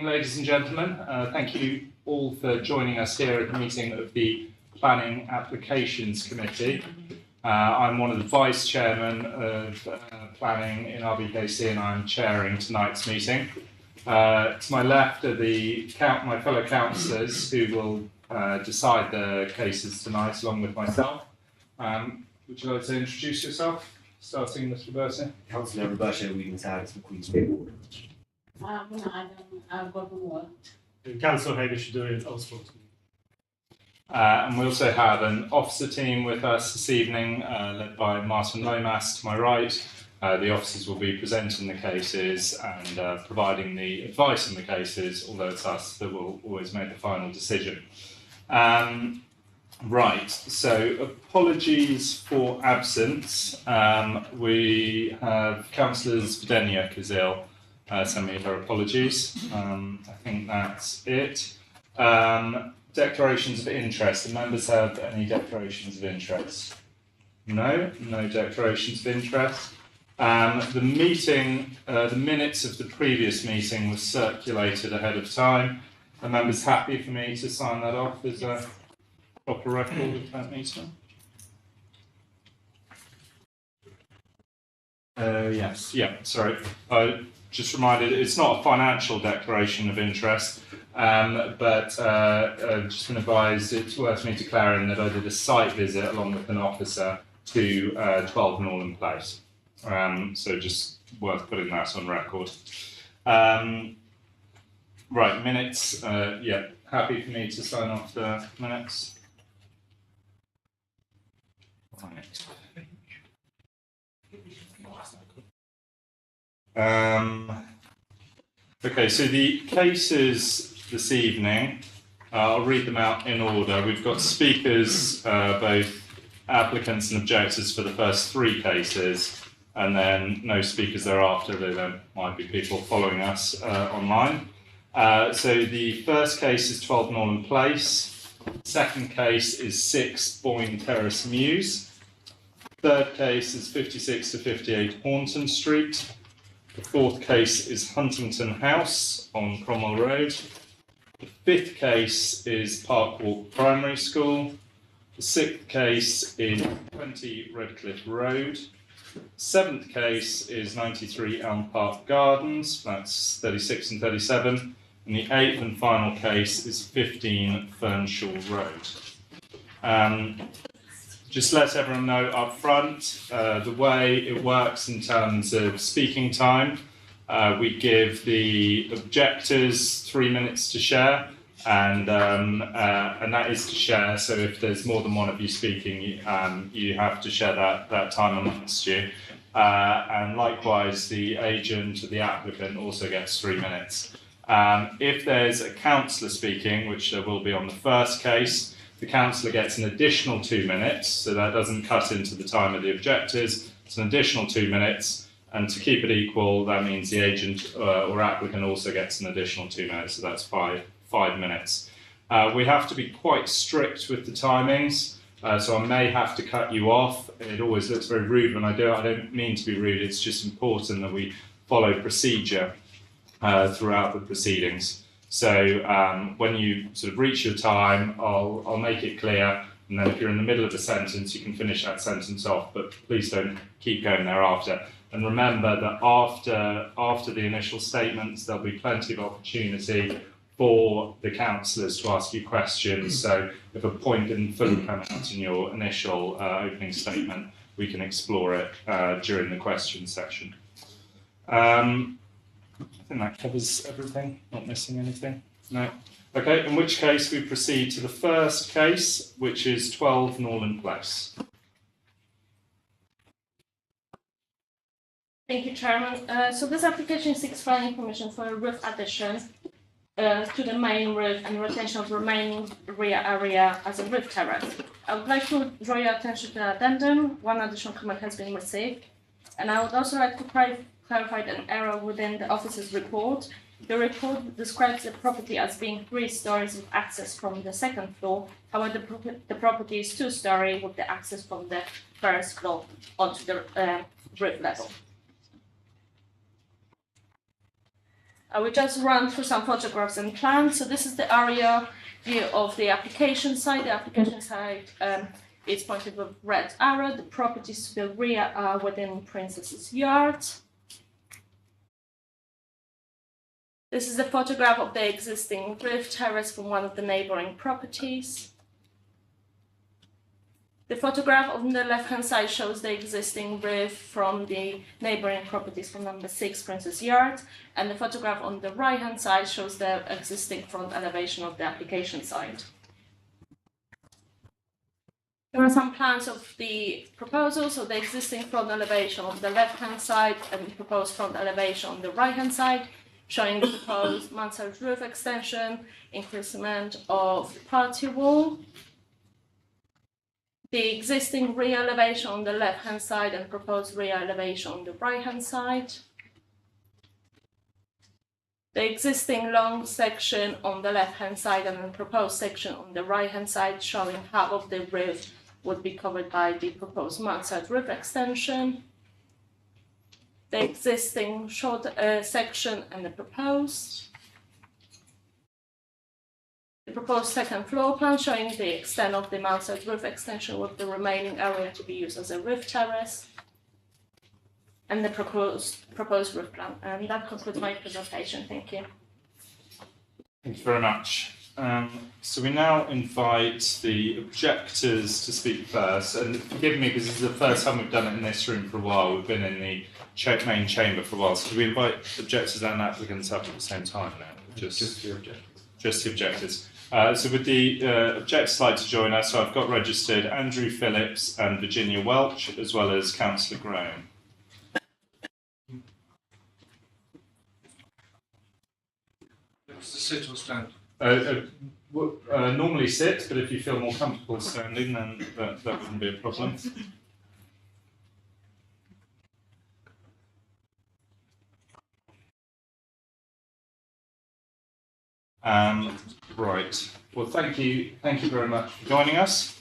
Ladies and gentlemen, thank you all for joining us here at the meeting of the Planning Applications Committee. I'm one of the Vice Chairmen of Planning in RBKC and I'm chairing tonight's meeting. To my left are my fellow councillors who will decide the cases tonight along with myself. Would you like to introduce yourself, starting with Roberta? Councillor Roberta Williams-Harris from Queensway Ward. Councillor Hamish doing Oxford. And we also have an officer team with us this evening, led by Martin Lomas to my right. The officers will be presenting the cases and providing the advice on the cases, although it's us that will always make the final decision. Right, so apologies for absence. We have Councillors Videniak is ill. Send me her apologies. I think that's it. Declarations of interest. Do members have any declarations of interest? No declarations of interest. The minutes of the previous meeting was circulated ahead of time. Are members happy for me to sign that off as a proper record of that meeting? Yes, yeah, sorry. Just reminded, it's not a financial declaration of interest, but just been advised it's worth me declaring that I did a site visit along with an officer to 12 Norland Place. So just worth putting that on record. Right, minutes, yeah, happy for me to sign off the minutes. Right. Okay, so the cases this evening, I'll read them out in order. We've got speakers, both applicants and objectors for the first three cases, and then no speakers thereafter, though there might be people following us online. So the first case is 12 Norland Place. Second case is 6 Boyne Terrace Mews. Third case is 56 to 58 Hornton Street. The fourth case is Huntington House on Cromwell Road. The fifth case is Park Walk Primary School. The sixth case is 20 Redcliffe Road. The seventh case is 93 Elm Park Gardens, that's 36 and 37. And the eighth and final case is 15 Fernshaw Road. Just let everyone know up front, the way it works in terms of speaking time, we give the objectors 3 minutes to share, and that is to share, so if there's more than one of you speaking, you have to share that time amongst you. And likewise, the agent or the applicant also gets 3 minutes. If there's a councillor speaking, which there will be on the first case, the councillor gets an additional 2 minutes, so that doesn't cut into the time of the objectors. It's an additional 2 minutes, and to keep it equal, that means the agent or applicant also gets an additional 2 minutes, so that's five minutes. We have to be quite strict with the timings, so I may have to cut you off. It always looks very rude when I do it. I don't mean to be rude, it's just important that we follow procedure throughout the proceedings. So when you sort of reach your time, I'll make it clear, and then if you're in the middle of a sentence, you can finish that sentence off, but please don't keep going thereafter. And remember that after the initial statements, there'll be plenty of opportunity for the councillors to ask you questions. So if a point didn't fully come out in your initial opening statement, we can explore it during the question section. I think that covers everything, not missing anything. No. Okay, in which case we proceed to the first case, which is 12 Norland Place. Thank you, Chairman. So this application seeks planning permission for a roof addition to the main roof and retention of remaining rear area as a roof terrace. I would like to draw your attention to the addendum. One additional comment has been received. And I would also like to clarified an error within the office's report. The report describes the property as being 3 stories with access from the second floor. However, the property is 2-story with the access from the first floor onto the roof level. I will just run through some photographs and plans. So this is the area view of the application site. The application site is pointed with red arrow. The properties to the rear are within Princess's Yard. This is a photograph of the existing roof terrace from one of the neighboring properties. The photograph on the left-hand side shows the existing roof from the neighboring properties from number 6 Princess Yard, and the photograph on the right-hand side shows the existing front elevation of the application site. There are some plans of the proposal, so the existing front elevation on the left-hand side and the proposed front elevation on the right-hand side, showing the proposed mansard roof extension, increment of the party wall. The existing rear elevation on the left-hand side and proposed rear elevation on the right-hand side. The existing long section on the left-hand side and the proposed section on the right-hand side, showing half of the roof would be covered by the proposed mansard roof extension. The existing short section and the proposed. The proposed second floor plan showing the extent of the mansard roof extension with the remaining area to be used as a roof terrace. And the proposed roof plan. And that concludes my presentation. Thank you. Thank you very much. So we now invite the objectors to speak first. And forgive me, because this is the first time we've done it in this room for a while. We've been in the main chamber for a while. So do we invite objectors and applicants up at the same time now? Just the objectors. Just the objectors. So would the objectors like to join us? So I've got registered Andrew Phillips and Virginia Welch, as well as Councillor Graham. Sit or stand? Normally sit, but if you feel more comfortable standing, then that wouldn't be a problem. Right. Well, thank you very much for joining us.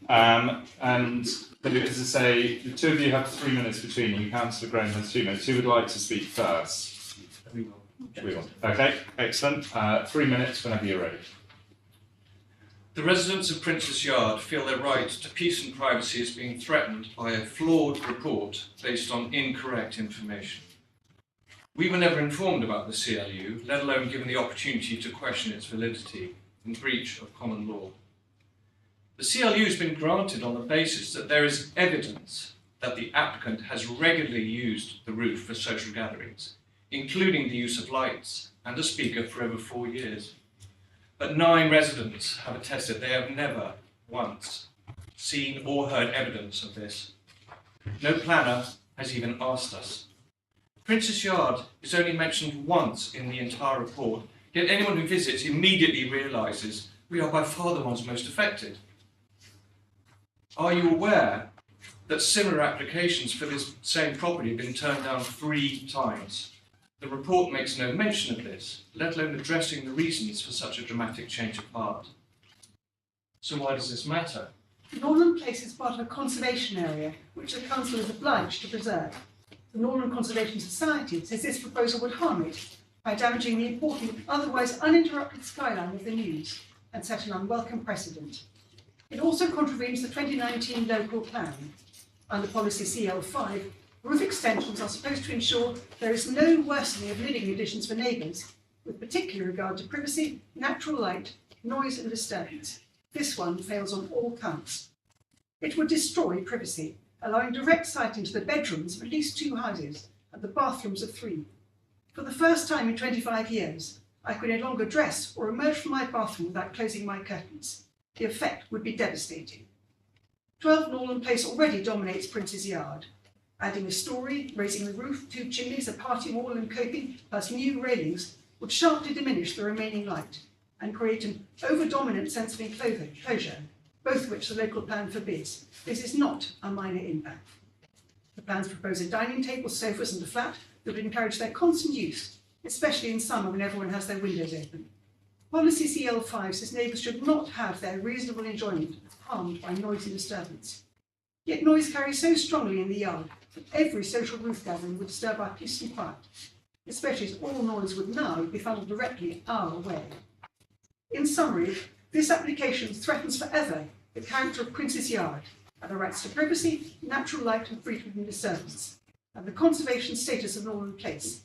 And as I say, the two of you have 3 minutes between you. Councillor Graham has 2 minutes. Who would like to speak first? We will. Okay, excellent. 3 minutes whenever you're ready. The residents of Princess Yard feel their right to peace and privacy is being threatened by a flawed report based on incorrect information. We were never informed about the CLU, let alone given the opportunity to question its validity in breach of common law. The CLU has been granted on the basis that there is evidence that the applicant has regularly used the roof for social gatherings, including the use of lights and a speaker for over 4 years. But 9 residents have attested they have never once seen or heard evidence of this. No planner has even asked us. Princess Yard is only mentioned once in the entire report, yet anyone who visits immediately realises we are by far the ones most affected. Are you aware that similar applications for this same property have been turned down 3 times? The report makes no mention of this, let alone addressing the reasons for such a dramatic change of heart. So why does this matter? Norland Place is part of a conservation area, which the council is obliged to preserve. The Norland Conservation Society says this proposal would harm it by damaging the important, otherwise uninterrupted skyline of the News and set an unwelcome precedent. It also contravenes the 2019 local plan. Under policy CL5, roof extensions are supposed to ensure there is no worsening of living conditions for neighbours, with particular regard to privacy, natural light, noise and disturbance. This one fails on all counts. It would destroy privacy, allowing direct sight into the bedrooms of at least 2 houses and the bathrooms of 3. For the first time in 25 years, I could no longer dress or emerge from my bathroom without closing my curtains. The effect would be devastating. 12 Norland Place already dominates Princess Yard. Adding a storey, raising the roof, 2 chimneys, a party wall and coping, plus new railings, would sharply diminish the remaining light and create an over-dominant sense of enclosure, both of which the local plan forbids. This is not a minor impact. The plans propose a dining table, sofas and a flat that would encourage their constant use, especially in summer when everyone has their windows open. Policy CL5 says neighbours should not have their reasonable enjoyment harmed by noise and disturbance. Yet noise carries so strongly in the yard that every social roof gathering would disturb our peace and quiet. especially as all noise would now be funneled directly our way. In summary, this application threatens forever the character of Prince's Yard and the rights to privacy, natural light and freedom from disturbance, and the conservation status of Norland Place,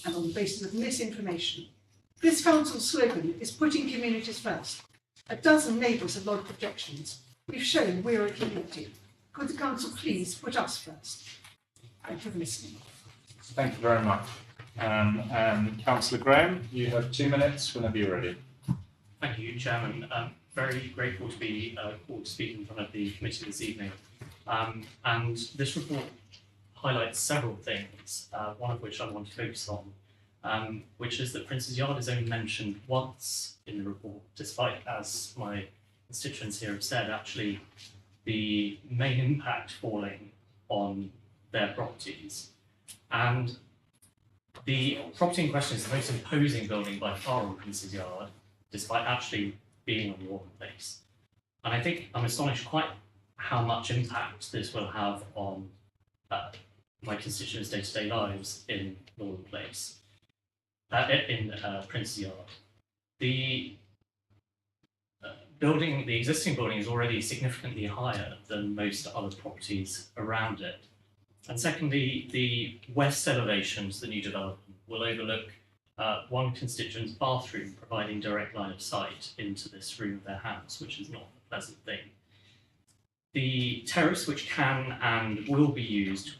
and on the basis of misinformation. This council's slogan is putting communities first. A dozen neighbours have lodged objections. We've shown we're a community. Could the council please put us first? Thank you for listening. Thank you very much. And Councillor Graham, you have 2 minutes whenever you're ready. Thank you, Chairman. Very grateful to be called to speak in front of the committee this evening. And this report highlights several things, one of which I want to focus on, which is that Prince's Yard is only mentioned once in the report, despite, as my constituents here have said, actually the main impact falling on their properties. And the property in question is the most imposing building by far on Prince's Yard, despite actually being on Norland Place. And I think I'm astonished quite how much impact this will have on my constituents' day-to-day lives in Norland Place, in Prince's Yard. The existing building is already significantly higher than most other properties around it. And secondly, the west elevation to the new development will overlook one constituent's bathroom, providing direct line of sight into this room of their house, which is not a pleasant thing. The terrace, which can and will be used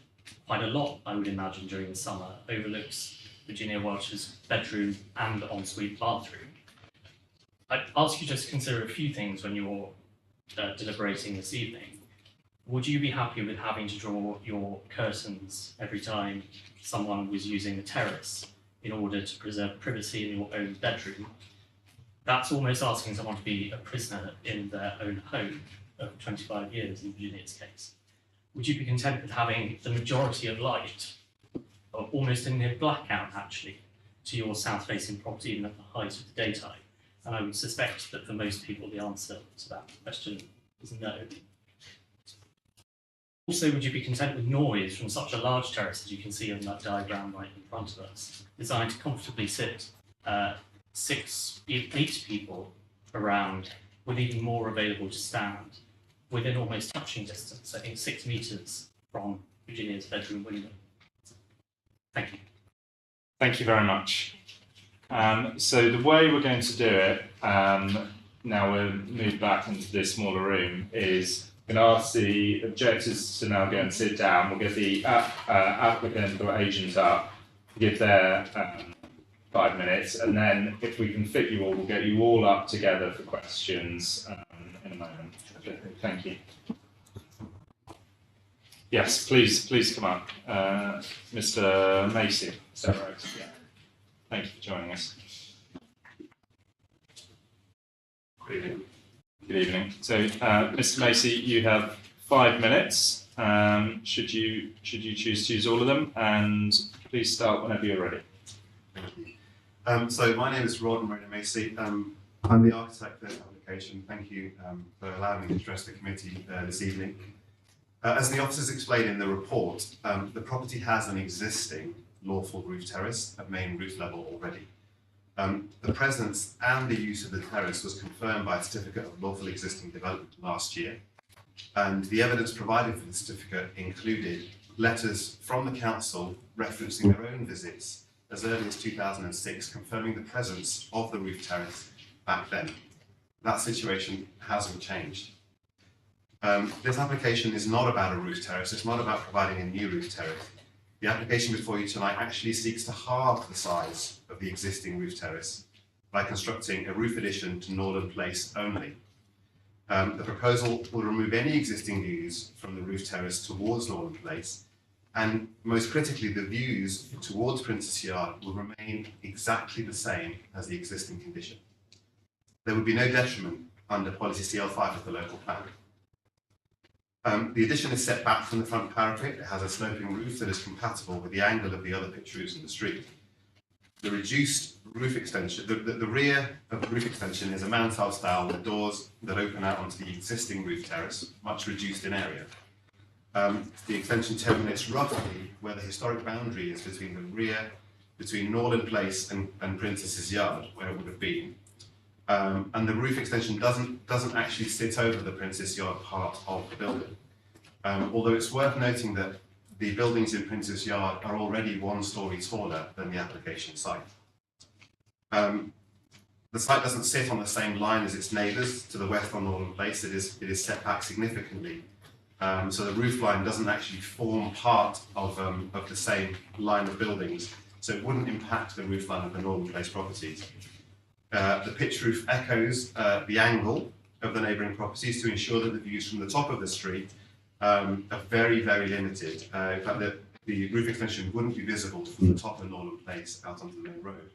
quite a lot, I would imagine, during the summer, overlooks Virginia Welch's bedroom and ensuite bathroom. I'd ask you just to consider a few things when you're deliberating this evening. Would you be happy with having to draw your curtains every time someone was using the terrace in order to preserve privacy in your own bedroom? That's almost asking someone to be a prisoner in their own home of 25 years in Virginia's case. Would you be content with having the majority of light, or almost a near blackout actually, to your south-facing property even at the height of the daytime? And I would suspect that for most people the answer to that question is no. Also, would you be content with noise from such a large terrace, as you can see on that diagram right in front of us, designed to comfortably sit 8 people around, with even more available to stand, within almost touching distance, I think 6 metres from Virginia's bedroom window? Thank you. Thank you very much. So the way we're going to do it, now we'll move back into this smaller room, is I'm going to ask the objectors to now go and sit down. We'll get the applicant or agent up, give their 5 minutes, and then if we can fit you all, we'll get you all up together for questions in a moment. Thank you. Yes, please come up. Mr. Macy, is that right? Yeah. Thank you for joining us. Good evening. Good evening. So, Mr. Macy, you have 5 minutes. Should you choose to use all of them, and please start whenever you're ready. Thank you. So my name is Rod Marina Macy. I'm the architect for this application. Thank you for allowing me to address the committee this evening. As the officers explained in the report, the property has an existing lawful roof terrace at main roof level already. The presence and the use of the terrace was confirmed by a certificate of lawful existing development last year, and the evidence provided for the certificate included letters from the council referencing their own visits as early as 2006, confirming the presence of the roof terrace back then. That situation hasn't changed. This application is not about a roof terrace, it's not about providing a new roof terrace. The application before you tonight actually seeks to halve the size of the existing roof terrace by constructing a roof addition to Norland Place only. The proposal will remove any existing views from the roof terrace towards Norland Place, and most critically, the views towards Prince's Yard will remain exactly the same as the existing condition. There would be no detriment under policy CL5 of the local plan. The addition is set back from the front parapet. It has a sloping roof that is compatible with the angle of the other pitched roofs in the street. The reduced roof extension, the rear of the roof extension is a mansard style with doors that open out onto the existing roof terrace, much reduced in area. The extension terminates roughly where the historic boundary is between the rear between Norland Place and Princess's Yard, where it would have been. And the roof extension doesn't actually sit over the Princess Yard part of the building. Although it's worth noting that the buildings in Princess Yard are already 1 story taller than the application site. The site doesn't sit on the same line as its neighbours to the west on Norland Place. It is set back significantly. So the roof line doesn't actually form part of the same line of buildings. So it wouldn't impact the roof line of the Norland Place properties. The pitch roof echoes the angle of the neighbouring properties to ensure that the views from the top of the street are very, very limited. In fact, the roof extension wouldn't be visible from the top of Norland Place out onto the main road.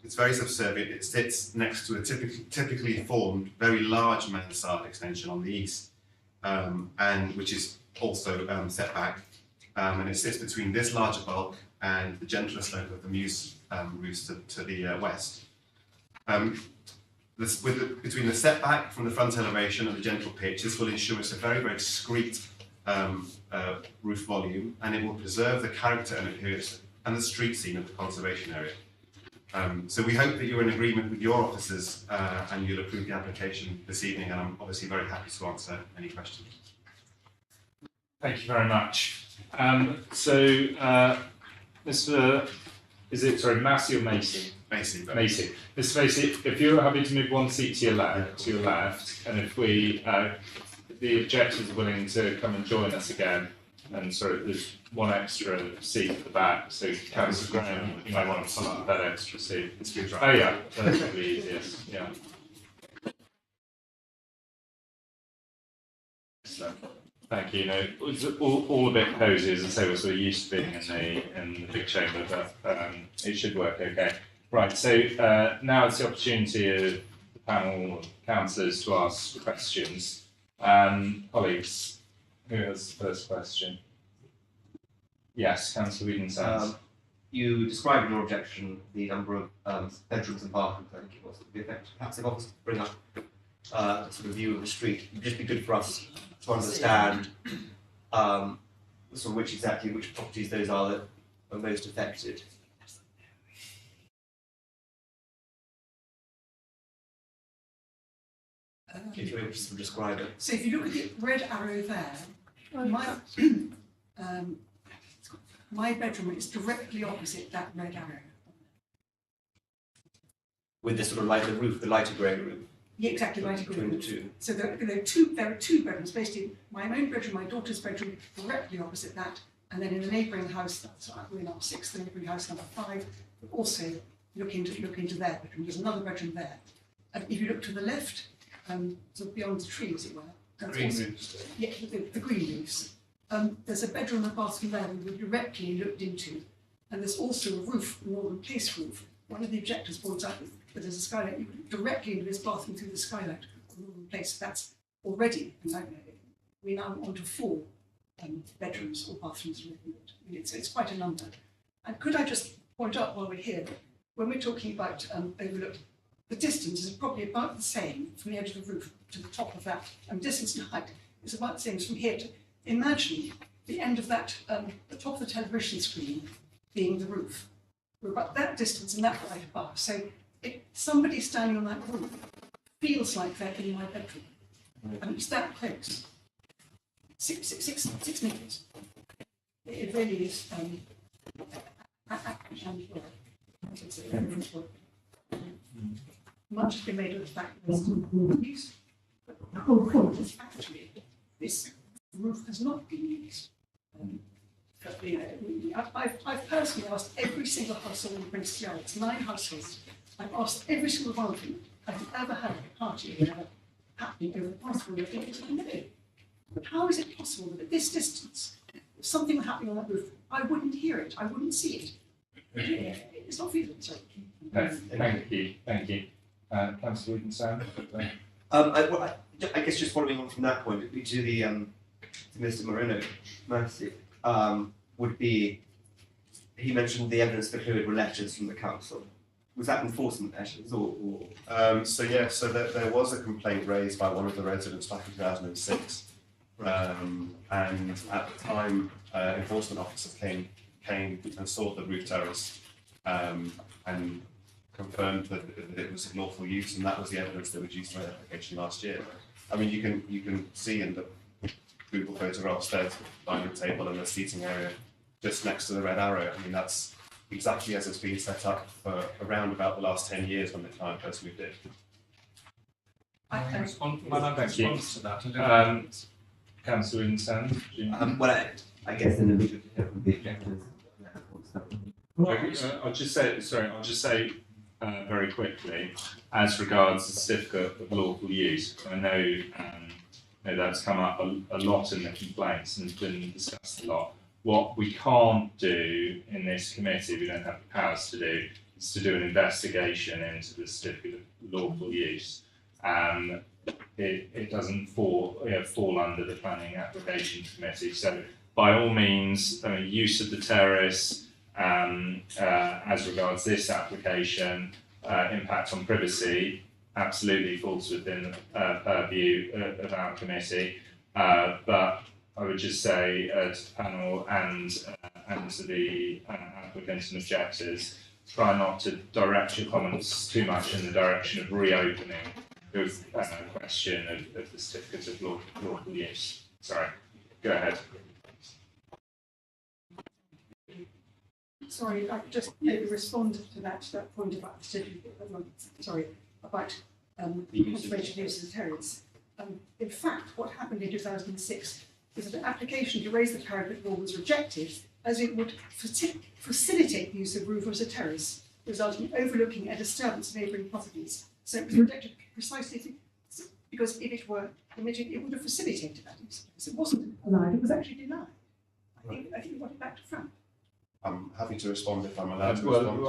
It's very subservient. It sits next to a typically formed, very large mansard extension on the east, and which is also set back. And it sits between this larger bulk and the gentler slope of the Mews roofs to the west. Between the setback from the front elevation and the gentle pitch, this will ensure it's a very, very discreet roof volume, and it will preserve the character and appearance and the street scene of the conservation area. So we hope that you're in agreement with your officers and you'll approve the application this evening, and I'm obviously very happy to answer any questions. Thank you very much. Mr. Massey or Macy? Macy. Macy. Mr. Macy, if you're happy to move 1 seat to your left, and if the objectors are willing to come and join us again, and there's 1 extra seat at the back, so Councillor Graham, you might want to pull up that extra seat. Oh yeah, that's probably easiest, yeah. So, thank you. No, it was all a bit cosy, as I say, we're sort of used to being in the big chamber, but it should work okay. Right, so now it's the opportunity of the panel of councillors to ask questions. Colleagues, who has the first question? Yes, Councillor Wiedensands. You described in your objection the number of bedrooms and bathrooms, I think it was, to the effect. Perhaps if officers bring up a sort of view of the street, it would just be good for us to understand which properties those are that are most affected. If you're able to describe it. So if you look at the red arrow there, my bedroom is directly opposite that red arrow. With the sort of the roof, the lighter grey roof. Yeah, exactly, lighter grey Between the roof. two. So there are two bedrooms, basically my own bedroom, my daughter's bedroom, directly opposite that, and then in the neighbouring house, we're in our 6th, the neighbouring house number 5, also look into their bedroom. There's another bedroom there. And if you look to the left, sort of beyond the tree, as it were. Green roofs. Yeah, the green roofs. There's a bedroom and bathroom there we were directly looked into, and there's also a roof, a Northern Place roof. One of the objectors points out that there's a skylight. You can look directly into this bathroom through the skylight of Northern Place. That's already, we're now on to 4 bedrooms or bathrooms. It's quite a number. And could I just point out while we're here, when we're talking about overlook, the distance is probably about the same from the edge of the roof to the top of that, and distance and height is about the same as from here to, imagine the end of that, the top of the television screen being the roof. We're about that distance and that right above. So if somebody standing on that roof feels like they're in my bedroom, and it's that close. 6 metres. It really is much has been made of the fact that there's use, but the whole point is actually this roof has not been used. I've personally asked every single household in Princess Yard, it's 9 households, I've asked every single one of them, have you ever had a party happening over the past 4 years? No. But how is it possible that at this distance, if something were happening on that roof, I wouldn't hear it, I wouldn't see it? It's not feasible. Sorry. Thank you. Councillor Wiedensands. I guess just following on from that point, to the to Mr. Moreno, Mercy, would be, he mentioned the evidence for fluid were letters from the council. Was that enforcement letters or? So there was a complaint raised by one of the residents back in 2006, and at the time enforcement officers came and saw the roof terrace and confirmed that it was lawful use, and that was the evidence that was used for the application last year. I mean, you can see in the Google photographs there's the dining table and the seating area just next to the red arrow. I mean, that's exactly as it's been set up for around about the last 10 years when the client first moved in. Thank Thank you. to that. Councillor Winstand, do you- Well, I guess in the middle of the objectives. I'll just say very quickly, as regards the certificate of lawful use, I know, that's come up a lot in the complaints and been discussed a lot. What we can't do in this committee, we don't have the powers to do, is to do an investigation into the certificate of lawful use. It doesn't fall under the planning application committee. So by all means, use of the terrace, as regards this application, impact on privacy absolutely falls within purview of our committee. But I would just say to the panel and to the applicants and objectors, try not to direct your comments too much in the direction of reopening the question of the certificate of lawful use. Sorry, go ahead. Sorry, I just maybe respond to that point about the certificate, about conservation use of the terrace. In fact, what happened in 2006 is that an application to raise the parapet wall was rejected, as it would facilitate the use of roof as a terrace, resulting in overlooking a disturbance of neighbouring properties. So it was rejected precisely because if it were permitted, it would have facilitated that use. So it wasn't allowed; it was actually denied. I think we got it back to front. I'm happy to respond if I'm allowed to Well, respond.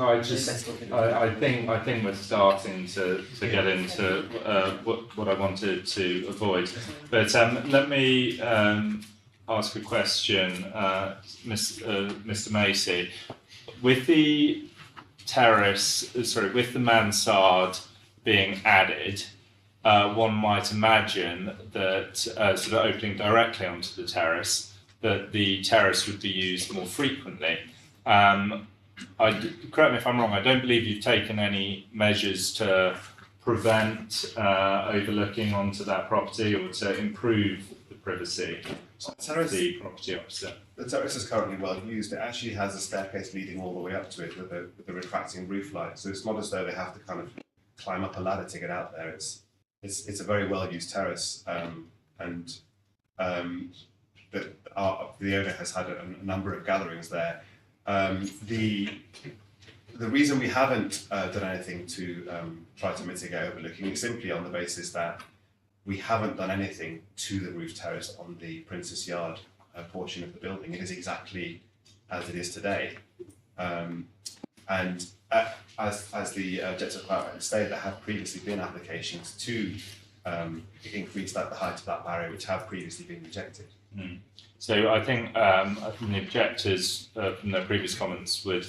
I think we're starting to get into what I wanted to avoid. But let me ask a question, Mr. Macy. With the with the mansard being added, one might imagine that sort of opening directly onto the terrace, that the terrace would be used more frequently. Correct me if I'm wrong, I don't believe you've taken any measures to prevent overlooking onto that property or to improve the privacy of the property opposite. The terrace is currently well used. It actually has a staircase leading all the way up to it with the retracting roof light. So it's not as though they have to kind of climb up a ladder to get out there. It's a very well used terrace, and the owner has had a number of gatherings there. The reason we haven't done anything to try to mitigate overlooking is simply on the basis that we haven't done anything to the roof terrace on the Princess Yard portion of the building. It is exactly as it is today. And as the objective clarifying stated, there have previously been applications to increase the height of that barrier, which have previously been rejected. Mm. So I think the objectors from their previous comments would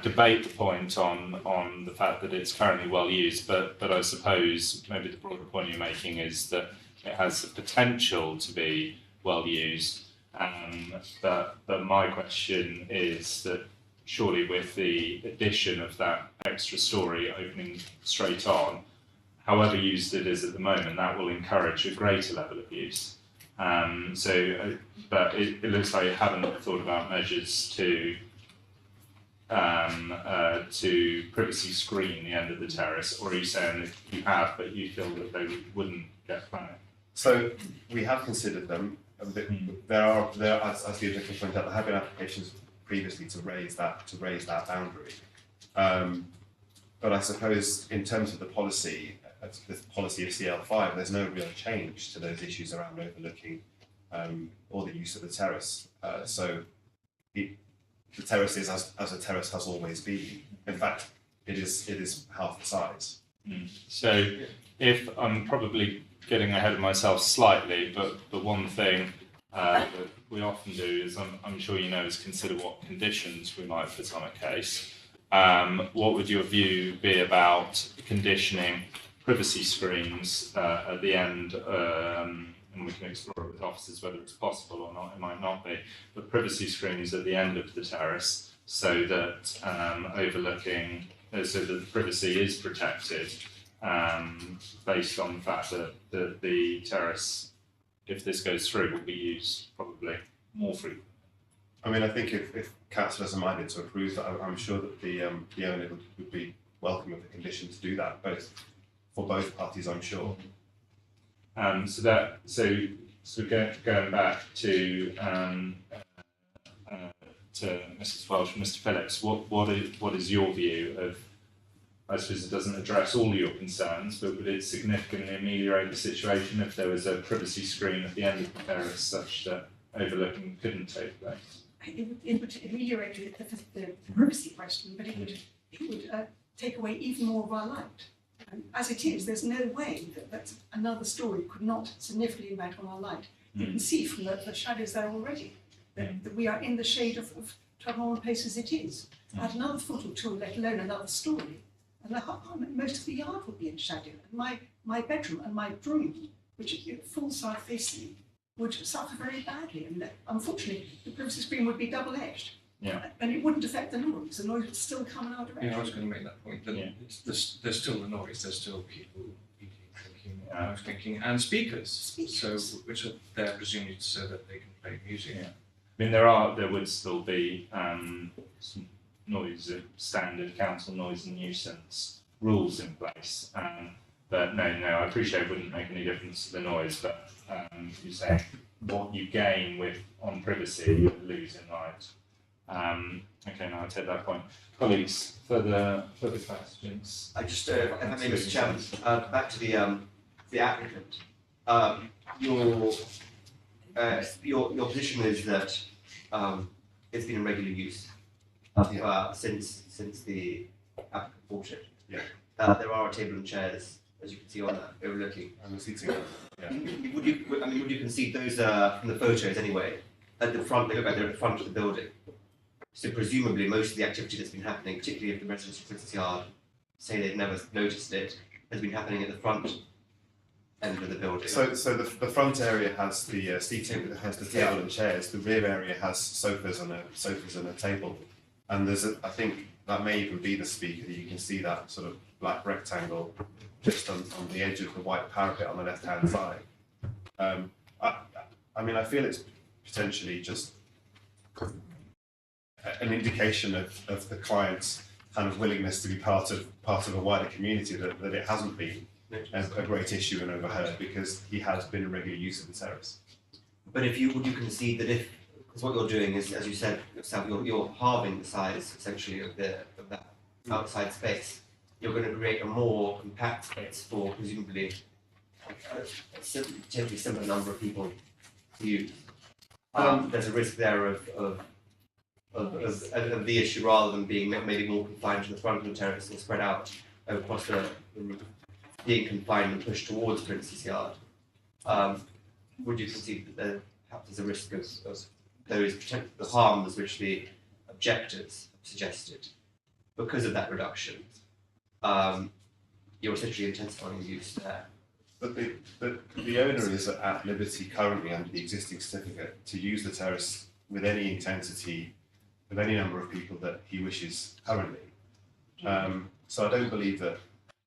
debate the point on the fact that it's currently well used, but I suppose maybe the broader point you're making is that it has the potential to be well used. But my question is that surely with the addition of that extra story opening straight on, however used it is at the moment, that will encourage a greater level of use. But it looks like you haven't thought about measures to privacy screen the end of the terrace, or are you saying that you have, but you feel that they wouldn't get planning? So we have considered them. There are, as the objector pointed out, there have been applications previously to raise that boundary. But I suppose in terms of the policy of CL5, there's no real change to those issues around overlooking or the use of the terrace. So the terrace is as a terrace has always been. In fact, it is half the size. Mm. So if I'm probably getting ahead of myself slightly, but one thing that we often do is, I'm sure you know, is consider what conditions we might put on a case. What would your view be about conditioning privacy screens at the end? And we can explore with officers whether it's possible or not, it might not be, but privacy screens at the end of the terrace so that overlooking, so that the privacy is protected, based on the fact that the terrace, if this goes through, will be used probably more frequently. I mean, I think if councillors are minded to approve that, I'm sure that the owner would be welcome with the condition to do that, for both parties, I'm sure. So going back to Mrs. Welsh and Mr. Phillips, what is your view of? I suppose it doesn't address all your concerns, but would it significantly ameliorate the situation if there was a privacy screen at the end of the terrace such that overlooking couldn't take place? It would ameliorate the privacy question, but it would take away even more of our light. As it is, there's no way that another story could not significantly impact on our light. You can see from the shadows there already that we are in the shade of Travon Place as it is. Add another foot or two, let alone another story, and most of the yard would be in shadow. And my bedroom and my room, which is full south facing, would suffer very badly. And unfortunately, the privacy screen would be double-edged. Yeah. And it wouldn't affect the noise. The noise would still come in our direction. Yeah, I was going to make that point. That Yeah. there's still the noise. There's still people eating, drinking, and speakers. So, which are there presumably so that they can play music. Yeah. I mean, there would still be some standard council noise and nuisance rules in place. But no, I appreciate it wouldn't make any difference to the noise, but you say what you gain on privacy, you lose in light. Okay, now I take that point. Colleagues, further questions? I just, if I may, Mr. Chairman, back to the applicant. Your position is that it's been in regular use since the applicant bought it. Yeah. There are a table and chairs, as you can see on that, overlooking. And the seating, yeah. Would you concede those from the photos anyway? At the front, they look like they're at the front of the building. So presumably most of the activity that's been happening, particularly if the residents of Princess Yard say they've never noticed it, has been happening at the front end of the building. So the front area has the seating, it has the table and chairs. The rear area has sofas and a table. And I think that may even be the speaker. You can see that sort of black rectangle just on the edge of the white parapet on the left-hand side. I mean, I feel it's potentially just an indication of the client's kind of willingness to be part of a wider community, that it hasn't been a great issue and overheard, because he has been in regular use of the terrace. But would you concede that because what you're doing is, as you said yourself, you're halving the size essentially of that outside space. You're going to create a more compact space for presumably a similar number of people to use. There's a risk there of the issue, rather than being maybe more confined to the front of the terrace and spread out across the roof, being confined and pushed towards Princess Yard. Would you concede that perhaps there's a risk of the harms which the objectors have suggested because of that reduction? You're essentially intensifying the use there. But the owner is at liberty currently under the existing certificate to use the terrace with any intensity, with any number of people that he wishes currently. So I don't believe that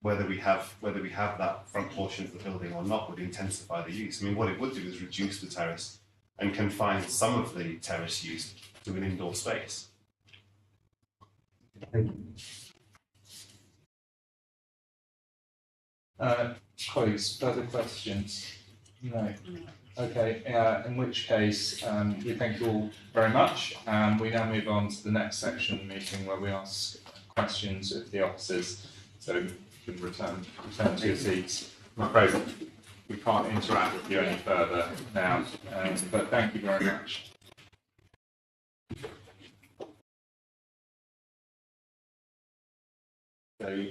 whether we have that front portion of the building or not would intensify the use. I mean, what it would do is reduce the terrace and confine some of the terrace use to an indoor space. Thank you. Colleagues, further questions? No. Okay, in which case, we thank you all very much. We now move on to the next section of the meeting where we ask questions of the officers. So you can return to your seats. I'm afraid we can't interact with you any further now, but thank you very much. So,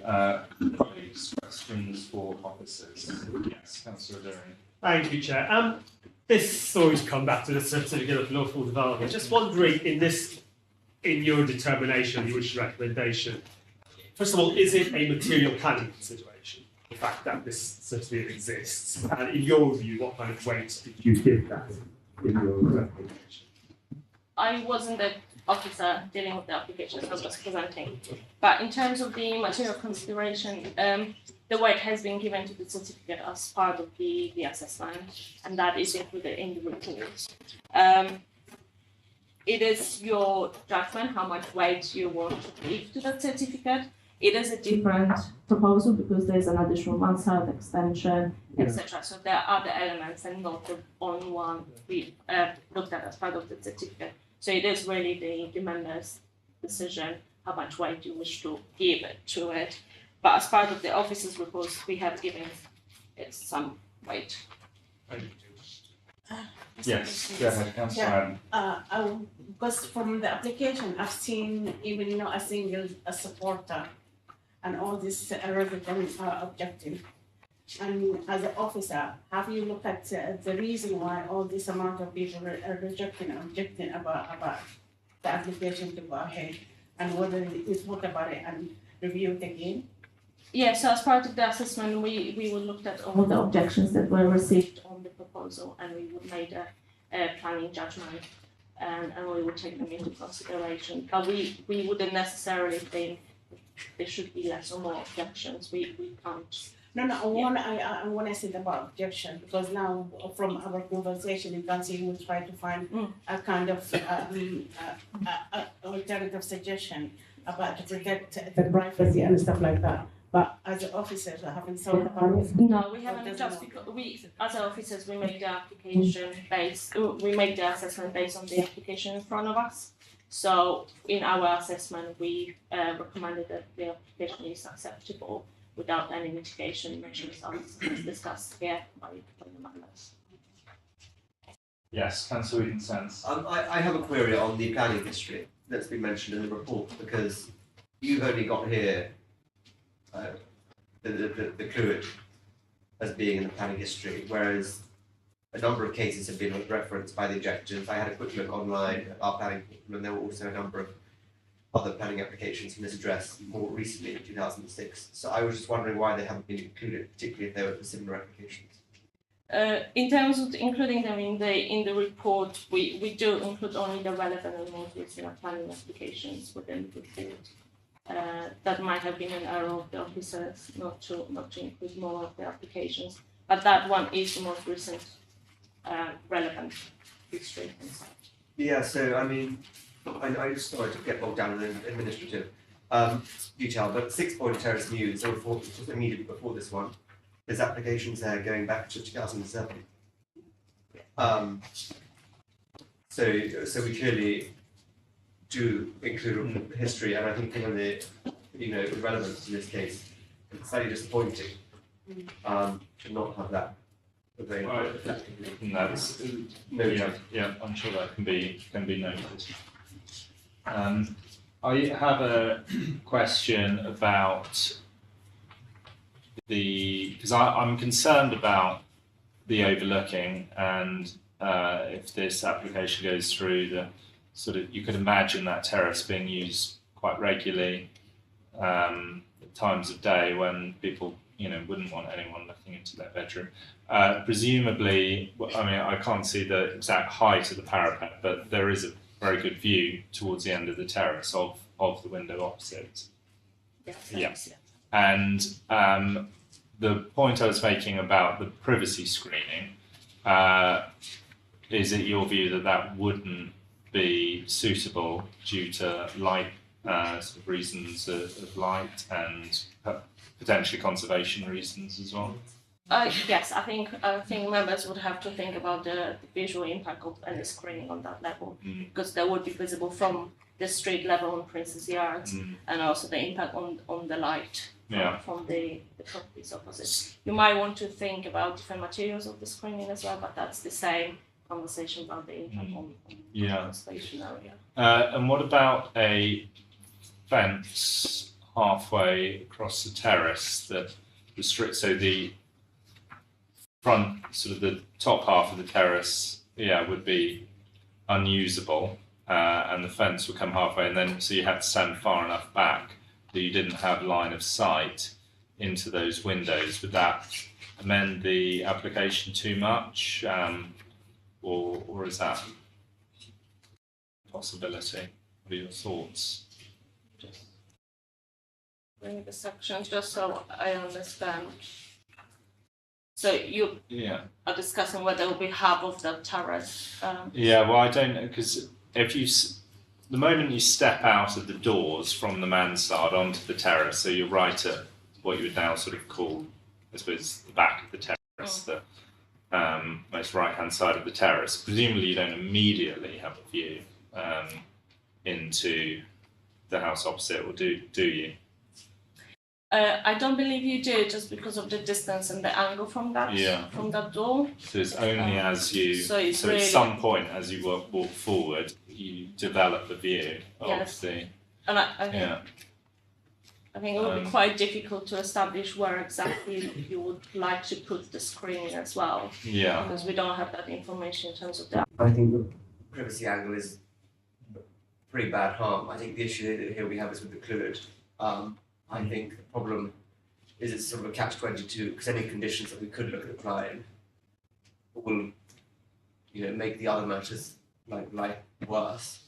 colleagues, questions for officers? Yes, Councillor Derry. Thank you, Chair. This story's come back to the Certificate of Lawful Development. Just wondering, in your determination, your recommendation, first of all, is it a material planning consideration, the fact that this certificate exists? And in your view, what kind of weight did you give that in your recommendation? I wasn't the officer dealing with the applications I was just presenting. But in terms of the material consideration, the weight has been given to the certificate as part of the assessment, and that is included in the report. It is your judgment how much weight you want to give to that certificate. It is a different proposal because there's an additional mansard extension, etc. So there are other elements and not the only one we looked at as part of the certificate. So it is really the member's decision how much weight you wish to give to it. But as part of the officer's report, we have given it some weight. Yes, go ahead, Councillor Adam. Because from the application, I've seen even a single supporter, and all this residents are objecting. And as an officer, have you looked at the reason why all this amount of people are objecting about the application to go ahead, and whether you thought about it and review it again? Yeah, so as part of the assessment, we would look at all the objections that were received on the proposal, and we would make a planning judgment, and we would take them into consideration. But we wouldn't necessarily think there should be less or more objections. We can't. No, I want to say about objection, because now from our conversation, you can see we try to find a kind of alternative suggestion about to protect the privacy and stuff like that. But as officers, I haven't thought about it. No, we haven't, just because as officers, we make the we make the assessment based on the application in front of us. So in our assessment, we recommended that the application is acceptable without any mitigation measures as discussed here by the members. Yes, Councillor Whedon-Sands. I have a query on the planning history that's been mentioned in the report, because you've only got here the Clwyd as being in the planning history, whereas a number of cases have been referenced by the objectors. I had a quick look online at our planning portal, and there were also a number of other planning applications from this address more recently in 2006. So I was just wondering why they haven't been included, particularly if they were for similar applications. In terms of including them in the report, we do include only the relevant and most recent planning applications within the report. That might have been an error of the officers not to include more of the applications, but that one is the most recent relevant history and such. Yeah, so I mean, I just started to get bogged down in administrative detail, but 6 Point Terrace News, there were just immediately before this one. There's applications there going back to 2007. So we clearly do include history, and I think given the relevance to this case, it's slightly disappointing to not have that available. That's, yeah, I'm sure that can be noted. I have a question about because I'm concerned about the overlooking, and if this application goes through, the sort of, you could imagine that terrace being used quite regularly at times of day when people wouldn't want anyone looking into their bedroom. Presumably, I mean, I can't see the exact height of the parapet, but there is a very good view towards the end of the terrace of the window opposite. Yes. And the point I was making about the privacy screening, is it your view that wouldn't be suitable due to light, sort of reasons of light and potentially conservation reasons as well? Yes, I think members would have to think about the visual impact of any screening on that level, because that would be visible from the street level on Prince's Yard, and also the impact on the light from the properties opposite. You might want to think about different materials of the screening as well, but that's the same conversation about the impact on the conservation area. And what about a fence halfway across the terrace that restricts, so the front, sort of the top half of the terrace, would be unusable, and the fence would come halfway, and then so you had to stand far enough back that you didn't have line of sight into those windows. Would that amend the application too much, or is that a possibility? What are your thoughts? Bring the sections just so I understand. So you Yeah. are discussing whether it will be half of the terrace. Yeah, well, I don't know, because if you, the moment you step out of the doors from the mansard onto the terrace, so you're right at what you would now sort of call, I suppose, the back of the terrace, the most right-hand side of the terrace, presumably you don't immediately have a view into the house opposite, or do you? I don't believe you do, just because of the distance and the angle from that door. So it's only as you, So it's so really, at some point as you walk forward, you develop a view of Yes. the, and I think, yeah. I think it would be quite difficult to establish where exactly you would like to put the screen as well, Yeah. because we don't have that information in terms of that. I think the privacy angle is pretty bad harm. I think the issue that here we have is with the Clwyd. I think the problem is it's sort of a catch-22, because any conditions that we could look at applying will, make the other matters like worse.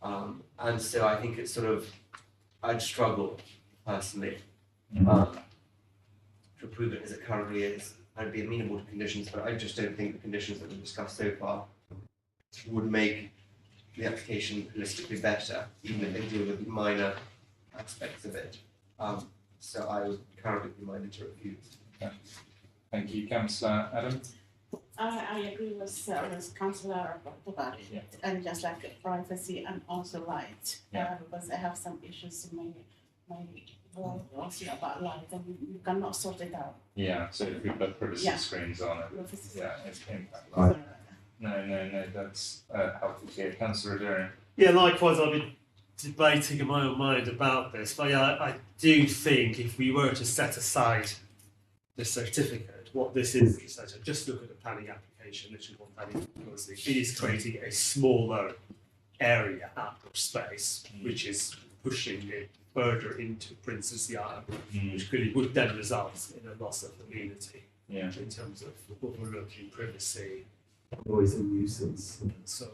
And so I think it's sort of, I'd struggle personally to approve it as it currently is. I'd be amenable to conditions, but I just don't think the conditions that we've discussed so far would make the application holistically better, even if they deal with minor aspects of it. So I would currently be minded to refuse. Thank you, Councillor Adam. I agree with Councillor about it, Yeah. and just like privacy and also light, Yeah. because I have some issues in my wall also about light, and you cannot sort it out. Yeah, so if we put privacy Yeah. screens on it, Privacy. yeah, it's impact. So, No, that's helpful to hear. Councillor Adurian. Yeah, likewise, I've been debating in my own mind about this, but yeah, I do think if we were to set aside the certificate, what this is, just look at the planning application, literally one planning policy, it is creating a smaller area outdoor space, which is pushing it further into Princess Yard, which clearly would then result in a loss of amenity Yeah. in terms of overlooking privacy, noise and nuisance, and so on.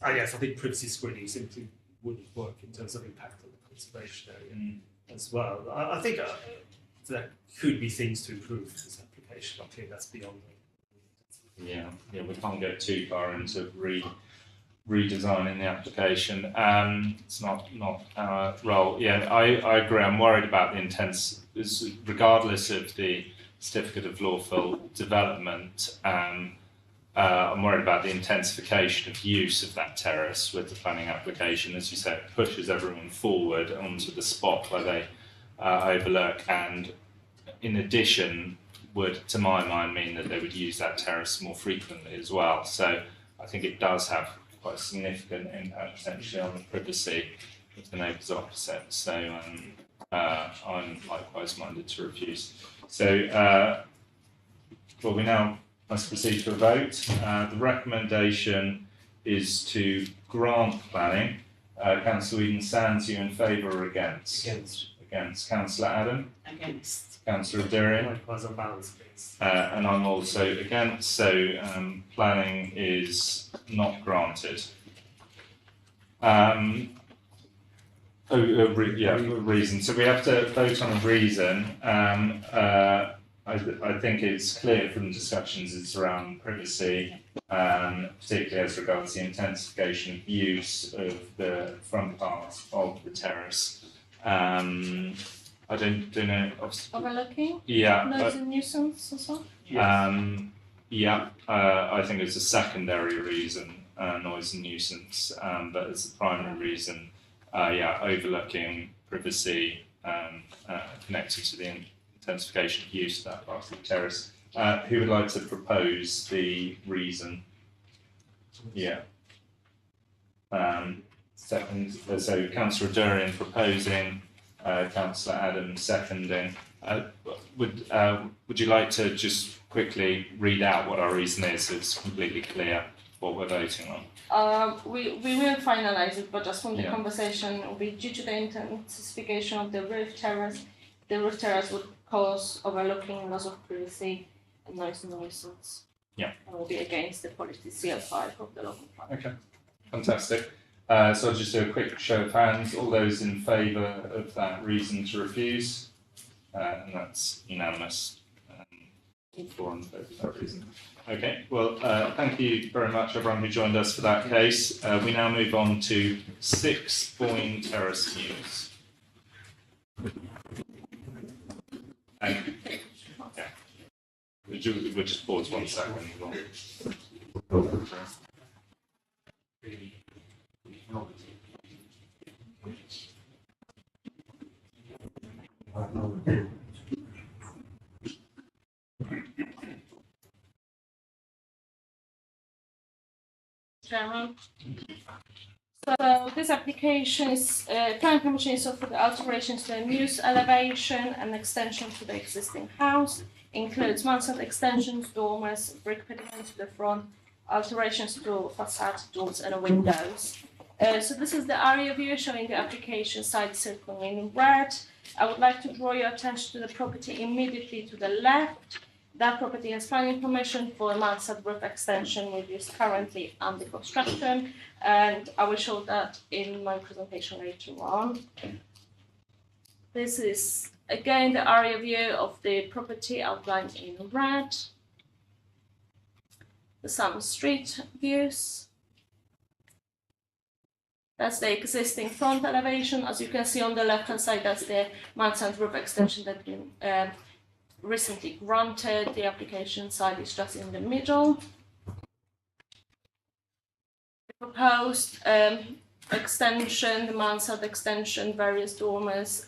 And yes, I think privacy screening simply wouldn't work in terms of impact on the conservation area as well. I think there could be things to improve this application. I think that's beyond it. Yeah, we can't go too far into redesigning the application. It's not our role. Yeah, I agree. I'm worried about the regardless of the certificate of lawful development. I'm worried about the intensification of use of that terrace with the planning application. As you said, it pushes everyone forward onto the spot where they overlook, and in addition would, to my mind, mean that they would use that terrace more frequently as well. So I think it does have quite a significant impact potentially on the privacy of the neighbours opposite. So I'm likewise minded to refuse. So we now must proceed to a vote. The recommendation is to grant planning. Councillor Eden Sands, you in favour or against? Against. Councillor Adam? against. Councillor Durian? Likewise, on balance, please. And I'm also against, so planning is not granted. Reason. So we have to vote on a reason. I think it's clear from the discussions it's around privacy, particularly as regards the intensification of use of the front part of the terrace. I don't know. Overlooking? Yeah. Noise and nuisance as well? I think it's a secondary reason, noise and nuisance, but as the primary reason, overlooking privacy connected to the intensification of use of that part of the terrace. Who would like to propose the reason? Yeah. Second, so Councillor Durian proposing, Councillor Adams seconding. Would you like to just quickly read out what our reason is so it's completely clear what we're voting on? We will finalise it, but just from the Yeah. conversation, it will be due to the intensification of the roof terrace. The roof terrace would cause overlooking, loss of privacy, and noise and nuisance. Yeah. And will be against the policy CL5 of the local plan. Okay. Fantastic. So I'll just do a quick show of hands. All those in favour of that reason to refuse, and that's unanimous. All four in favour of that reason. Okay, well, thank you very much everyone who joined us for that case. We now move on to 6 Boyne Terrace News. Okay. We'll just pause 1 second. Chairman. So this application is, planning permission is for the alterations to the news elevation and extension to the existing house. Includes mansard extensions, dormers, brick pavement to the front, alterations to facade, doors and windows. So this is the area view showing the application site circle in red. I would like to draw your attention to the property immediately to the left. That property has planning permission for a mansard roof extension, which is currently under construction, and I will show that in my presentation later on. This is again the area view of the property outlined in red. Some street views. That's the existing front elevation. As you can see on the left hand side, that's the mansard roof extension that been recently granted. The application site is just in the middle. The proposed extension, the mansard extension, various dormers,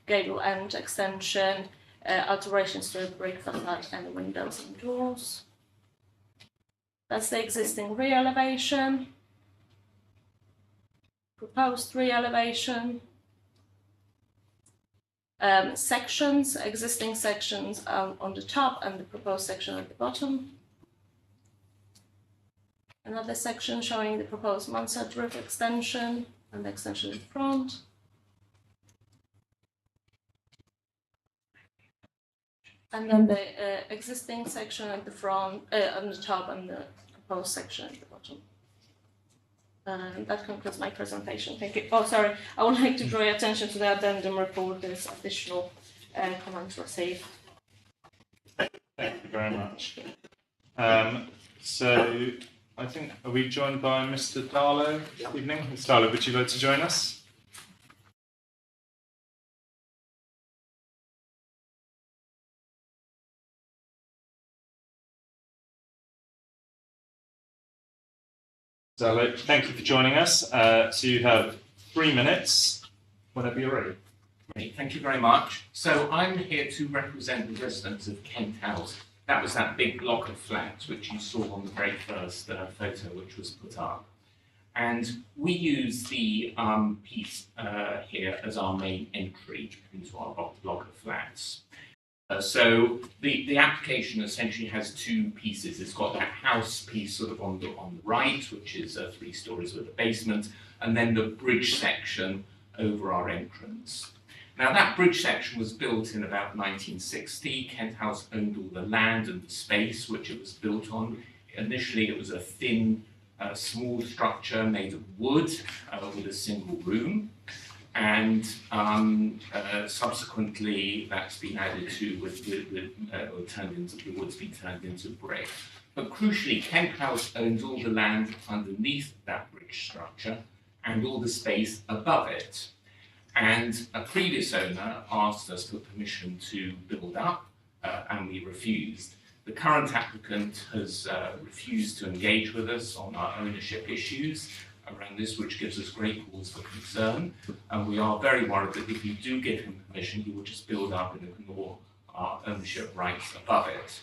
gable end extension, alterations to the brick facade and windows and doors. That's the existing rear elevation. Proposed rear elevation. Sections, existing sections on the top and the proposed section at the bottom. Another section showing the proposed mansard roof extension and the extension in front. And then the existing section at the front, on the top, and the proposed section at the bottom. That concludes my presentation. Thank you. Oh, sorry. I would like to draw your attention to the addendum report. There's additional comments received. Thank you very much. So I think, are we joined by Mr. Darlow this evening? Mr. Darlow, would you like to join us? So thank you for joining us. So you have 3 minutes, whenever you're ready. Great, thank you very much. So I'm here to represent the residents of Kent House. That was that big block of flats which you saw on the very first photo which was put up. And we use the piece here as our main entry into our block of flats. So the application essentially has 2 pieces. It's got that house piece sort of on the right, which is 3 stories with a basement, and then the bridge section over our entrance. Now that bridge section was built in about 1960. Kent House owned all the land and the space which it was built on. Initially it was a thin, small structure made of wood with a single room. And subsequently, that's been added to or turned into, the wood's been turned into brick. But crucially, Kent House owns all the land underneath that bridge structure and all the space above it. And a previous owner asked us for permission to build up, and we refused. The current applicant has refused to engage with us on our ownership issues around this, which gives us great cause for concern, and we are very worried that if you do give him permission, he will just build up and ignore our ownership rights above it.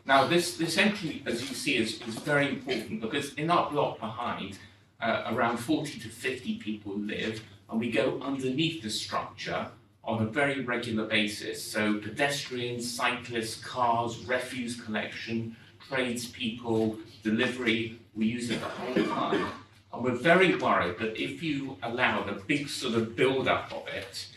Now this entry, as you see, is very important because in our block behind, around 40 to 50 people live, and we go underneath the structure on a very regular basis. So pedestrians, cyclists, cars, refuse collection, tradespeople, delivery, we use it the whole time. And we're very worried that if you allow the big sort of build-up of it,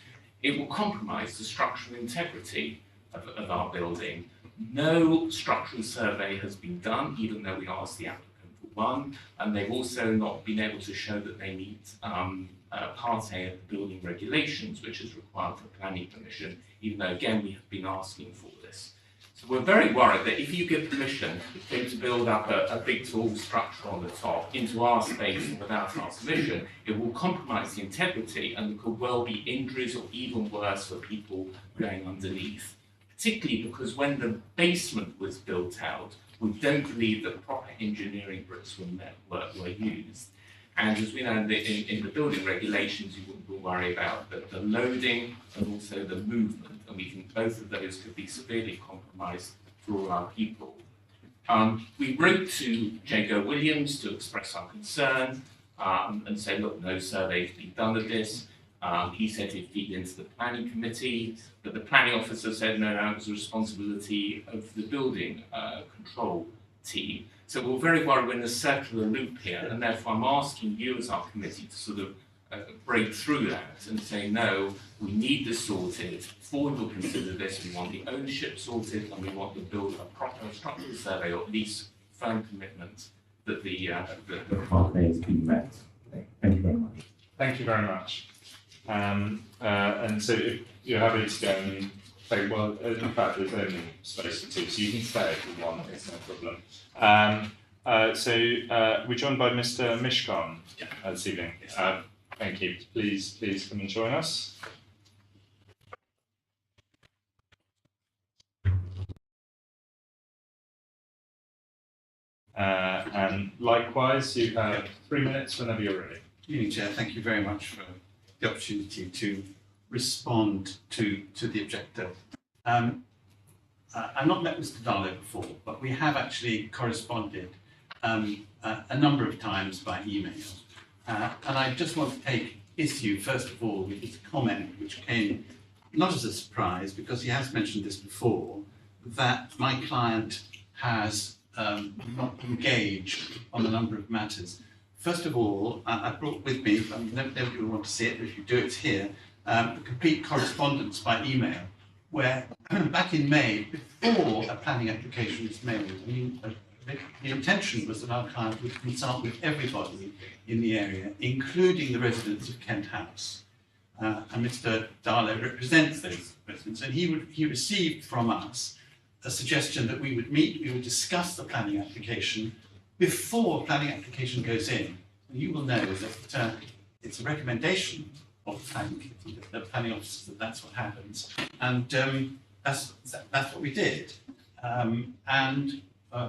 it will compromise the structural integrity of our building. No structural survey has been done, even though we asked the applicant for 1, and they've also not been able to show that they meet Part A of the building regulations, which is required for planning permission, even though, again, we have been asking for this. So we're very worried that if you give permission for him to build up a big tall structure on the top into our space without our permission, it will compromise the integrity and there could well be injuries or even worse for people going underneath. Particularly because when the basement was built out, we don't believe that proper engineering bricks were used. And as we know in the building regulations, you will worry about the loading and also the movement, and we think both of those could be severely compromised for all our people. We wrote to Jago Williams to express our concern and say, look, no survey's been done of this. He said he'd feed into the planning committee, but the planning officer said no, it was the responsibility of the building control team. So we're very worried we're in a circular loop here, and therefore I'm asking you as our committee to sort of break through that and say, no, we need this sorted, before we will consider this, we want the ownership sorted, and we want to build a proper structural survey, or at least firm commitment that the Part A has been met. Thank you very much. Thank you very much. And so if you're happy to go and say, well, in fact, there's only space for 2, so you can stay if you want, it's no problem. We're joined by Mr. Mishcon this evening. Thank you. Please come and join us. And likewise, you have 3 minutes whenever you're ready. Evening, Chair. Thank you very much for the opportunity to respond to the objector. I've not met Mr. Darlow before, but we have actually corresponded a number of times by email. And I just want to take issue, first of all, with his comment, which came not as a surprise, because he has mentioned this before, that my client has not engaged on a number of matters. First of all, I brought with me, nobody will want to see it, but if you do, it's here, a complete correspondence by email, where back in May, before a planning application was made, the intention was that our client would consult with everybody in the area, including the residents of Kent House. And Mr. Darlow represents those residents, and he received from us a suggestion that we would meet, we would discuss the planning application before planning application goes in. And you will know that it's a recommendation of the planning committee, the planning officers, that that's what happens. And that's what we did.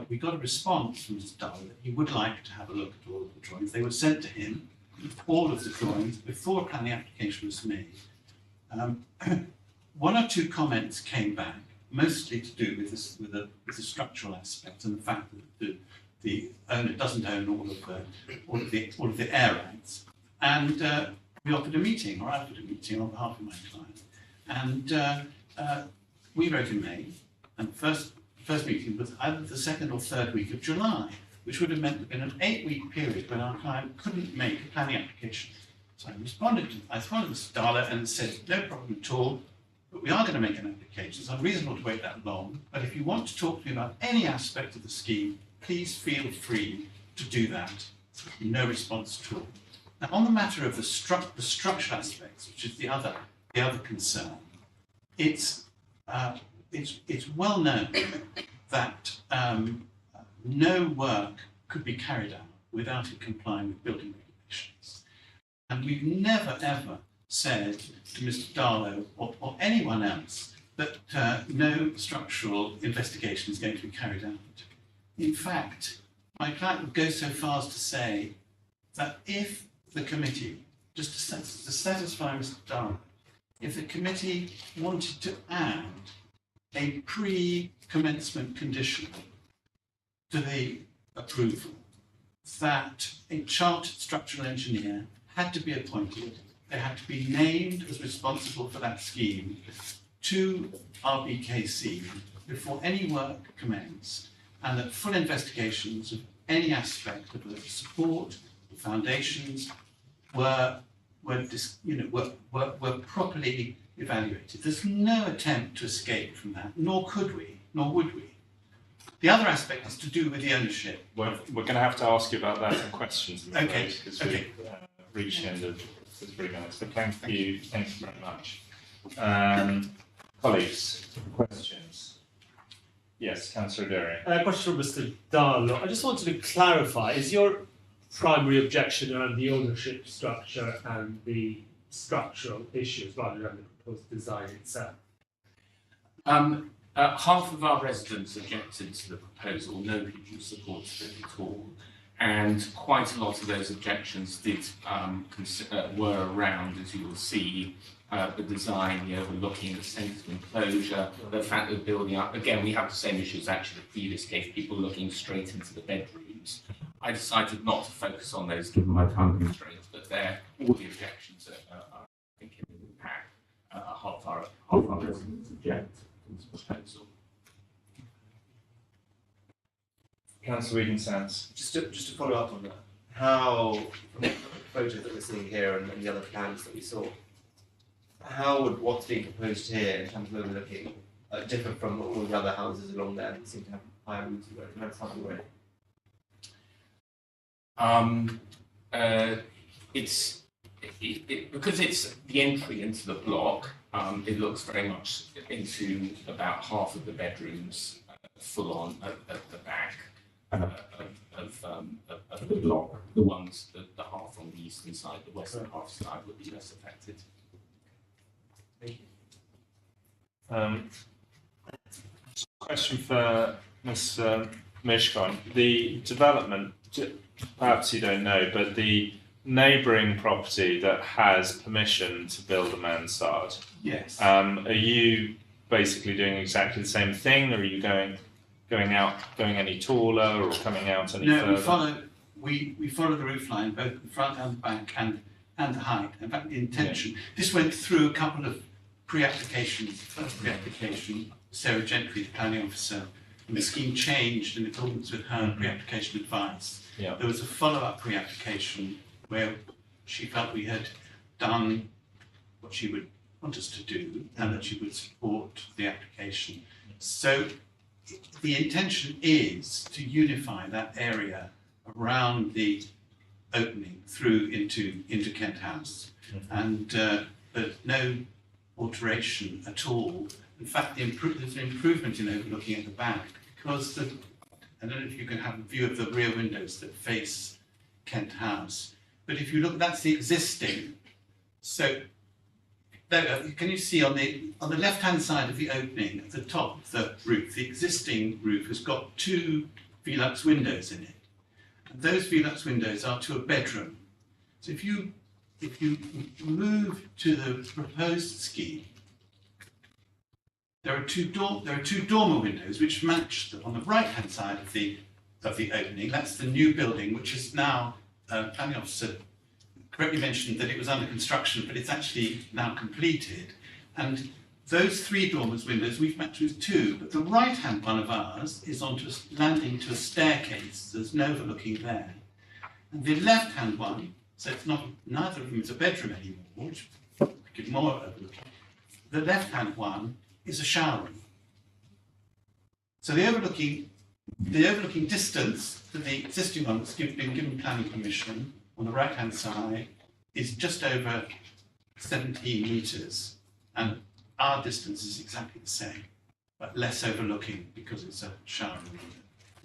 We got a response from Mr. Darlow that he would like to have a look at all of the drawings. They were sent to him, all of the drawings, before a planning application was made. 1 or 2 comments came back, mostly to do with this, with the structural aspect and the fact that the owner doesn't own all of the air rights. And we offered a meeting, or I offered a meeting on behalf of my client. And we wrote in May, and the first meeting was either the 2nd or 3rd week of July, which would have meant in an 8-week period when our client couldn't make a planning application. So I responded to Mr. Darlow and said, no problem at all, but we are going to make an application. It's unreasonable to wait that long, but if you want to talk to me about any aspect of the scheme, please feel free to do that. No response at all. Now, on the matter of the structural aspects, which is the other concern, it's well known that no work could be carried out without it complying with building regulations. And we've never ever said to Mr. Darlow or anyone else that no structural investigation is going to be carried out. In fact, my client would go so far as to say that if the committee, just to satisfy Mr. Darlow, if the committee wanted to add a pre-commencement condition to the approval, that a chartered structural engineer had to be appointed, they had to be named as responsible for that scheme to RBKC before any work commenced, and that full investigations of any aspect of the support, the foundations, were properly evaluated. There's no attempt to escape from that, nor could we, nor would we. The other aspect is to do with the ownership. We're going to have to ask you about that in questions, Okay, because okay. we've reached the end of the 3 minutes. But thank you very much. Colleagues, questions? Yes, Councillor Derry. Question for Mr. Darlow. I just wanted to clarify, is your primary objection around the ownership structure and the structural issues rather than the proposed design itself? Half of our residents objected to the proposal, no people supported it at all, and quite a lot of those objections were around, as you will see, the design, the overlooking, the central enclosure, the fact that building up. Again, we have the same issues as actually the previous case, people looking straight into the bedrooms. I decided not to focus on those given my time constraints, but all the objections are I think in the pack. Half our residents object to this proposal. Councillor Eden-Sands. Just to follow up on that, how, from the photos that we're seeing here and the other plans that we saw, how would what's being proposed here in terms of overlooking differ from all the other houses along there that seem to have higher roofs and that's how we Because it's the entry into the block, it looks very much into about half of the bedrooms full on at the back of the block. The ones, the half on the eastern side, the western half side would be less affected. Question for Ms. Mishcon. The development, perhaps you don't know, but the neighbouring property that has permission to build a mansard, Yes. are you basically doing exactly the same thing, or are you going any taller or coming out any further? We follow the roof line, both the front and the back and the height. In fact, the intention, this went through a couple of pre-applications. First pre-application, Sarah Gentry, the planning officer, and the scheme changed in accordance with her pre-application advice. Yeah. There was a follow-up pre-application where she felt we had done what she would want us to do and that she would support the application. So the intention is to unify that area around the opening through into Kent House, and there's no alteration at all. In fact, there's an improvement in overlooking at the back because I don't know if you can have a view of the rear windows that face Kent House, but if you look, that's the existing. So there, can you see on the left-hand side of the opening at the top of the roof, the existing roof has got 2 Velux windows in it. And those Velux windows are to a bedroom. So if you move to the proposed scheme, there are two dormer windows which match on the right-hand side of the opening. That's the new building, which is now planning officer correctly mentioned that it was under construction, but it's actually now completed. And those 3 dormers windows we've matched with 2, but the right-hand one of ours is onto landing to a staircase. There's no overlooking there. And the left-hand one, so it's neither of them is a bedroom anymore, which give more overlooking. The left-hand one is a shower room. So the overlooking distance to the existing one that's been given planning permission on the right-hand side is just over 17 metres, and our distance is exactly the same, but less overlooking because it's a shower room.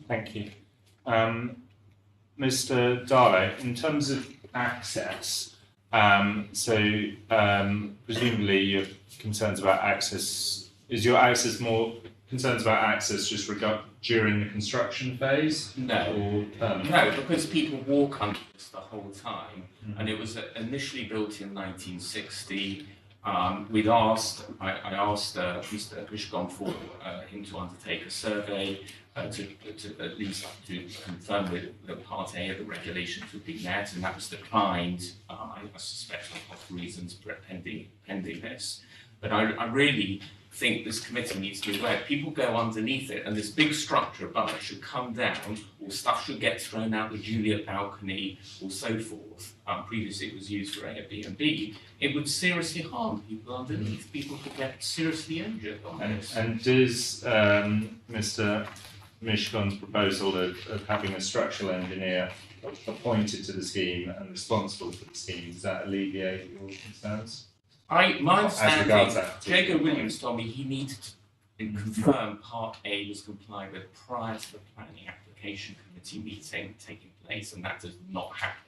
Thank you. Mr. Darlow, in terms of access, presumably your concerns about access, is your access more concerns about access just during the construction phase? No, no, because people walk under this the whole time, and it was initially built in 1960. I asked Mr. Mishcon for him to undertake a survey to at least to confirm that Part A of the regulations would be met, and that was declined. I suspect for reasons pending this. But I really think this committee needs to be aware. People go underneath it, and this big structure above it should come down, or stuff should get thrown out the Juliet balcony, or so forth. Previously, it was used for Airbnb. It would seriously harm people underneath. People could get seriously injured by this. And does Mr. Mishcon's proposal of having a structural engineer appointed to the scheme and responsible for the scheme, does that alleviate your concerns? My As regards understanding, that. Jacob Williams told me he needed to confirm Part A was complied with prior to the planning application committee meeting taking place, and that has not happened.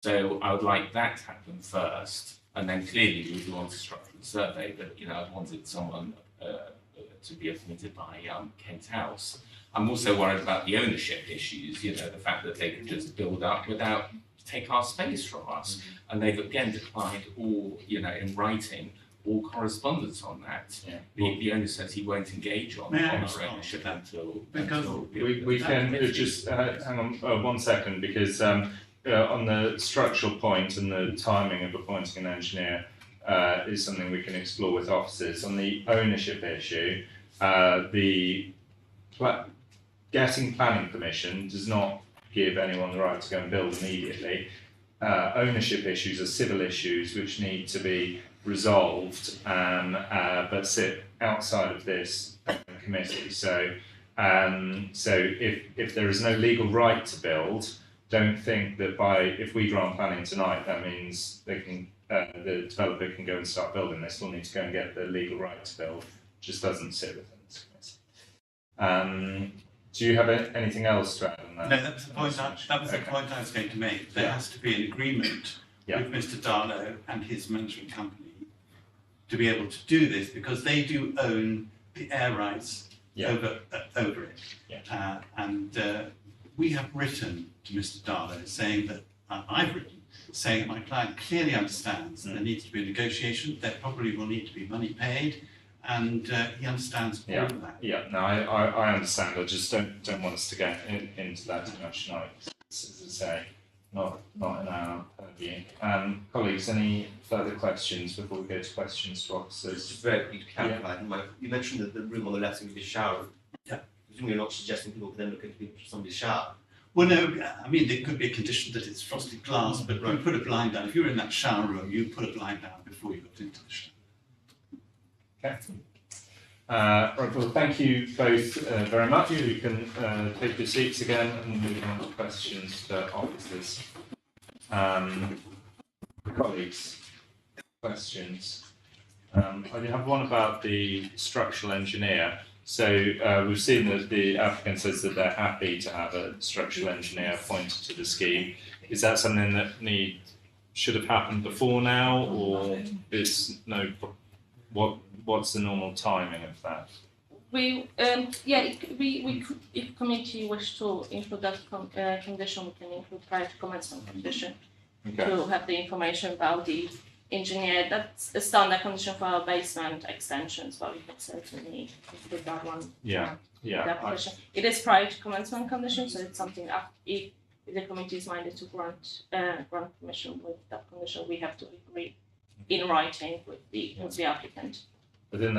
So I would like that to happen first, and then clearly we would want a structural survey, but I wanted someone to be appointed by Kent House. I'm also worried about the ownership issues, the fact that they could just build up without take our space from us. And they've again declined all, in writing, all correspondence on that. Yeah. The owner says he won't engage on May I our respond ownership to that? until Because We can just hang on 1 second, because on the structural point and the timing of appointing an engineer is something we can explore with officers. On the ownership issue, getting planning permission does not give anyone the right to go and build immediately. Ownership issues are civil issues which need to be resolved, but sit outside of this committee. So if there is no legal right to build, don't think that if we grant planning tonight, that means the developer can go and start building. They still need to go and get the legal right to build. It just doesn't sit within this committee. Do you have anything else to add on that? No, that was the point. That was the point I was going to make. There has to be an agreement with Mr. Darlow and his management company to be able to do this, because they do own the air rights over it. Yeah. We have written to Mr. Darlow saying that I've written saying that my client clearly understands that there needs to be a negotiation. There probably will need to be money paid. And he understands all of that. Yeah, no, I understand. I just don't want us to get into that too much tonight. As I say, not in our purview. Colleagues, any further questions before we go to questions to officers? Just very quickly to clarify, you mentioned that the room on the left can be a shower. Yeah. Presumably you're not suggesting people can then look into somebody's shower. Well, no, I mean, there could be a condition that it's frosted glass, but you put a blind down. If you were in that shower room, you put a blind down before you got into the shower. Okay. Right, well, thank you both very much. You can take your seats again and move on to questions to officers. Colleagues, questions? I have one about the structural engineer. So we've seen that the applicant says that they're happy to have a structural engineer appointed to the scheme. Is that something that should have happened before now, or is what's the normal timing of that? If committee wish to include that condition, we can include prior to commencement condition to have the information about the engineer. That's a standard condition for our basement extensions, but we can certainly include that one. It is prior to commencement condition, so it's something if the committee is minded to grant permission with that condition, we have to agree in writing with the applicant. I think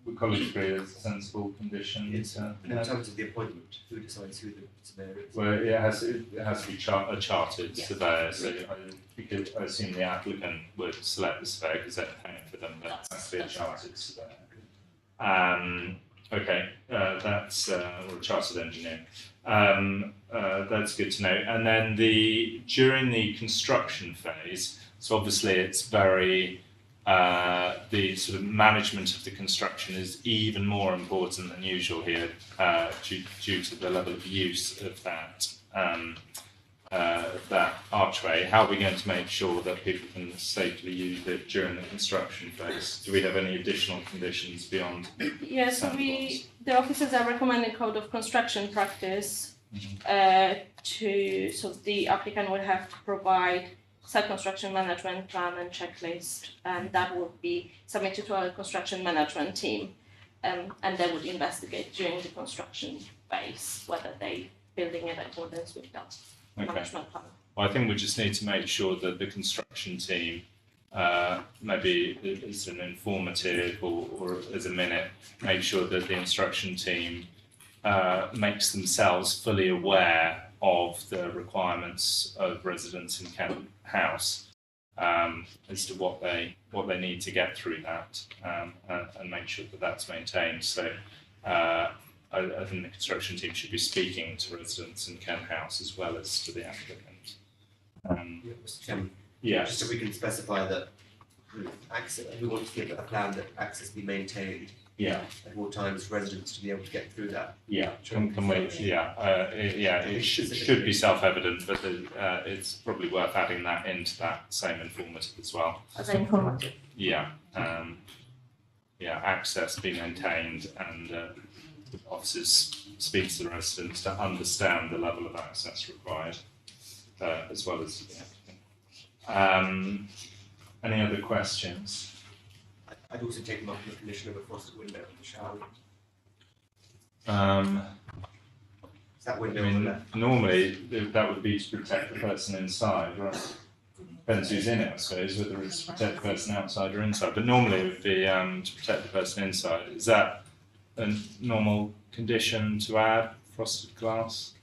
we colleagues agree that's a sensible condition. In terms of the appointment, who decides who the surveyor is? Well, it has to be a chartered surveyor, so I assume the applicant would select the surveyor because they're paying for them, but it has to be a chartered surveyor. That's or a chartered engineer. That's good to know. And then during the construction phase, so obviously it's very the sort of management of the construction is even more important than usual here due to the level of use of that archway. How are we going to make sure that people can safely use it during the construction phase? Do we have any additional conditions beyond? Yes, the officers are recommending code of construction practice so the applicant will have to provide site construction management plan and checklist, and that will be submitted to our construction management team, and they would investigate during the construction phase whether they building in accordance with that management plan. Well, I think we just need to make sure that the construction team, maybe as an informative or as a minute, make sure that the construction team makes themselves fully aware of the requirements of residents in Kent House as to what they need to get through that, and make sure that that's maintained. So I think the construction team should be speaking to residents in Kent House as well as to the applicant. Mr. Chairman, Yeah. just so we can specify that access, we want to give a plan that access be maintained Yeah. at all times for residents to be able to get through that. Yeah, can we, it should be self-evident, but it's probably worth adding that into that same informative as well. As informative. Yeah, access be maintained and officers speak to the residents to understand the level of access required, as well as the applicant. Any other questions? I'd also take them up the condition of a frosted window in the shower. Is that I window on the mean, left? normally that would be to protect the person inside, right? Depends who's in it, I suppose, whether it's to protect the person outside or inside. But normally it would be to protect the person inside. Is that a normal condition to add, frosted glass?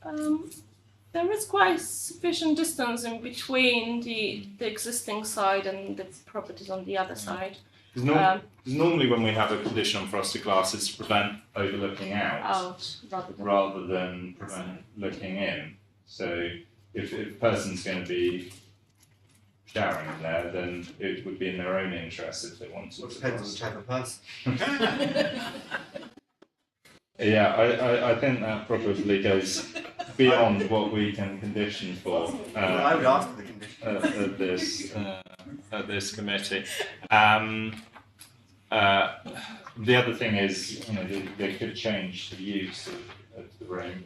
There is quite sufficient distance in between the existing side and the properties on the other side. Because normally when we have a condition on frosted glass, it's to prevent overlooking Out rather than prevent looking in. So if a person's going to be showering in there, then it would be in their own interest if they wanted Well, it to. depends on the type of person. Yeah, I think that probably goes beyond what we can condition for Well, I would ask for the condition. at this committee. The other thing is, they could change the use of the room.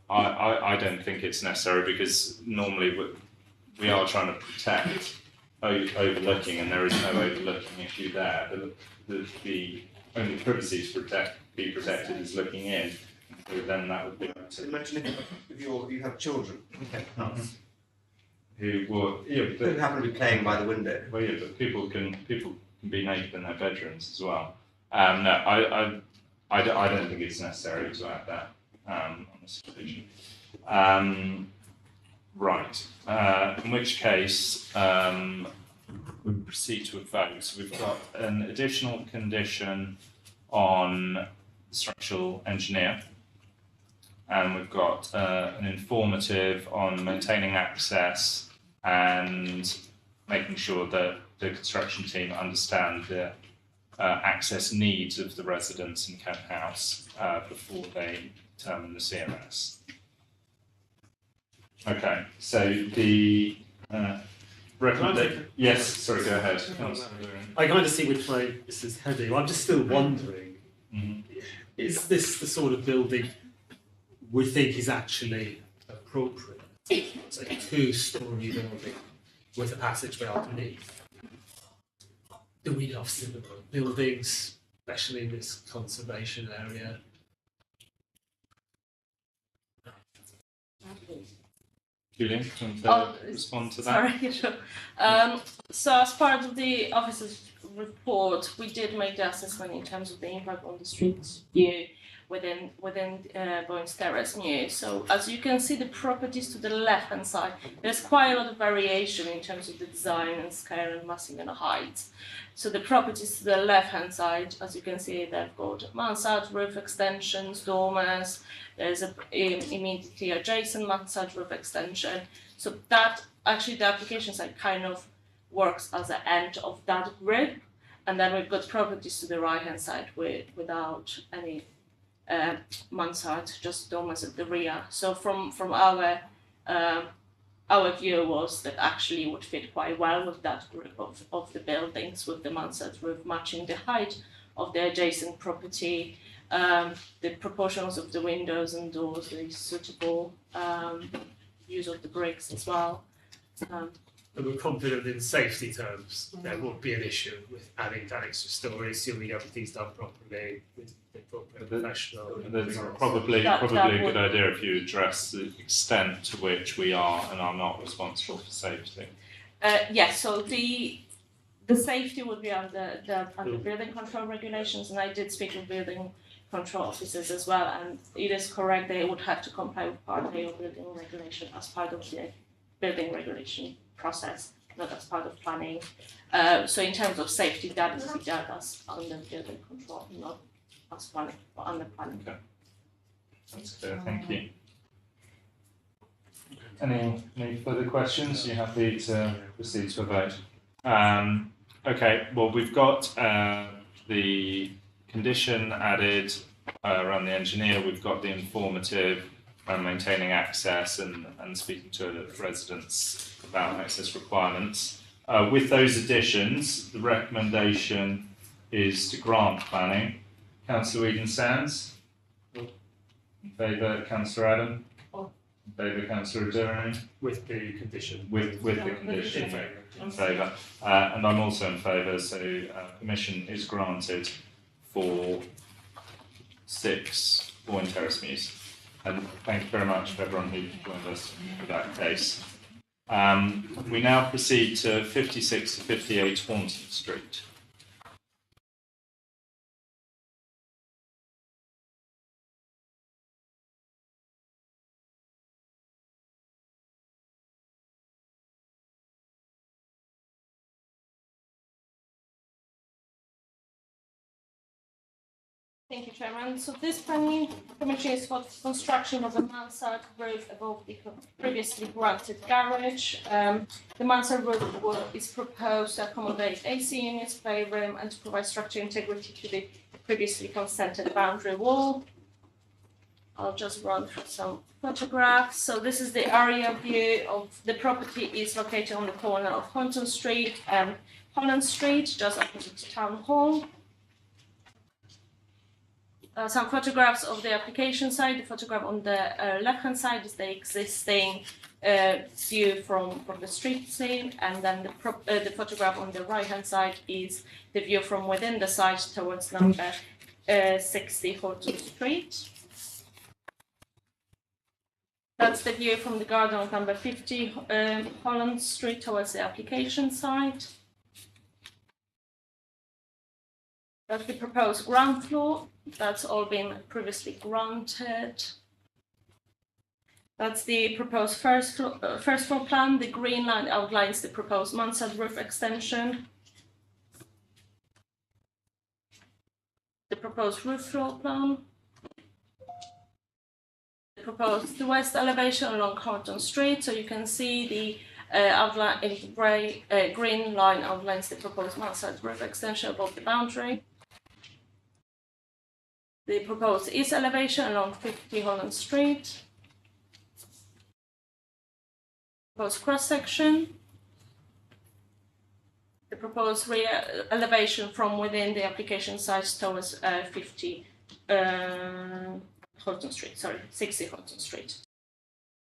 I don't think it's necessary because normally we are trying to protect overlooking, and there is no overlooking issue there. The only privacy to be protected is looking in. So then that would be up to Imagine if you have children who will, who happen to be playing by the window. well, yeah, but people can be naked in their bedrooms as well. No, I don't think it's necessary to add that on this occasion. Right. In which case, we proceed to a vote. So we've got an additional condition on structural engineer, and we've got an informative on maintaining access and making sure that the construction team understand the access needs of the residents in Kent House before they determine the CMS. Okay, so the recommendation. Yes, sorry, go ahead. I kind of see which way this is heading. I'm just still wondering, is this the sort of building we think is actually appropriate? It's a 2-story building with a passageway underneath. Do we have similar buildings, especially in this conservation area? Julian, do you want to respond to that? Sorry, sure. So as part of the officer's report, we did make the assessment in terms of the impact on the street view within Boynes Terrace New. So as you can see, the properties to the left-hand side, there's quite a lot of variation in terms of the design and scale and massing and height. So the properties to the left-hand side, as you can see, they've got mansard roof extensions, dormers. There's a immediately adjacent mansard roof extension. So that actually the application side kind of works as the end of that grid. And then we've got properties to the right-hand side without any mansard, just dormers at the rear. So from our view was that actually would fit quite well with that group of the buildings, with the mansard roof matching the height of the adjacent property, the proportions of the windows and doors, the suitable use of the bricks as well. And we're confident in safety terms, there won't be an issue with adding that extra story, assuming everything's done properly with the appropriate professional. There's probably a good idea if you address the extent to which we are and are not responsible for safety. Yes, so the safety would be under building control regulations, and I did speak with building control officers as well, and it is correct they would have to comply with Part A of building regulation as part of the building regulation process, not as part of planning. So in terms of safety, that is done as under building control, not as planning or under planning. Okay. That's clear, thank you. Any further questions? You're happy to proceed to a vote? Okay, well, we've got the condition added around the engineer, we've got the informative around maintaining access and speaking to residents about access requirements. With those additions, the recommendation is to grant planning. Councillor Eden-Sands? In favour, Councillor Adam? In favour, Councillor Adurani? With the condition. With the condition. In favour. In favour. And I'm also in favour, so permission is granted for 6 Boyne Terrace Mews. And thank you very much for everyone who joined us for that case. We now proceed to 56 to 58 Horton Street. Thank you, Chairman. So this planning permission is for construction of a mansard roof above the previously granted garage. The mansard roof is proposed to accommodate AC units, playroom, and to provide structural integrity to the previously consented boundary wall. I'll just run through some photographs. So this is the area view of the property. Is located on the corner of Horton Street and Holland Street, just opposite Town Hall. Some photographs of the application side. The photograph on the left-hand side is the existing view from the street scene, and then the photograph on the right-hand side is the view from within the site towards number 60 Horton Street. That's the view from the garden of number 50 Holland Street towards the application site. That's the proposed ground floor. That's all been previously granted. That's the proposed first floor plan. The green line outlines the proposed mansard roof extension. The proposed roof floor plan. The proposed west elevation along Horton Street. So you can see the outline in green line outlines the proposed mansard roof extension above the boundary. The proposed east elevation along 50 Holland Street. Proposed cross section. The proposed rear elevation from within the application site towards 50 Horton Street, 60 Horton Street.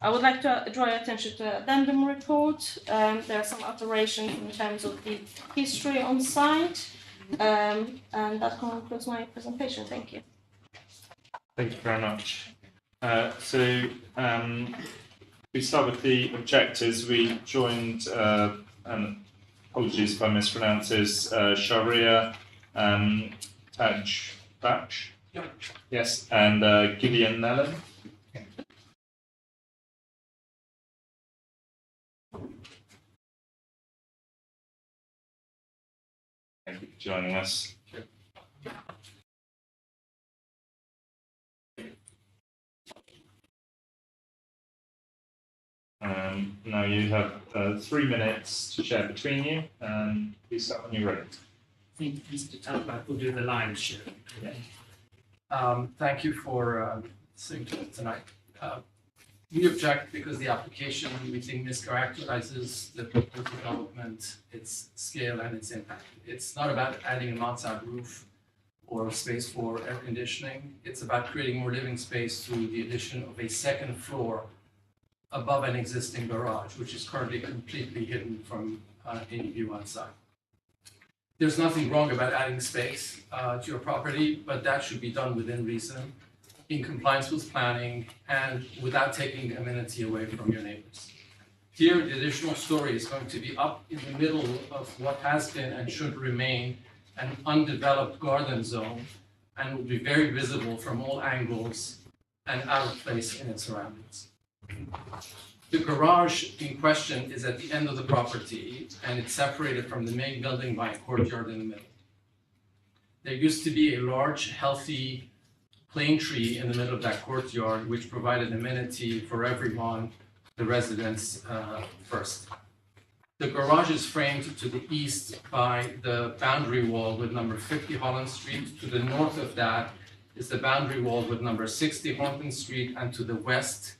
I would like to draw your attention to the addendum report. There are some alterations in terms of the history on site. And that concludes my presentation. Thank you. Thank you very much. We start with the objectors. We joined, and apologies if I mispronounce this, Sharia Taj Baksh. Yeah. Yes, and Gideon Nellen. Thank you for joining us. Now you have 3 minutes to share between you, and please start when you're ready. I think Mr. Talbot will do the lion's share. Thank you for seeing to it tonight. We object because the application, we think, mischaracterizes the proposed development, its scale and its impact. It's not about adding a mansard roof or space for air conditioning. It's about creating more living space through the addition of a second floor above an existing garage, which is currently completely hidden from any view outside. There's nothing wrong about adding space to your property, but that should be done within reason, in compliance with planning, and without taking amenity away from your neighbors. Here, the additional story is going to be up in the middle of what has been and should remain an undeveloped garden zone, and will be very visible from all angles and out of place in its surroundings. The garage in question is at the end of the property, and it's separated from the main building by a courtyard in the middle. There used to be a large, healthy plane tree in the middle of that courtyard, which provided amenity for everyone, the residents first. The garage is framed to the east by the boundary wall with number 50 Holland Street. To the north of that is the boundary wall with number 60 Hornton Street, and to the west,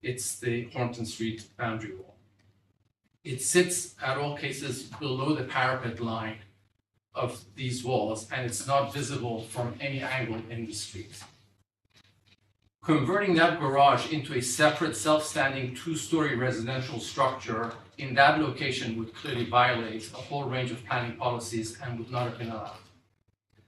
it's the Hornton Street boundary wall. It sits at all cases below the parapet line of these walls, and it's not visible from any angle in the street. Converting that garage into a separate self-standing two-story residential structure in that location would clearly violate a whole range of planning policies and would not have been allowed.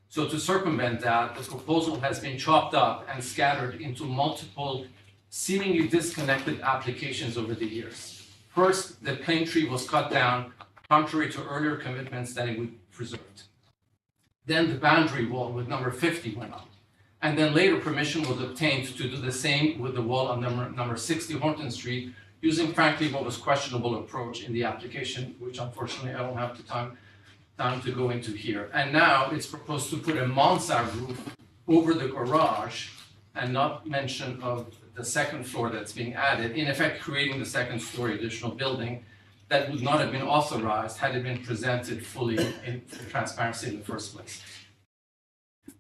So to circumvent that, the proposal has been chopped up and scattered into multiple seemingly disconnected applications over the years. First, the plane tree was cut down, contrary to earlier commitments that it would be preserved. Then the boundary wall with number 50 went up. And then later permission was obtained to do the same with the wall on number 60 Hornton Street, using frankly what was questionable approach in the application, which unfortunately I don't have the time to go into here. And now it's proposed to put a mansard roof over the garage and not mention of the second floor that's being added, in effect creating the second story additional building that would not have been authorized had it been presented fully in transparency in the first place.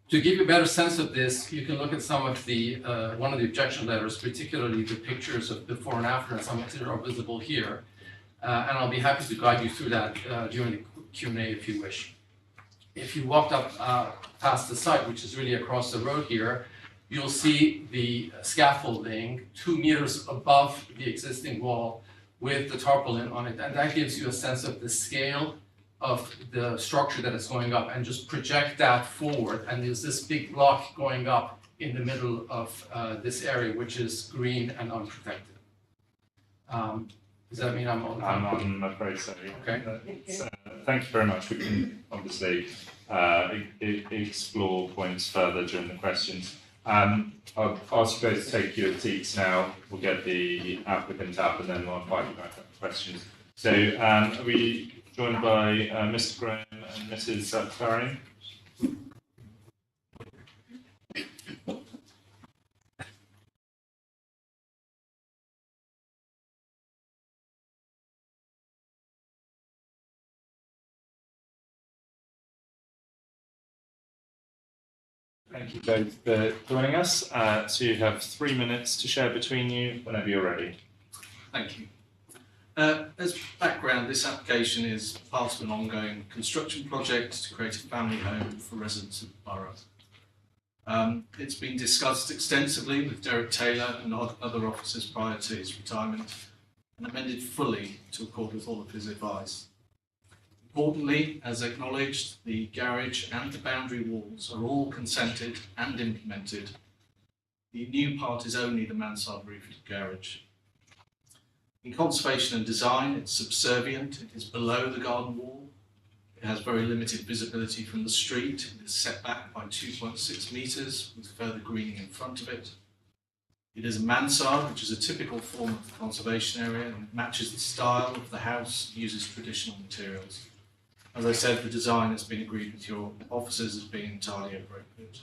To give you a better sense of this, you can look at some of the, one of the objection letters, particularly the pictures of before and after, and some of them are visible here. And I'll be happy to guide you through that during the Q&A if you wish. If you walked up past the site, which is really across the road here, you'll see the scaffolding 2 meters above the existing wall with the tarpaulin on it. And that gives you a sense of the scale of the structure that is going up, and just project that forward. And there's this big block going up in the middle of this area, which is green and unprotected. Does that mean I'm on? I'm afraid so. Okay. Thank you very much. We can obviously explore points further during the questions. I'll ask you both to take your seats now. We'll get the applicant up and then we'll invite you back up for questions. So are we joined by Mr. Graham and Mrs. Clarion? Thank you both for joining us. So you have 3 minutes to share between you whenever you're ready. Thank you. As background, this application is part of an ongoing construction project to create a family home for residents of the borough. It's been discussed extensively with Derek Taylor and other officers prior to his retirement, and amended fully to accord with all of his advice. Importantly, as acknowledged, the garage and the boundary walls are all consented and implemented. The new part is only the mansard roofed garage. In conservation and design, it's subservient. It is below the garden wall. It has very limited visibility from the street. It is set back by 2.6 metres with further greening in front of it. It is a mansard, which is a typical form of the conservation area, and it matches the style of the house and uses traditional materials. As I said, the design has been agreed with your officers as being entirely appropriate.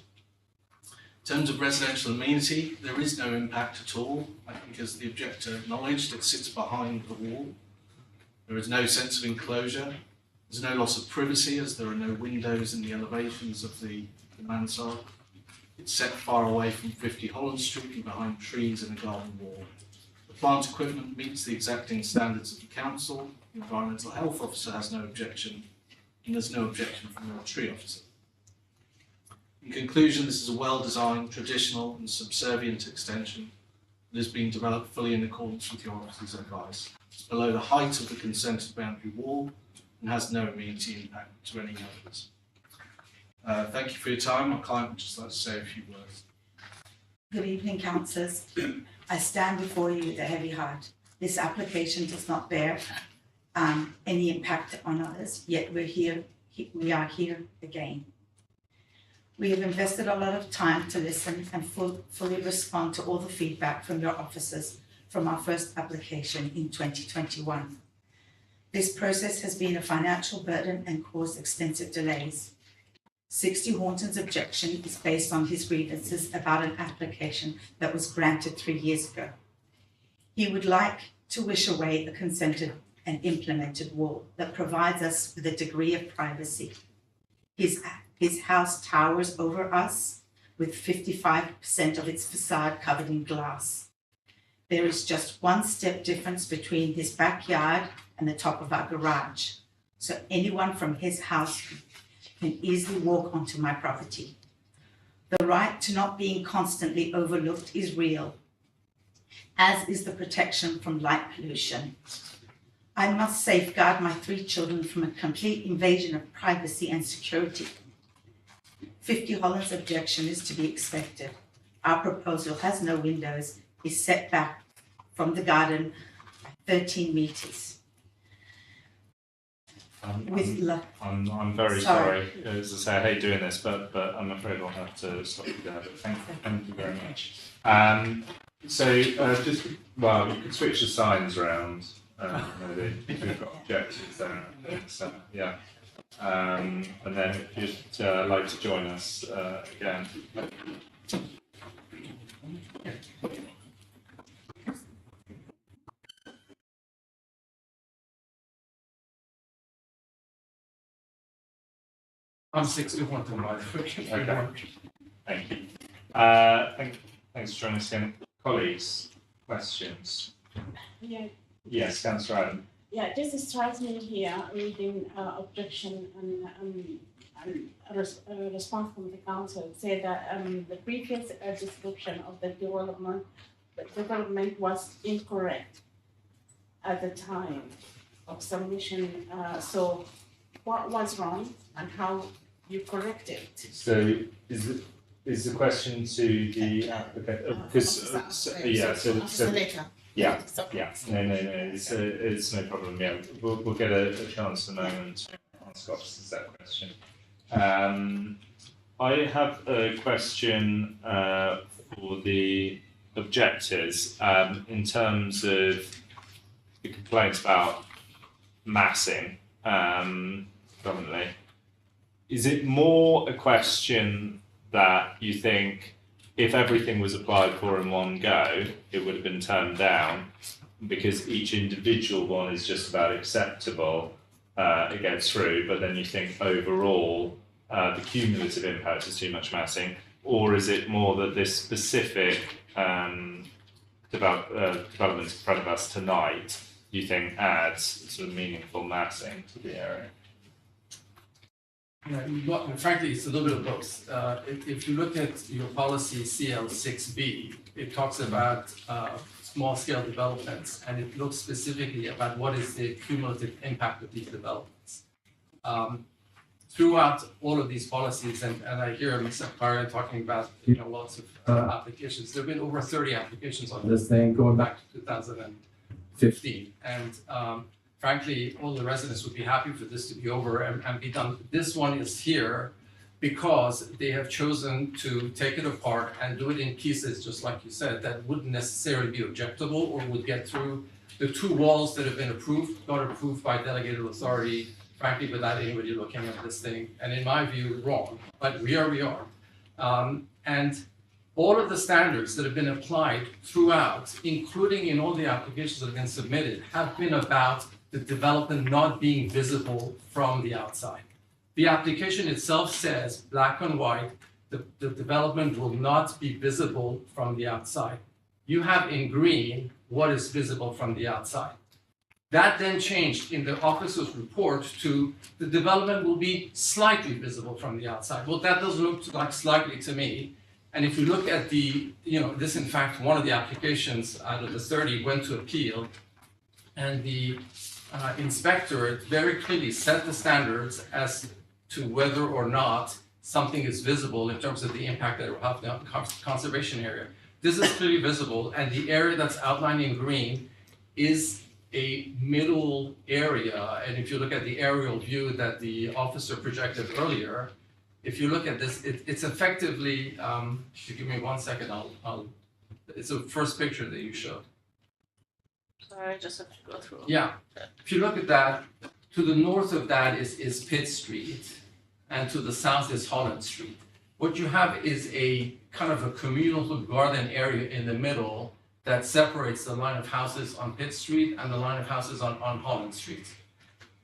In terms of residential amenity, there is no impact at all. I think as the objector acknowledged, it sits behind the wall. There is no sense of enclosure. There's no loss of privacy as there are no windows in the elevations of the mansard. It's set far away from 50 Holland Street and behind trees and a garden wall. The plant equipment meets the exacting standards of the council. The environmental health officer has no objection, and there's no objection from the tree officer. In conclusion, this is a well-designed, traditional and subservient extension that has been developed fully in accordance with your officer's advice. It's below the height of the consented boundary wall and has no amenity impact to any others. Thank you for your time. My client would just like to say a few words. Good evening, councillors. I stand before you with a heavy heart. This application does not bear any impact on others, yet we are here again. We have invested a lot of time to listen and fully respond to all the feedback from your officers from our first application in 2021. This process has been a financial burden and caused extensive delays. 60 Horton's objection is based on his grievances about an application that was granted 3 years ago. He would like to wish away a consented and implemented wall that provides us with a degree of privacy. His house towers over us with 55% of its facade covered in glass. There is just one step difference between his backyard and the top of our garage, so anyone from his house can easily walk onto my property. The right to not being constantly overlooked is real, as is the protection from light pollution. I must safeguard my 3 children from a complete invasion of privacy and security. 50 Holland's objection is to be expected. Our proposal has no windows, is set back from the garden by 13 meters. I'm very sorry. As I say, I hate doing this, but I'm afraid I'll have to stop you there. But thank you very much. Just you could switch the signs around. Maybe if we've got objectives there. So, yeah. And then if you'd like to join us again. I'm 61 to my Okay. Thank you. Thanks for joining us again. Colleagues, questions? Yeah. Yes, Councillor Adam. Yeah, this strikes me here reading objection and response from the council say that the previous description of the development was incorrect at the time of submission. So what was wrong and how you correct it? So is the question to the applicant? Because Yeah, no, it's no problem. Yeah, we'll get a chance in a moment to ask officers that question. I have a question for the objectors in terms of the complaints about massing, predominantly. Is it more a question that you think if everything was applied for in one go, it would have been turned down because each individual one is just about acceptable, it gets through, but then you think overall the cumulative impact is too much massing, or is it more that this specific development in front of us tonight, you think adds sort of meaningful massing to the area? Well, frankly, it's a little bit of both. If you look at your policy CL6B, it talks about small-scale developments, and it looks specifically about what is the cumulative impact of these developments. Throughout all of these policies, and I hear Mr. Akbarian talking about lots of applications. There have been over 30 applications on this thing going back to 2015, and frankly, all the residents would be happy for this to be over and be done. This one is here because they have chosen to take it apart and do it in pieces, just like you said, that wouldn't necessarily be objectable or would get through the 2 walls that have been approved, got approved by delegated authority, frankly, without anybody looking at this thing, and in my view, wrong. But we are. And all of the standards that have been applied throughout, including in all the applications that have been submitted, have been about the development not being visible from the outside. The application itself says, black and white, the development will not be visible from the outside. You have in green what is visible from the outside. That then changed in the officer's report to the development will be slightly visible from the outside. Well, that doesn't look like slightly to me. And if you look at this, in fact, one of the applications out of the 30 went to appeal, and the inspector very clearly set the standards as to whether or not something is visible in terms of the impact that it will have on the conservation area. This is clearly visible, and the area that's outlined in green is a middle area. And if you look at the aerial view that the officer projected earlier, if you look at this, it's effectively, if you give me 1 second, it's the first picture that you showed. Sorry, I just have to go through. Yeah, if you look at that, to the north of that is Pitt Street. and to the south is Holland Street. What you have is a kind of a communal garden area in the middle that separates the line of houses on Pitt Street and the line of houses on Holland Street.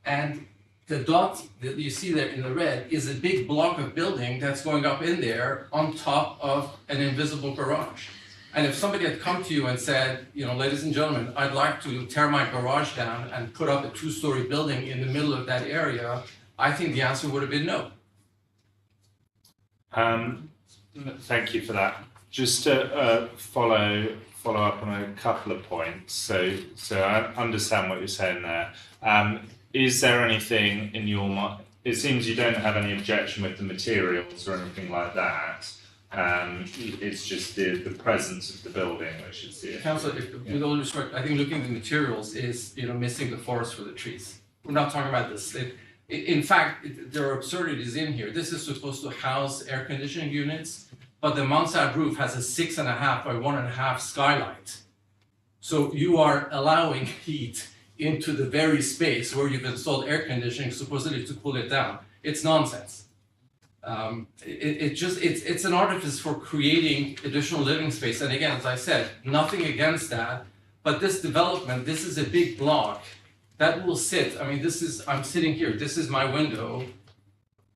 And the dot that you see there in the red is a big block of building that's going up in there on top of an invisible garage. And if somebody had come to you and said, you know, ladies and gentlemen, I'd like to tear my garage down and put up a two-story building in the middle of that area, I think the answer would have been no. Thank you for that. Just to follow up on a couple of points. So I understand what you're saying there. Is there anything in your mind? It seems you don't have any objection with the materials or anything like that. It's just the presence of the building, which is the Councillor, with all respect, I think looking at the materials is, you know, missing the forest for the trees. We're not talking about this. In fact, there are absurdities in here. This is supposed to house air conditioning units, but the mansard roof has a 6.5 by 1.5 skylight. So you are allowing heat into the very space where you've installed air conditioning supposedly to cool it down. It's nonsense. It's an artifice for creating additional living space. And again, as I said, nothing against that, but this development, this is a big block that will sit. I mean, I'm sitting here, this is my window.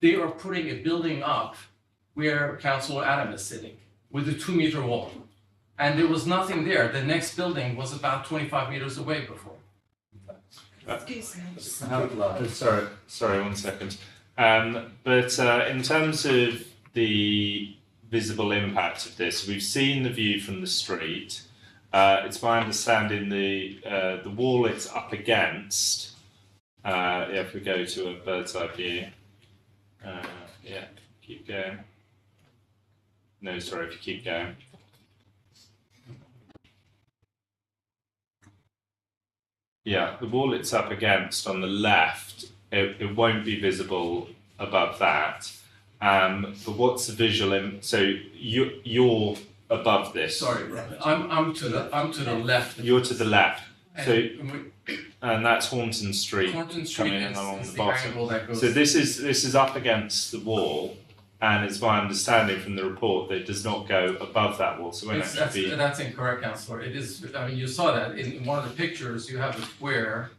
They are putting a building up where Councillor Adam is sitting with a 2-meter wall. And there was nothing there. The next building was about 25 meters away before. Excuse me. Sorry, 1 second. But in terms of the visible impact of this, we've seen the view from the street. It's my understanding the wall it's up against. If we go to a bird's eye view, keep going. No, sorry, if you keep going. Yeah, the wall it's up against on the left, it won't be visible above that. But what's the visual? So you're above this. Sorry, I'm to the left. You're to the left. And And that's Hornton Street, Hornton Street coming in is along the the bottom. angle that goes. So this is up against the wall, and it's my understanding from the report that it does not go above that wall. So when That's incorrect, Councillor. It is. I mean, you saw that in one of the pictures. You have a square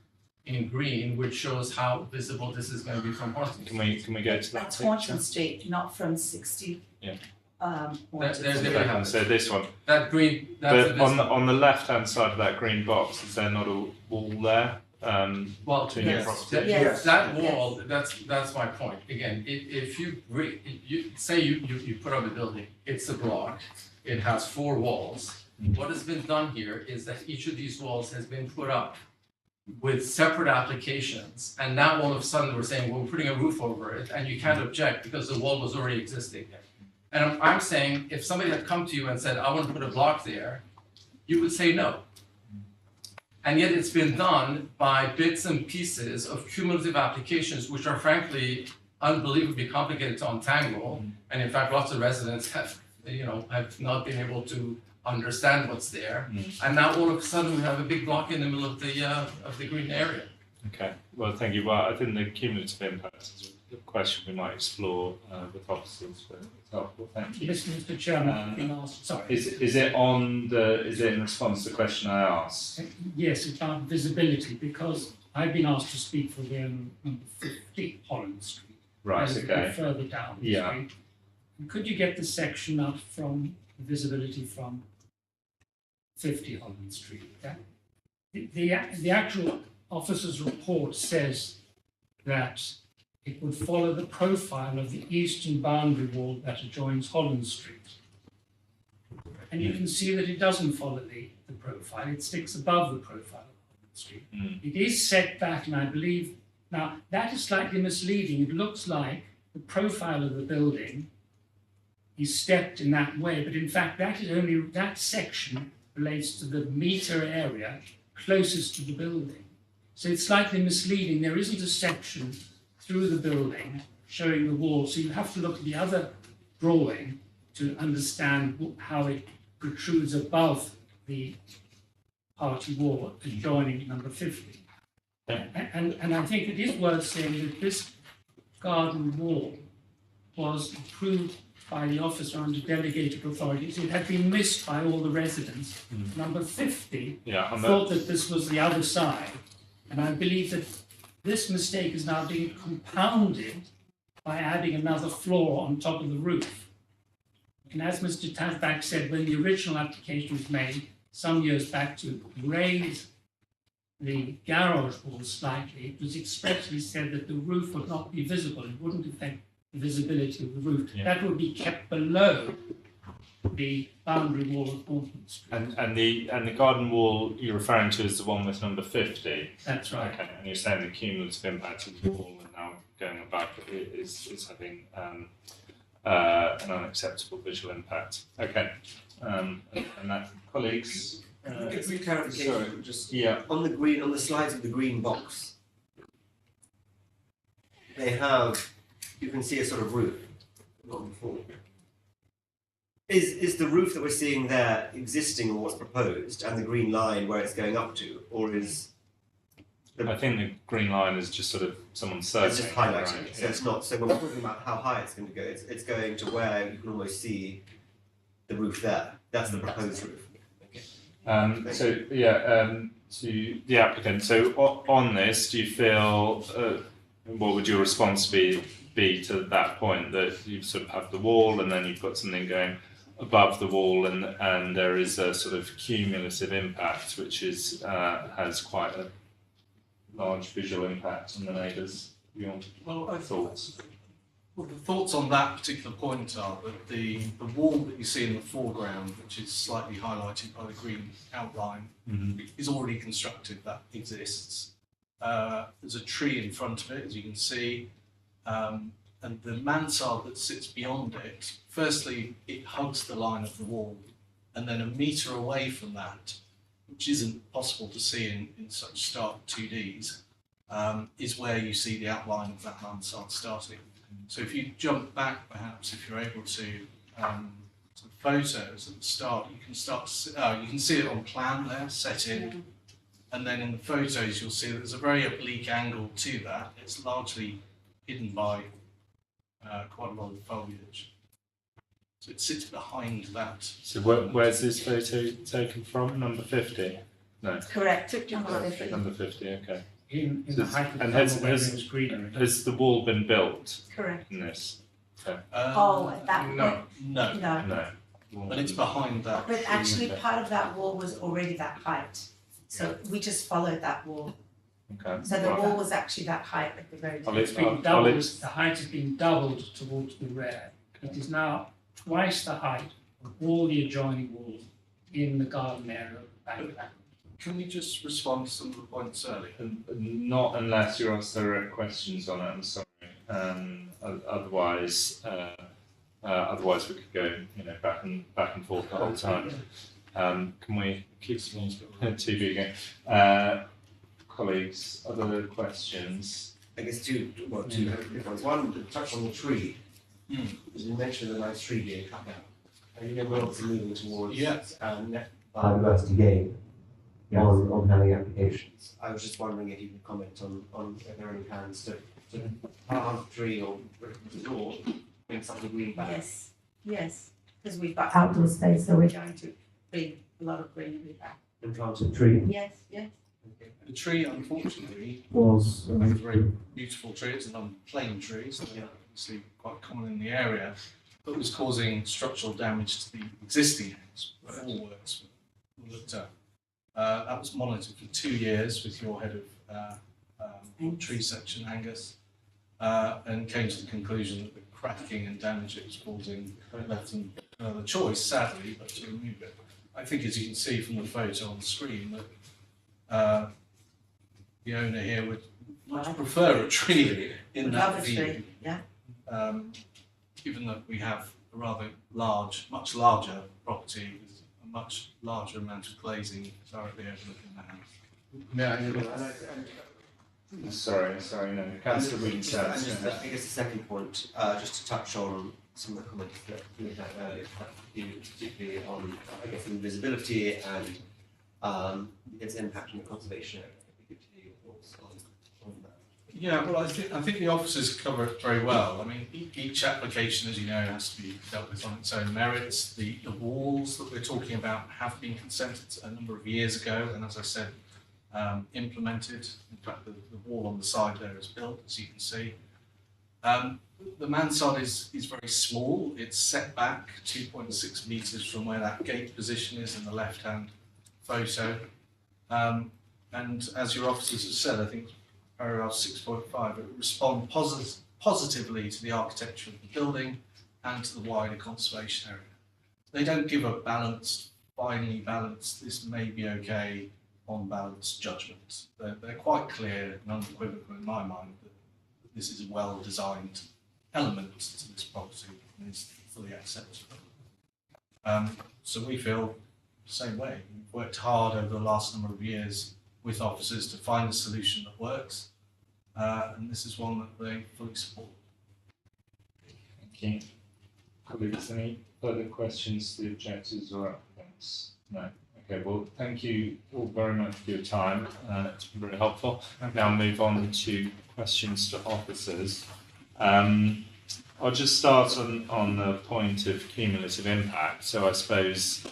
in green, which shows how visible this is going to be from Horton. Can we go to that That's picture? Horton Street, not from 60. Yeah. Horton There's Street. the- So this one. That green. That's But on the left hand side of that green box, is there not a wall there? Well, between your yes. property? Yes. that wall. That's my point. Again, if you say you put up a building, it's a block. It has 4 walls. What has been done here is that each of these walls has been put up with separate applications, and now all of a sudden we're saying, well, we're putting a roof over it, and you can't object because the wall was already existing there. And I'm saying, if somebody had come to you and said, I want to put a block there, you would say no. And yet it's been done by bits and pieces of cumulative applications, which are frankly unbelievably complicated to untangle. And in fact, lots of residents have not been able to understand what's there. And now all of a sudden we have a big block in the middle of the green area. Okay. Well, thank you. Well, I think the cumulative impact is a question we might explore with officers. But it's helpful. Thank you. Yes, Mr. Chairman, I've been asked, sorry. Is it in response to the question I asked? Yes, it's about visibility, because I've been asked to speak for the number 50 Holland Street. Right. That is a bit Okay. further down the Yeah. street. And could you get the section up from visibility from 50 Holland Street? The actual officer's report says that it would follow the profile of the eastern boundary wall that adjoins Holland Street. And you can see that it doesn't follow the profile, it sticks above the profile of Holland Street. It is set back, and I believe, now that is slightly misleading. It looks like the profile of the building is stepped in that way, but in fact that section relates to the meter area closest to the building. So it's slightly misleading. There isn't a section through the building showing the wall, so you have to look at the other drawing to understand how it protrudes above the party wall adjoining number 50. Yeah. And I think it is worth saying that this garden wall was approved by the officer under delegated authorities. It had been missed by all the residents. Number 50 Yeah, and thought that this was the other side, and I believe that this mistake is now being compounded by adding another floor on top of the roof. And as Mr. Tazbak said, when the original application was made some years back to raise the garage wall slightly, it was expressly said that the roof would not be visible. It wouldn't affect the visibility of the roof. Yeah. That would be kept below the boundary wall of Ormond Street. And the garden wall you're referring to is the one with number 50. That's right. Okay, and you're saying the cumulative impact of the wall and now going back is having an unacceptable visual impact. Okay, and that, colleagues. Get some clarification. sorry, Just yeah. on the slides of the green box, they have, you can see a sort of roof. Not before. Is the roof that we're seeing there existing or what's proposed, and the green line where it's going up to, or is I think the green line is just sort of someone surveying. it's just highlighting right? it? So it's not. So when we're talking about how high it's going to go, it's going to where you can almost see the roof there. That's the proposed roof. So yeah, to the applicant. So on this, do you feel what would your response be to that point, that you sort of have the wall and then you've got something going above the wall and there is a sort of cumulative impact which is has quite a large visual impact on the neighbours? Your thoughts? Well, the thoughts on that particular point are that the wall that you see in the foreground, which is slightly highlighted by the green outline, is already constructed, that exists. There's a tree in front of it, as you can see, and the mansard that sits beyond it, firstly, it hugs the line of the wall, and then a metre away from that, which isn't possible to see in such stark 2Ds, is where you see the outline of that mansard starting. So if you jump back, perhaps, if you're able to some photos at the start, you can start to you can see it on plan there, set in, and then in the photos you'll see that there's a very oblique angle to that. It's largely hidden by quite a lot of foliage. So it sits behind that. So where's this photo taken from? Number 50? No. Correct. Number 50. Okay. In So the it's- height of and the has, summer where has, there was greenery. has the wall been built Correct. in this? Okay. Oh, at that No, point? no, No. No. but it's behind that. But actually, Okay. part of that wall was already that height. So we just followed that wall. Okay. So the Right. wall was actually that height at the very top. It's been doubled, the height has been doubled towards the rear. It is now twice the height of all the adjoining walls in the garden area of the back. Can we just respond to some of the points earlier? Not unless you're asked direct questions on it. I'm sorry. Otherwise, otherwise we could go, back and forth the whole time. Can we keep TV again? Colleagues, other questions? I guess two quick ones. One, to touch on the tree. As you mentioned, a nice tree being cut out. And we're obviously moving towards net biodiversity gain on planning applications. I was just wondering if you could comment on if there are any plans to plant a tree or bring something green back. Yes, because we've got outdoor space, so we're going to bring a lot of greenery back. And plant a tree. Yes. The tree, unfortunately, Was a very beautiful tree. It's an unplaned tree, so obviously quite common in the area, but was causing structural damage to the existing house. All works were looked at. That was monitored for 2 years with your head of tree section, Angus, and came to the conclusion that the cracking and damage it was causing left them another choice, sadly, but to remove it. I think, as you can see from the photo on the screen, that the owner here would much prefer a tree in that Love a view. tree, yeah. Given that we have a rather large, much larger property with a much larger amount of glazing directly overlooking the house. Sorry, no. Councillor Williams. I guess the second point, just to touch on some of the comments that we had earlier, particularly on, I guess, invisibility and its impact on the conservation area. It'd be good to hear your thoughts on that. Yeah, well, I think the officers cover it very well. I mean, each application, as you know, has to be dealt with on its own merits. The walls that we're talking about have been consented a number of years ago, and as I said, implemented. In fact, the wall on the side there is built, as you can see. The mansard is very small. It's set back 2.6 metres from where that gate position is in the left-hand photo. And as your officers have said, I think paragraph 6.5, it would respond positively to the architecture of the building and to the wider conservation area. They don't give a balanced, finely balanced, this may be okay, on balance judgment. They're quite clear and unequivocal in my mind that this is a well-designed element to this property and is fully acceptable. So we feel the same way. We've worked hard over the last number of years with officers to find a solution that works, and this is one that they fully support. Thank you. Colleagues, any further questions to the objectors or applicants? No. Okay, well, thank you all very much for your time. It's been very helpful. Now move on to questions to officers. I'll just start on the point of cumulative impact. So I suppose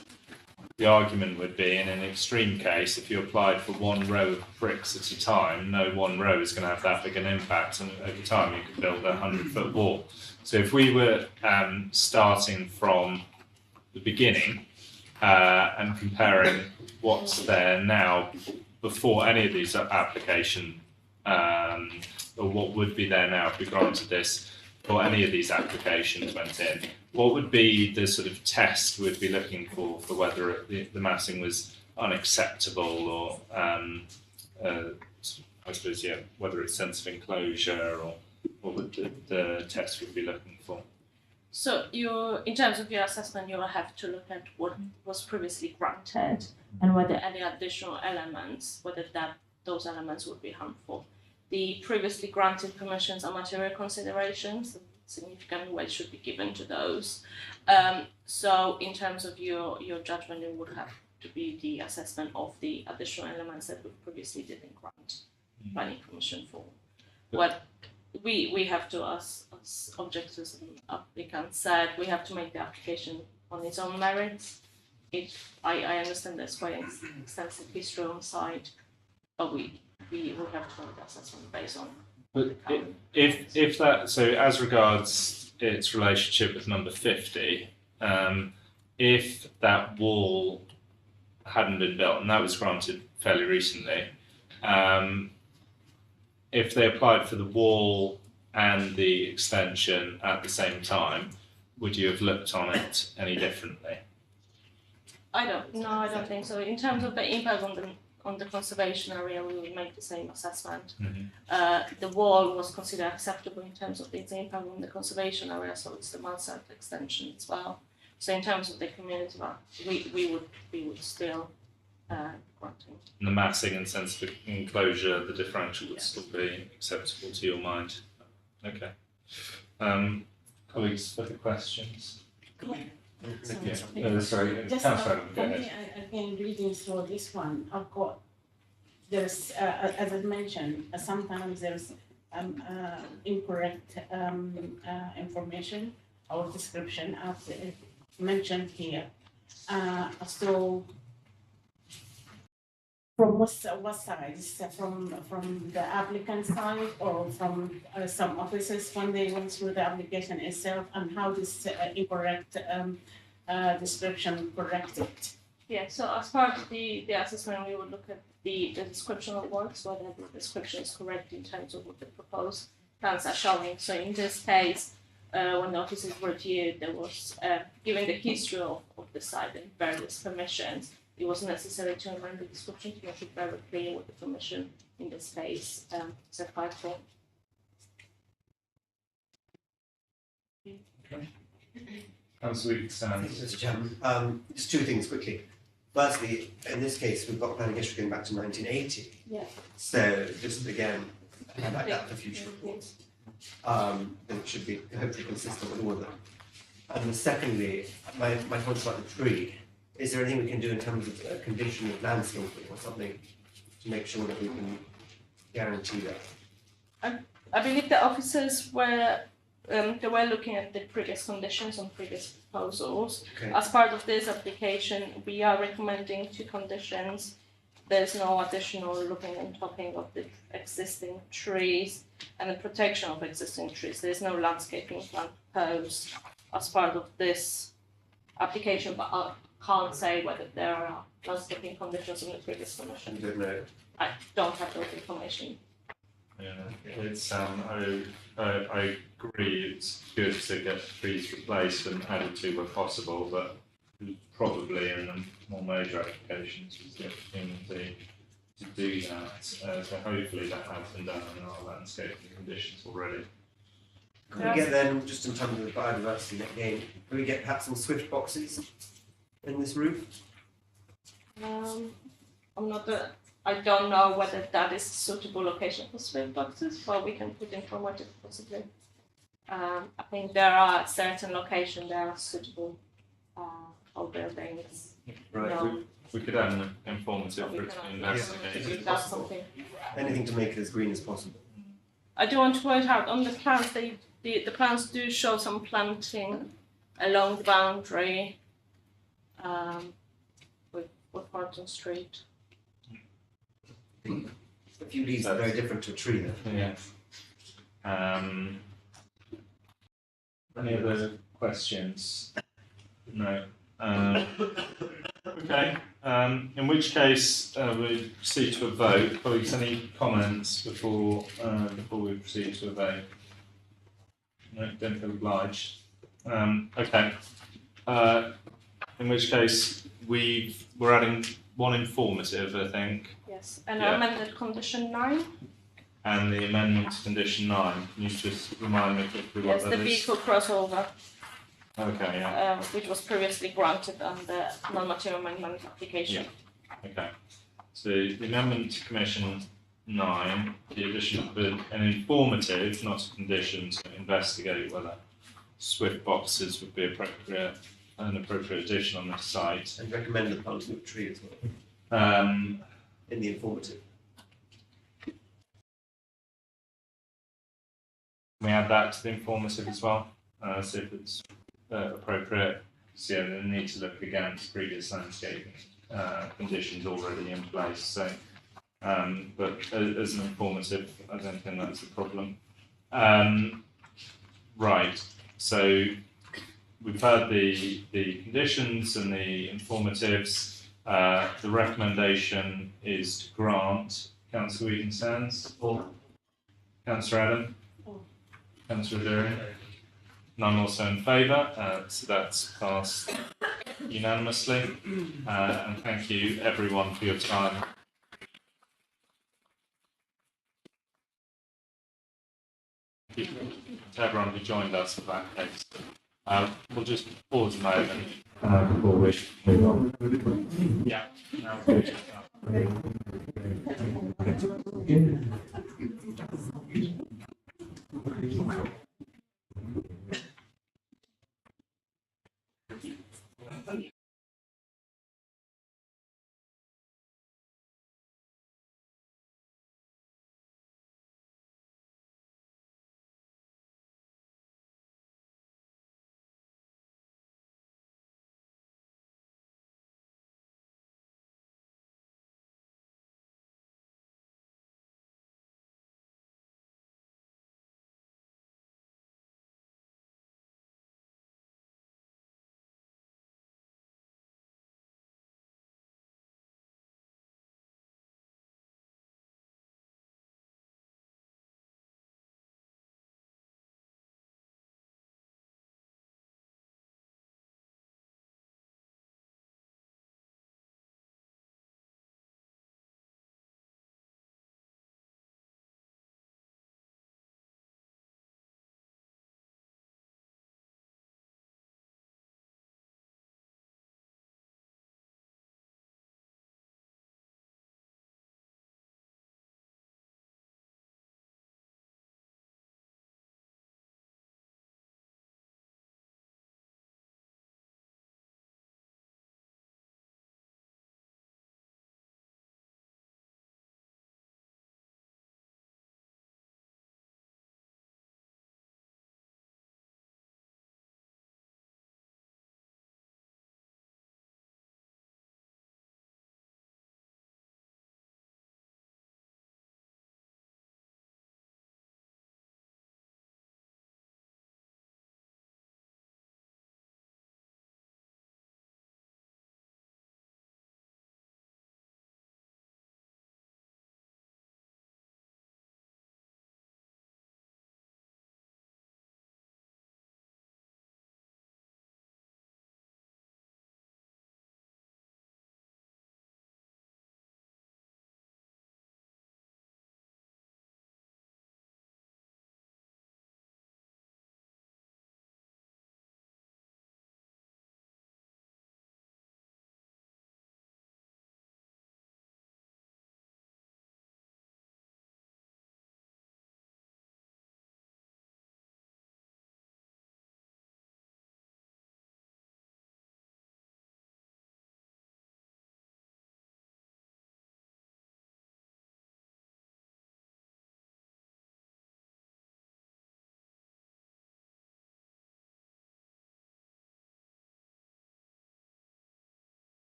the argument would be, in an extreme case, if you applied for one row of bricks at a time, no one row is going to have that big an impact, and over time you could build a 100-foot wall. So if we were starting from the beginning and comparing what's there now before any of these application, or what would be there now if we granted this, or any of these applications went in, what would be the sort of test we'd be looking for whether the massing was unacceptable, or I suppose, yeah, whether it's sense of enclosure, or what would the test would be looking for? So in terms of your assessment, you will have to look at what was previously granted and whether any additional elements, those elements would be harmful. The previously granted permissions are material considerations. Significant weight should be given to those. So in terms of your judgment, it would have to be the assessment of the additional elements that we previously didn't grant planning permission for. What we have to, as objectors and applicants said, we have to make the application on its own merits. I understand there's quite an extensive history on site, but we have to make the assessment based on. But if that, so as regards its relationship with number 50, if that wall hadn't been built, and that was granted fairly recently, if they applied for the wall and the extension at the same time, would you have looked on it any differently? I don't think so. In terms of the impact on the conservation area, we will make the same assessment. Mm-hmm. The wall was considered acceptable in terms of its impact on the conservation area, so it's the mansard extension as well. So in terms of the community, we would still grant it. And the massing and sense of enclosure, the differential would still be acceptable to your mind. Okay. Colleagues, further questions? Sorry, Just Councillor, go for ahead. me, again, reading through this one, I've got, there's, as I mentioned, sometimes there's incorrect information or description as mentioned here. So from what side? Is it from the applicant side or from some officers when they went through the application itself, and how this incorrect description corrected? Yeah, so as part of the assessment, we would look at the description of works, whether the description is correct in terms of what the proposed plans are showing. So in this case, when the officers reviewed, there was, given the history of the site and various permissions, it was necessary to amend the description to make it very clear what the permission in this case is applied for. Councillor Mr. Chairman, just two things quickly. Firstly, in this case, we've got planning history going back to 1980. Yeah. So just again, highlight that for future reports. That it should be hopefully consistent with all of them. And secondly, my point about the tree. Is there anything we can do in terms of condition of landscaping or something to make sure that we can guarantee that? I believe the officers were they were looking at the previous conditions on previous proposals. Okay. As part of this application, we are recommending 2 conditions. There's no additional looping and topping of the existing trees and the protection of existing trees. There's no landscaping plan proposed as part of this application, but I can't say whether there are landscaping conditions in the previous I condition. don't know. I don't have those information. Yeah, it's I agree. It's good to get trees replaced and added to where possible, but probably in the more major applications is the opportunity to do that. So hopefully that has been done in our landscaping conditions already. Can we get then, just in terms of the biodiversity again, can we get perhaps some swift boxes in this roof? I'm not. I don't know whether that is a suitable location for swing boxes, but we can put informative possibly. I think there are certain locations that are suitable for buildings. Right. No. We could add an informative We for it to can be add investigated. That's something. Anything to make it as green as possible. I do want to point out on the plans, the plans do show some planting along the boundary with Horton Street. A few leaves are very different to a tree then. Yeah. Any other questions? No. Okay. In which case we proceed to a vote. Colleagues, any comments before we proceed to a vote? No, don't feel obliged. Okay. In which case we're adding 1 informative, I think. Yes, and Yeah. amended condition 9. And the amendment to condition 9, can you just remind me quickly what Yes, that the is? vehicle crossover, Okay, yeah. which was previously granted on the non-material amendment application. Okay. So the amendment to condition 9, the addition of an informative, not a condition, to investigate whether swift boxes would be an appropriate addition on this site. And recommend the planting of a tree as well, in the informative. Can we add that to the informative as well? See if it's appropriate. So yeah, they need to look against previous landscaping conditions already in place. So, but as an informative, I don't think that's a problem. Right. So we've heard the conditions and the informatives. The recommendation is to grant. Councillor Whedon Sands. Councillor Adam. Councillor Dury. None also in favour, so that's passed unanimously. And thank you everyone for your time. Thank you to everyone who joined us for that case. We'll just pause a moment before we move on. Yeah. Now,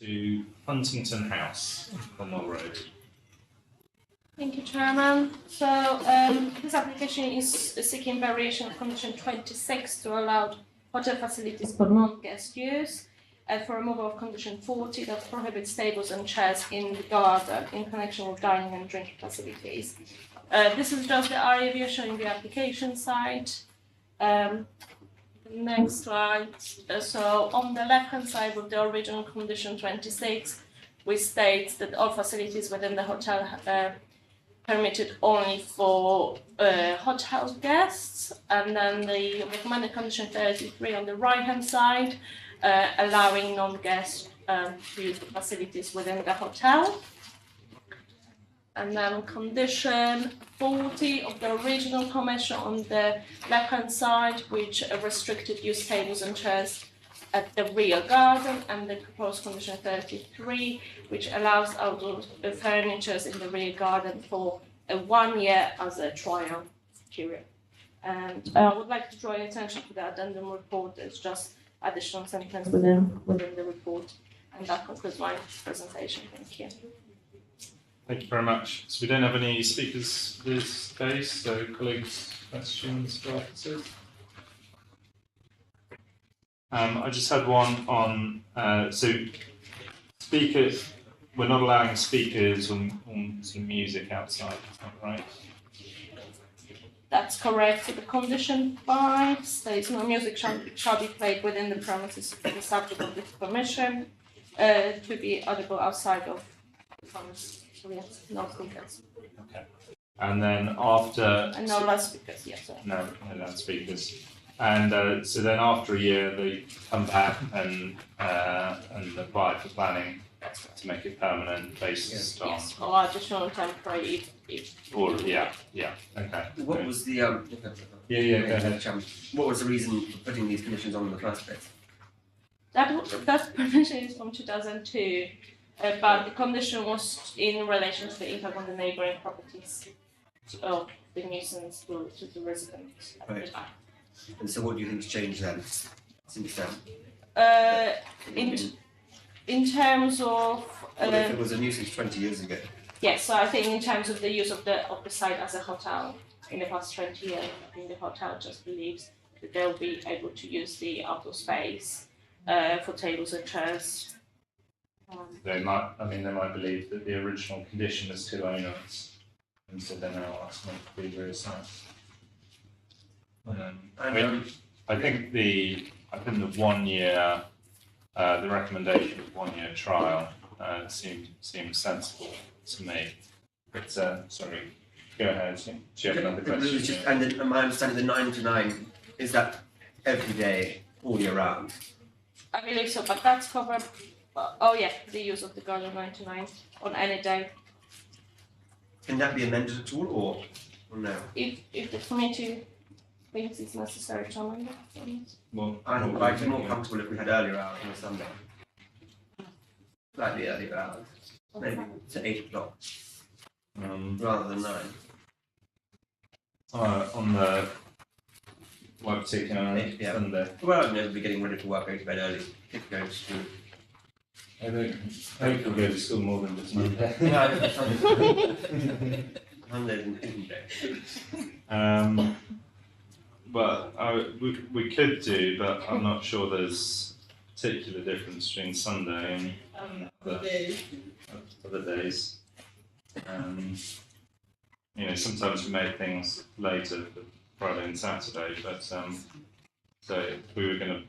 to Huntington House, Cornwall Road. Thank you, Chairman. So this application is seeking variation of condition 26 to allow hotel facilities for non-guest use, and for removal of condition 40 that prohibits tables and chairs in the garden in connection with dining and drinking facilities. This is just the area view showing the application site. Next slide. So on the left-hand side with the original condition 26, we state that all facilities within the hotel permitted only for hotel guests, and then the recommended condition 33 on the right-hand side, allowing non-guests to use the facilities within the hotel. And then condition 40 of the original commission on the left-hand side, which restricted use tables and chairs at the rear garden, and the proposed condition 33, which allows outdoor furniture in the rear garden for 1 year as a trial period. And I would like to draw your attention to the addendum report. It's just additional sentence within the report, and that concludes my presentation. Thank you. Thank you very much. So we don't have any speakers this case, so colleagues, questions for officers? I just had one on, so speakers, we're not allowing speakers on some music outside, is that right? That's correct. So the condition 5 states no music shall be played within the premises for the subject of this permission to be audible outside of the premises. So yes, no speakers. Okay. And then after... And no loudspeakers, yes, sir. No loudspeakers. And so then after a year, they come back and apply for planning to make it permanent based on... Yes, or additional temporary if... Or, yeah, okay. What was the go ahead. What was the reason for putting these conditions on in the first place? That permission is from 2002, but the condition was in relation to the impact on the neighbouring properties of the nuisance to the residents at the time. And so what do you think's changed then, since then? In terms of... What if it was a nuisance 20 years ago? Yes, so I think in terms of the use of the site as a hotel in the past 20 years, I think the hotel just believes that they'll be able to use the outdoor space for tables and chairs. They might believe that the original condition was too onerous, and so they're now asking it to be reassessed. I think the 1 year, the recommendation of 1 year trial seems sensible to me. But sorry, go ahead. Do you have another question? And my understanding, the 9 to 9 is that every day, all year round. I believe so, but that's covered. Oh yeah, the use of the garden 9 to 9 on any day. Can that be amended at all, or no? If the committee thinks it's necessary to amend it. Well, I'd be more comfortable if we had earlier hours on a Sunday. Slightly earlier hours, maybe to 8 o'clock, rather than 9. On the what particular Sunday? Well, I'd never be getting ready for work, going to bed early, kids going to school. I hope you'll go to school more than just Monday. Monday isn't day. But we could do, but I'm not sure there's a particular difference between Sunday and other days. Sometimes we make things later for Friday and Saturday, but so if we were going to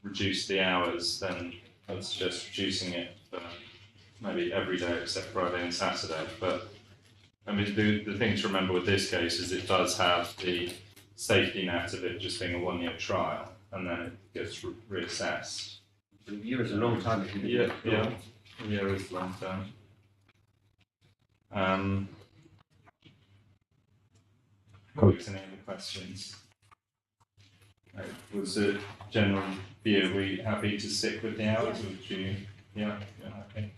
reduce the hours, then I'd suggest reducing it for maybe every day except Friday and Saturday. But I mean, the thing to remember with this case is it does have the safety net of it just being a 1 year trial, and then it gets reassessed. A year is a long time. Yeah, a year is a long time. Colleagues, any other questions? Was it general view? Are we happy to stick with the hours, or would you? Yeah, happy.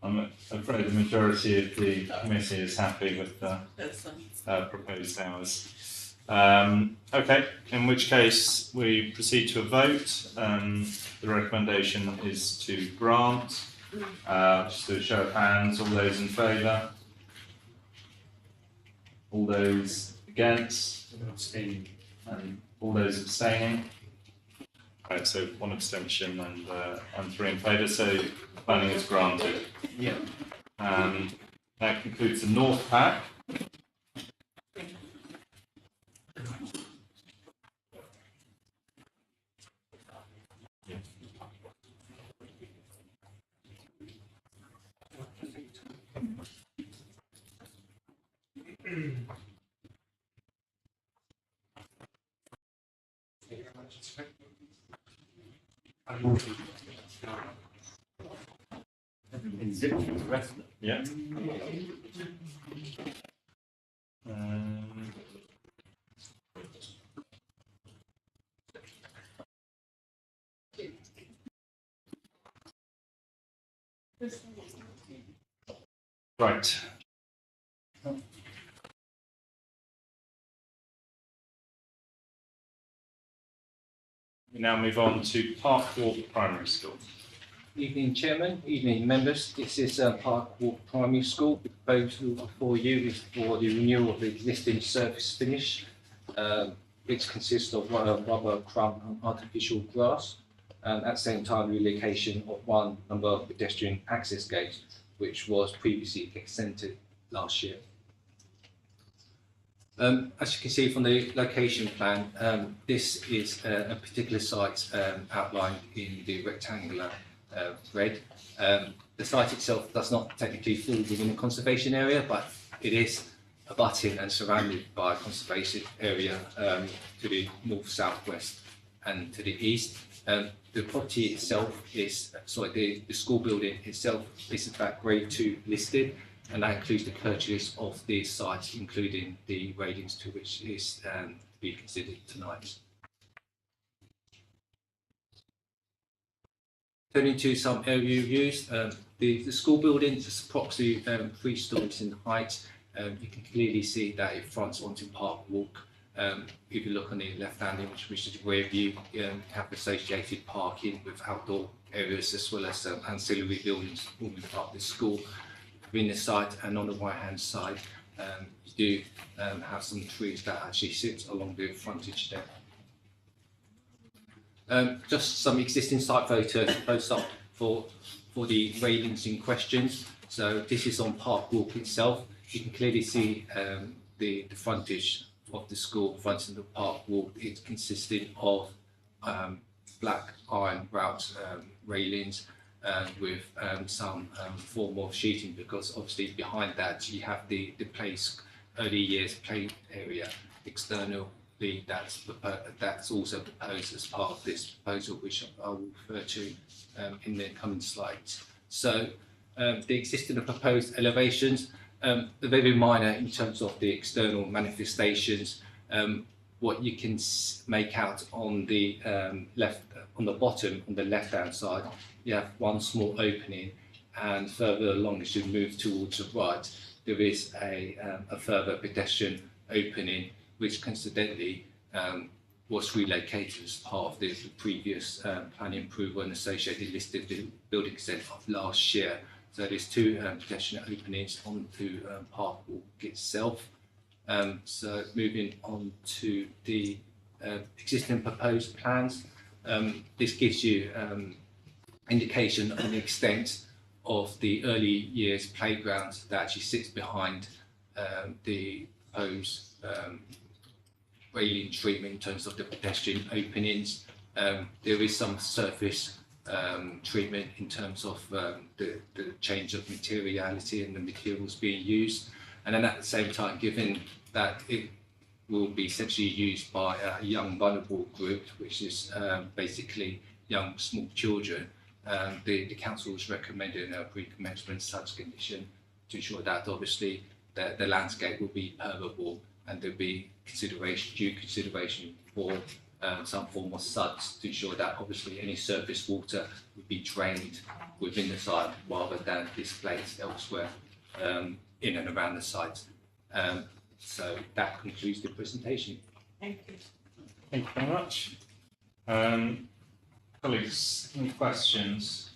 I'm afraid the majority of the committee is happy with the proposed hours. Okay, in which case we proceed to a vote. The recommendation is to grant. Just do a show of hands. All those in favour? All those against? Abstaining. And all those abstaining? Right, so one abstention and 3 in favour, so planning is granted. Yeah. That concludes the North Pack. In zip to the rest of it. Yeah. Right. We now move on to Park Walk Primary School. Evening Chairman, evening members. This is Park Walk Primary School. The proposal before you is for the renewal of the existing surface finish, which consists of rubber crumb and artificial grass. At the same time, relocation of one number of pedestrian access gates, which was previously extended last year. As you can see from the location plan, this is a particular site outlined in the rectangular red. The site itself does not technically fall within a conservation area, but it is abutting and surrounded by a conservation area to the north, southwest and to the east. The property itself is, the school building itself is in fact grade 2 listed, and that includes the purchase of the site, including the railings to which is to be considered tonight. Turning to some area views, the school building is approximately 3 stories in height. You can clearly see that it fronts onto Park Walk. If you look on the left-hand image, which is the rear view, you have associated parking with outdoor areas as well as ancillary buildings forming part of the school within the site. And on the right-hand side, you do have some trees that actually sit along the frontage there. Just some existing site photos close up for the railings in question. So this is on Park Walk itself. You can clearly see the frontage of the school fronting the Park Walk. It's consisting of black iron grout railings with some form of sheeting, because obviously behind that you have the early years play area externally that's also proposed as part of this proposal, which I will refer to in the coming slides. So the existing and proposed elevations, they're very minor in terms of the external manifestations. What you can make out on the on the bottom, on the left-hand side, you have one small opening, and further along as you move towards the right, there is a further pedestrian opening, which coincidentally was relocated as part of the previous planning approval and associated listed building consent of last year. So there's 2 pedestrian openings onto Park Walk itself. So moving on to the existing proposed plans, this gives you indication on the extent of the early years playground that actually sits behind the proposed railing treatment in terms of the pedestrian openings. There is some surface treatment in terms of the change of materiality and the materials being used, and then at the same time, given that it will be essentially used by a young vulnerable group, which is basically young small children, the council is recommending a pre-commencement SUDS condition to ensure that obviously the landscape will be permeable and there'll be due consideration for some form of SUDS to ensure that obviously any surface water would be drained within the site rather than displaced elsewhere in and around the site. So that concludes the presentation. Thank you. Thank you very much. Colleagues, any questions?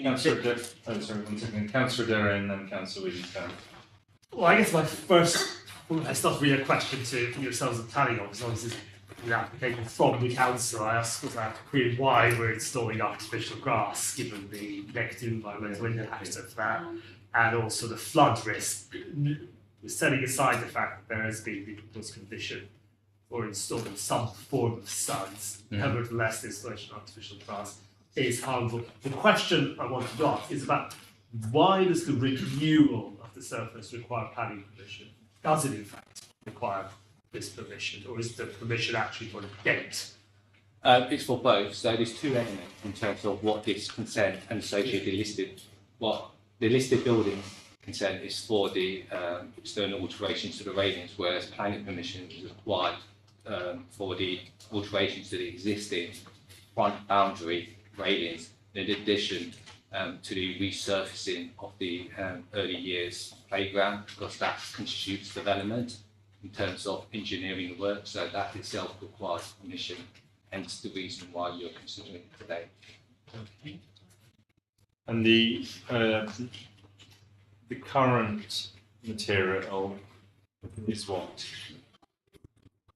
Councillor one second. Councillor Derry, then Councillor Williams. Well, I guess my first, it's not really a question to yourselves and planning office, obviously the application from the council. I asked query why we're installing artificial grass, given the negative environmental impact of that, and also the flood risk. Setting aside the fact that there has been the proposed condition for installing some form of studs, nevertheless, the installation of artificial grass is harmful. The question I want to ask is about why does the renewal of the surface require planning permission? Does it in fact require this permission, or is the permission actually for a date? It's for both. So there's two elements in terms of what this consent and associated listed. What the listed building consent is for the external alterations to the railings, whereas planning permission is required for the alterations to the existing front boundary railings, in addition to the resurfacing of the early years playground, because that constitutes development in terms of engineering work, so that itself requires permission, hence the reason why you're considering it today. Okay. And the current material is what?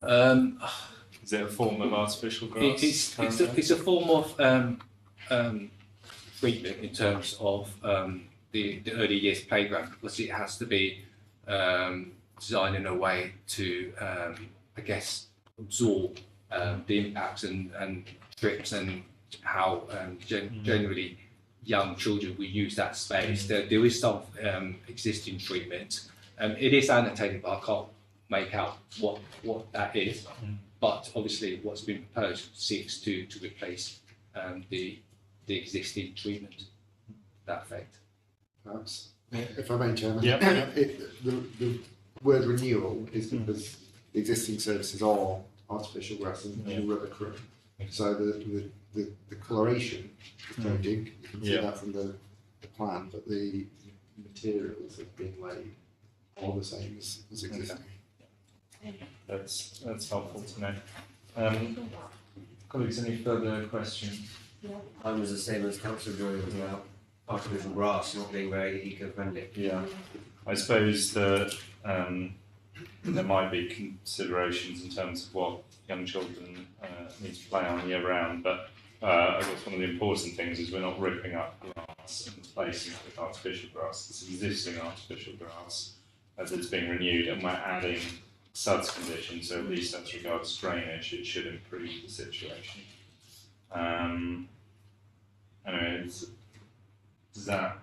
Is it a form of artificial grass? It's a form of treatment in terms of the early years playground, because it has to be designed in a way to, I guess, absorb the impacts and trips and how generally young children will use that space. There is some existing treatment. It is annotated, but I can't make out what that is. But obviously, what's been proposed seeks to replace the existing treatment to that effect. Perhaps, if I may, Chairman. Yeah. The word renewal is because the existing services are artificial grass and rubber crew. So the coloration is changing. You can see that from the plan, but the materials that are being laid are the same as existing. That's helpful to know. Colleagues, any further questions? Mine was the same as Councillor Joy was about artificial grass not being very eco-friendly. Yeah, I suppose that there might be considerations in terms of what young children need to play on year round, but I guess one of the important things is we're not ripping up grass and replacing it with artificial grass. It's existing artificial grass as it's being renewed, and we're adding SUDS conditions, so at least as regards drainage, it should improve the situation. Anyway, does that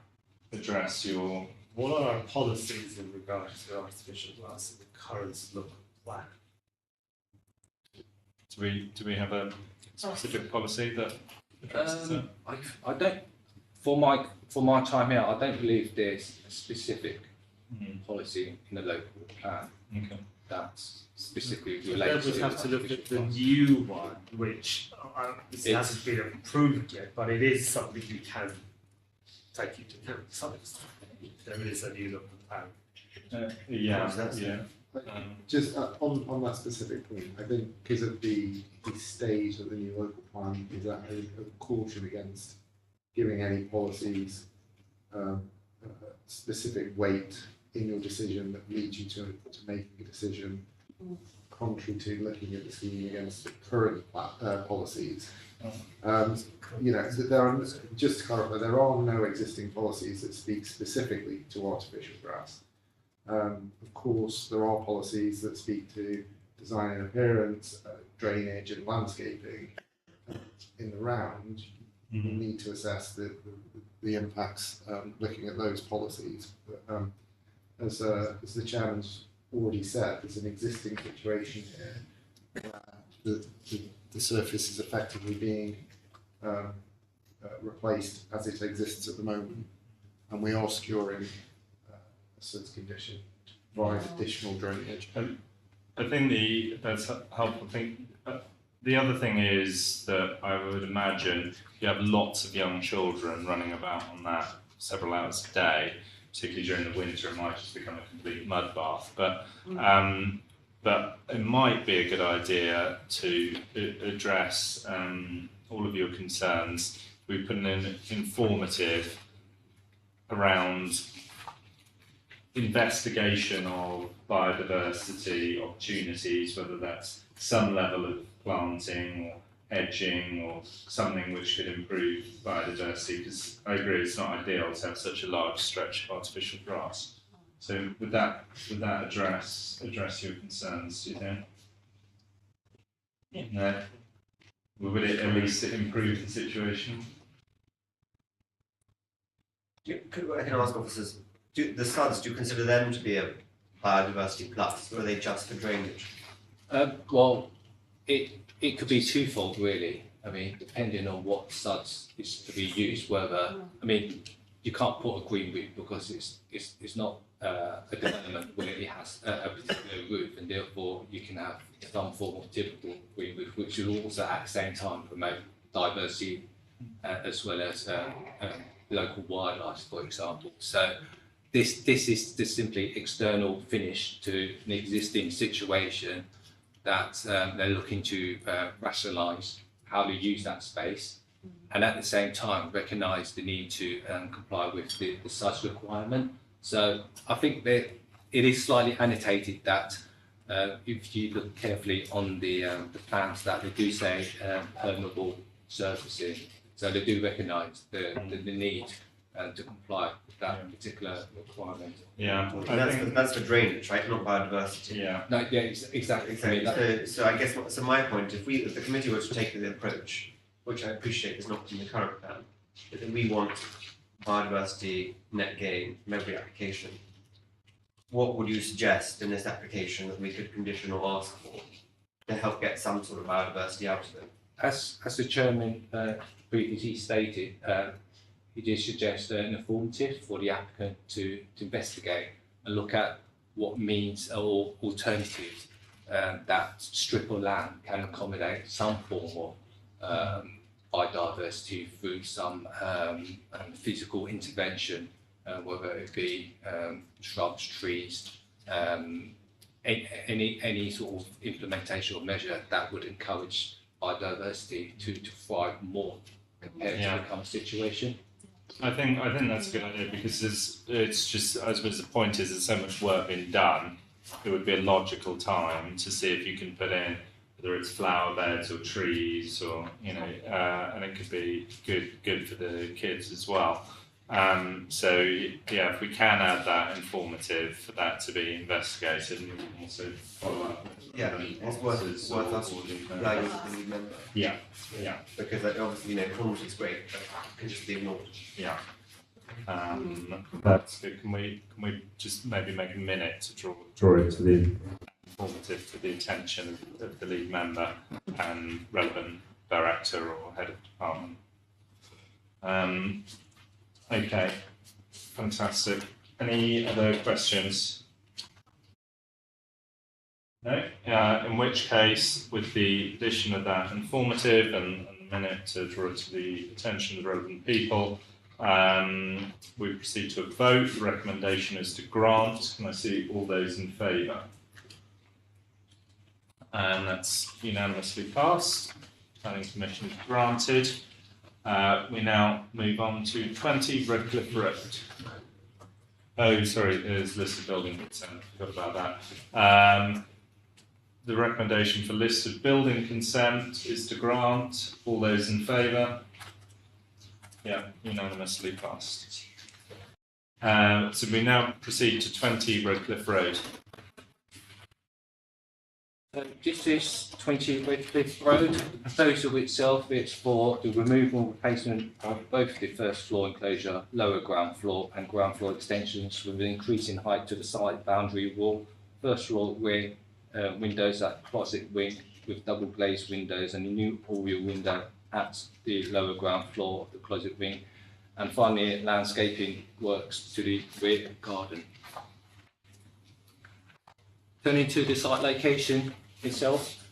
address your... What are our policies in regards to artificial grass in the current local plan? Do we have a specific policy that addresses it? I don't. For my time here, I don't believe there's a specific policy in the local plan that's specifically related to. Then we'd have to look at the new one, which this hasn't been approved yet, but it is something we can take into account to some extent. There is a new local plan. Just on that specific point, I think because of the stage that the new local plan is at, a caution against giving any policies specific weight in your decision that leads you to making a decision contrary to looking at the scheme against the current policies. You know, there are, just to clarify, there are no existing policies that speak specifically to artificial grass. Of course, there are policies that speak to design and appearance, drainage and landscaping. In the round, you need to assess the impacts looking at those policies. But, as the chairman's already said, there's an existing situation here where the surface is effectively being replaced as it exists at the moment, and we are securing a SUDS condition to provide additional drainage. I think that's helpful. I think the other thing is that I would imagine you have lots of young children running about on that several hours a day, particularly during the winter. It might just become a complete mud bath. But but it might be a good idea to address all of your concerns. We put in an informative around investigation of biodiversity opportunities, whether that's some level of planting or hedging or something which could improve biodiversity, because I agree it's not ideal to have such a large stretch of artificial grass. So would that address your concerns, do you think? No? Would it at least improve the situation? Could I ask officers, do you consider them to be a biodiversity plus, or are they just for drainage? Well, it could be twofold really. I mean, depending on what suds is to be used, whether, I mean, you can't put a green roof because it's not a development where it has a particular roof, and therefore you can have some form of typical green roof, which will also at the same time promote diversity as well as local wildlife, for example. So this is just simply external finish to an existing situation that they're looking to rationalise how to use that space, and at the same time recognise the need to comply with the size requirement. So I think that it is slightly annotated that if you look carefully on the plans, that they do say permeable surfacing, so they do recognise the need to comply with that particular requirement. Yeah, that's for drainage, right? Not biodiversity. Yeah. No, yeah, exactly. So I guess my point, if the committee were to take the approach, which I appreciate is not in the current plan, but that we want biodiversity net gain from every application, what would you suggest in this application that we could condition or ask for to help get some sort of biodiversity out of it? As the chairman previously stated, he did suggest an informative for the applicant to investigate and look at what means or alternatives that strip of land can accommodate some form of biodiversity through some physical intervention, whether it be shrubs, trees, any sort of implementation or measure that would encourage biodiversity to thrive more compared to the current situation. I think that's a good idea, because it's just, I suppose the point is there's so much work being done, it would be a logical time to see if you can put in whether it's flower beds or trees, or and it could be good for the kids as well. So yeah, if we can add that informative for that to be investigated, and we can also follow up. Yeah, it's worth us flagging with the new member. Yeah. Because obviously, quality is great, but it can just be ignored. Yeah. That's good. Can we just maybe make a minute to draw it to the informative to the attention of the lead member and relevant director or head of department? Okay, fantastic. Any other questions? No? In which case, with the addition of that informative and a minute to draw it to the attention of the relevant people, we proceed to a vote. The recommendation is to grant. Can I see all those in favour? And that's unanimously passed. Planning Commission is granted. We now move on to 20 Redcliffe Road. Oh, sorry, there's listed building consent. Forgot about that. The recommendation for listed building consent is to grant. All those in favour? Yeah, unanimously passed. So we now proceed to 20 Redcliffe Road. This is 20 Redcliffe Road. The proposal itself is for the removal and replacement of both the first floor enclosure, lower ground floor and ground floor extensions with an increase in height to the side boundary wall. First floor rear windows at closet wing with double glazed windows and a new oriel window at the lower ground floor of the closet wing. And finally, landscaping works to the rear garden. Turning to the site location itself,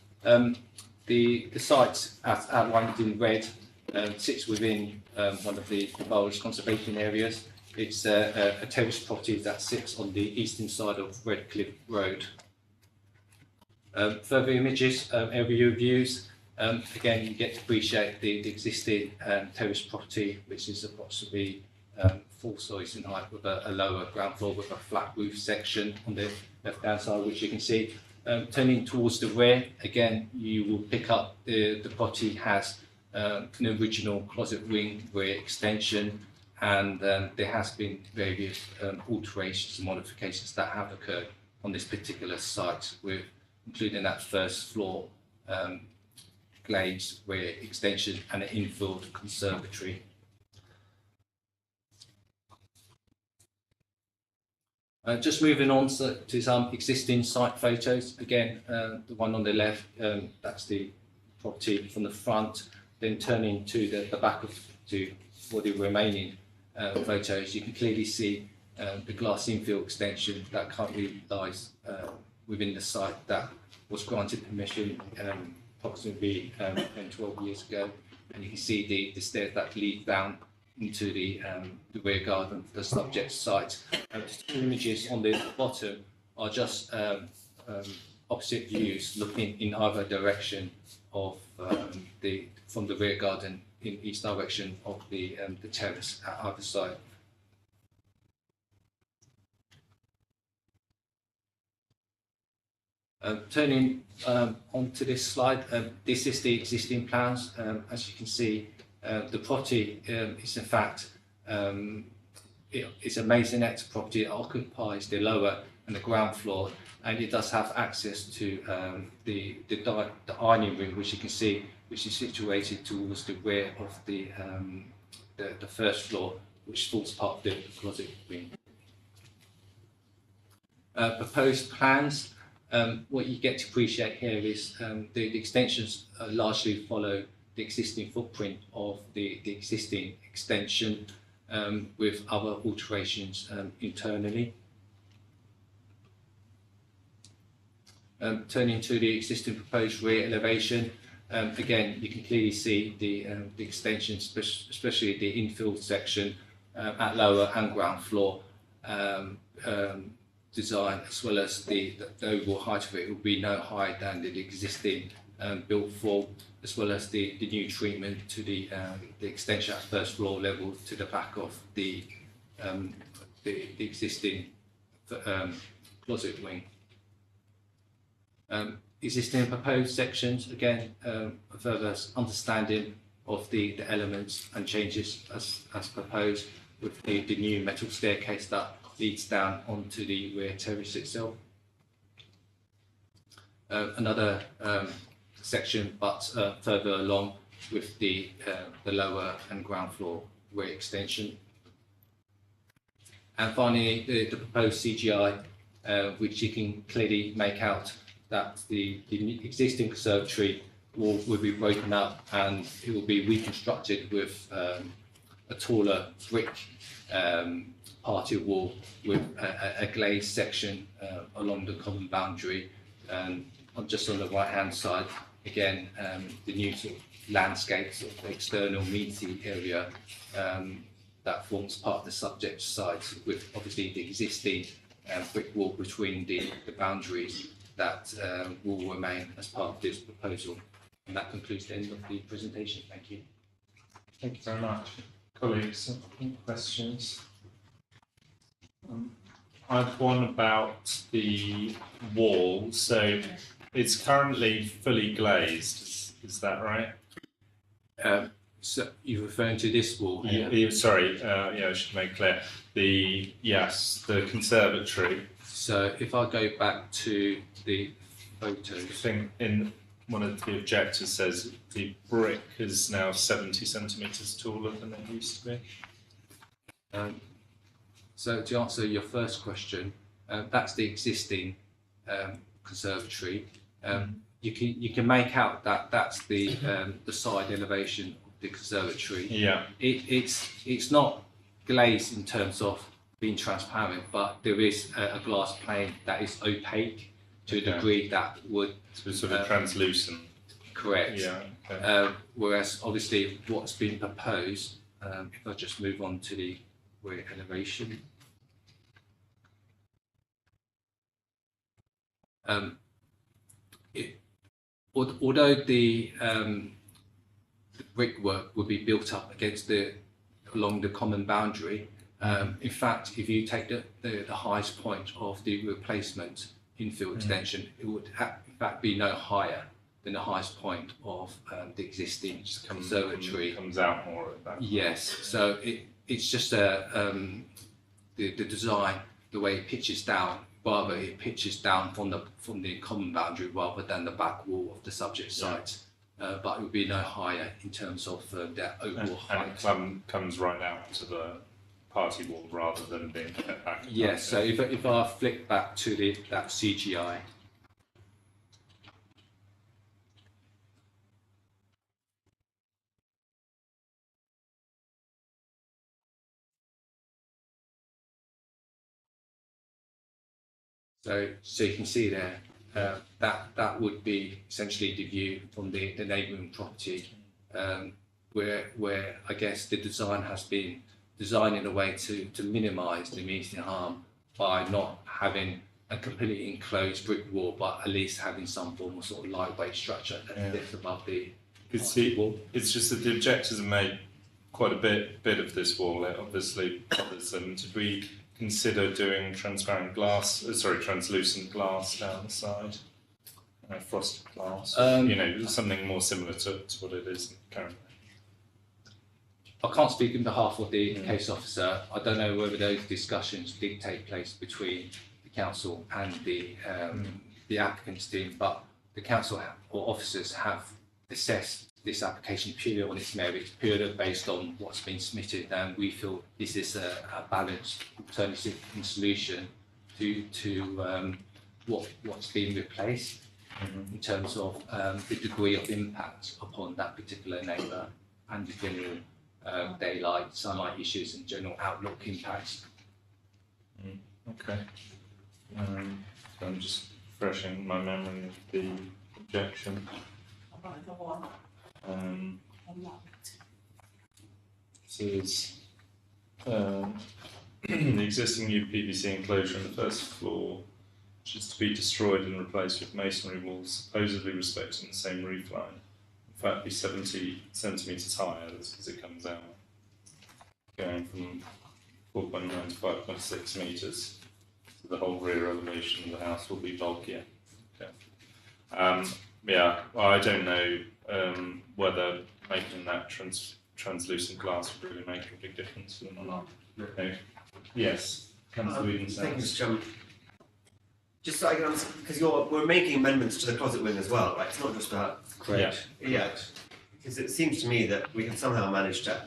the site, as outlined in red, sits within one of the borough's conservation areas. It's a terrace property that sits on the eastern side of Redcliffe Road. Further images, area views. Again, you get to appreciate the existing terrace property, which is approximately 4 stories in height with a lower ground floor with a flat roof section on the left-hand side, which you can see. Turning towards the rear, again, you will pick up the property has an original closet wing rear extension, and there has been various alterations and modifications that have occurred on this particular site, with including that first floor glazed rear extension and an infilled conservatory. Just moving on to some existing site photos. Again, the one on the left, that's the property from the front. Then turning to the back for the remaining photos, you can clearly see the glass infill extension that currently lies within the site that was granted permission approximately 12 years ago. And you can see the stairs that lead down into the rear garden of the subject site. The 2 images on the bottom are just opposite views looking in either direction of from the rear garden in each direction of the terrace at either side. Turning onto this slide, this is the existing plans. As you can see, the property is in fact it's a maisonette property. It occupies the lower and the ground floor, and it does have access to the ironing room, which you can see, which is situated towards the rear of the first floor, which forms part of the closet wing. Proposed plans. What you get to appreciate here is the extensions largely follow the existing footprint of the existing extension with other alterations internally. Turning to the existing proposed rear elevation, again you can clearly see the extensions, especially the infill section at lower and ground floor design, as well as the overall height of it will be no higher than the existing built form, as well as the new treatment to the extension at first floor level to the back of the existing closet wing. Existing proposed sections, again, a further understanding of the elements and changes as proposed, with the new metal staircase that leads down onto the rear terrace itself. Another section, but further along, with the lower and ground floor rear extension. And finally, the proposed CGI, which you can clearly make out that the existing conservatory will be broken up and it will be reconstructed with a taller brick party wall with a glazed section along the common boundary. And just on the right hand side, again, the new sort of landscape, sort of external amenity area that forms part of the subject site, with obviously the existing brick wall between the boundaries that will remain as part of this proposal. And that concludes the end of the presentation. Thank you. Thank you very much. Colleagues, any questions? I have one about the wall. So it's currently fully glazed, is that right? So you're referring to this wall here? Sorry, I should make clear. The conservatory. So if I go back to the photos. I think in one of the objectors says the brick is now 70 centimetres taller than it used to be. So to answer your first question, that's the existing conservatory. You can make out that that's the side elevation of the conservatory. Yeah. It's not glazed in terms of being transparent, but there is a glass plane that is opaque to a degree that would sort of translucent. Correct. Yeah. Okay. Whereas obviously what's been proposed, if I just move on to the rear elevation. although the brickwork will be built up against along the common boundary, in fact, if you take the highest point of the replacement infill extension, it would in fact be no higher than the highest point of the existing conservatory. Comes out more at that. Yes, so it's just the design, the way it pitches down. Rather, it pitches down from the common boundary rather than the back wall of the subject site. But it would be no higher in terms of their overall height. And it comes right out to the party wall rather than being kept back. Yes, so if I flick back to that CGI. So you can see there, that would be essentially the view from the neighbouring property, where I guess the design has been designed in a way to minimise the immediate harm by not having a completely enclosed brick wall, but at least having some form of sort of lightweight structure that sits above the wall. It's just that the objectors have made quite a bit of this wall. It obviously covers them. Did we consider doing translucent glass down the side? Frosted glass, something more similar to what it is currently. I can't speak on behalf of the case officer. I don't know whether those discussions did take place between the council and the applicant's team, but the council or officers have assessed this application purely on its merits, purely based on what's been submitted, and we feel this is a balanced alternative solution to what's been replaced in terms of the degree of impact upon that particular neighbour and the general daylight, sunlight issues and general outlook impacts. Okay. So I'm just refreshing my memory of the objection. This is the existing new PVC enclosure on the first floor, which is to be destroyed and replaced with masonry walls, supposedly respecting the same roof line. In fact, be 70 centimetres higher as it comes out, going from 4.9 to 5.6 metres. So the whole rear elevation of the house will be bulkier. Okay. Well, I don't know whether making that translucent glass would really make a big difference for them or not. Okay. Yes, Councillor Whedon. Thank you, Mr. Chairman. Just so I can understand, because we're making amendments to the closet wing as well, right? It's not just about... Correct. Yeah, because it seems to me that we have somehow managed to...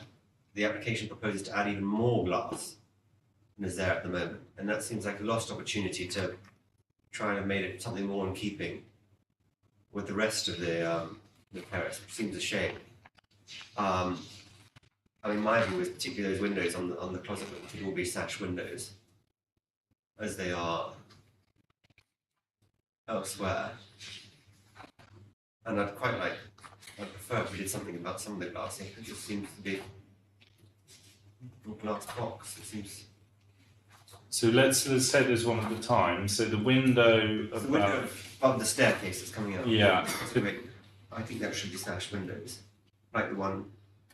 The application proposes to add even more glass than is there at the moment. And that seems like a lost opportunity to try and have made it something more in keeping with the rest of the terrace, which seems a shame. I mean, my view is particularly those windows on the closet wing could all be sash windows, as they are elsewhere. And I'd prefer if we did something about some of the glass. It just seems to be a glass box. It seems. So let's take this one at a time. So the window It's the window above the staircase that's coming out. Yeah. I think that should be sash windows, like the one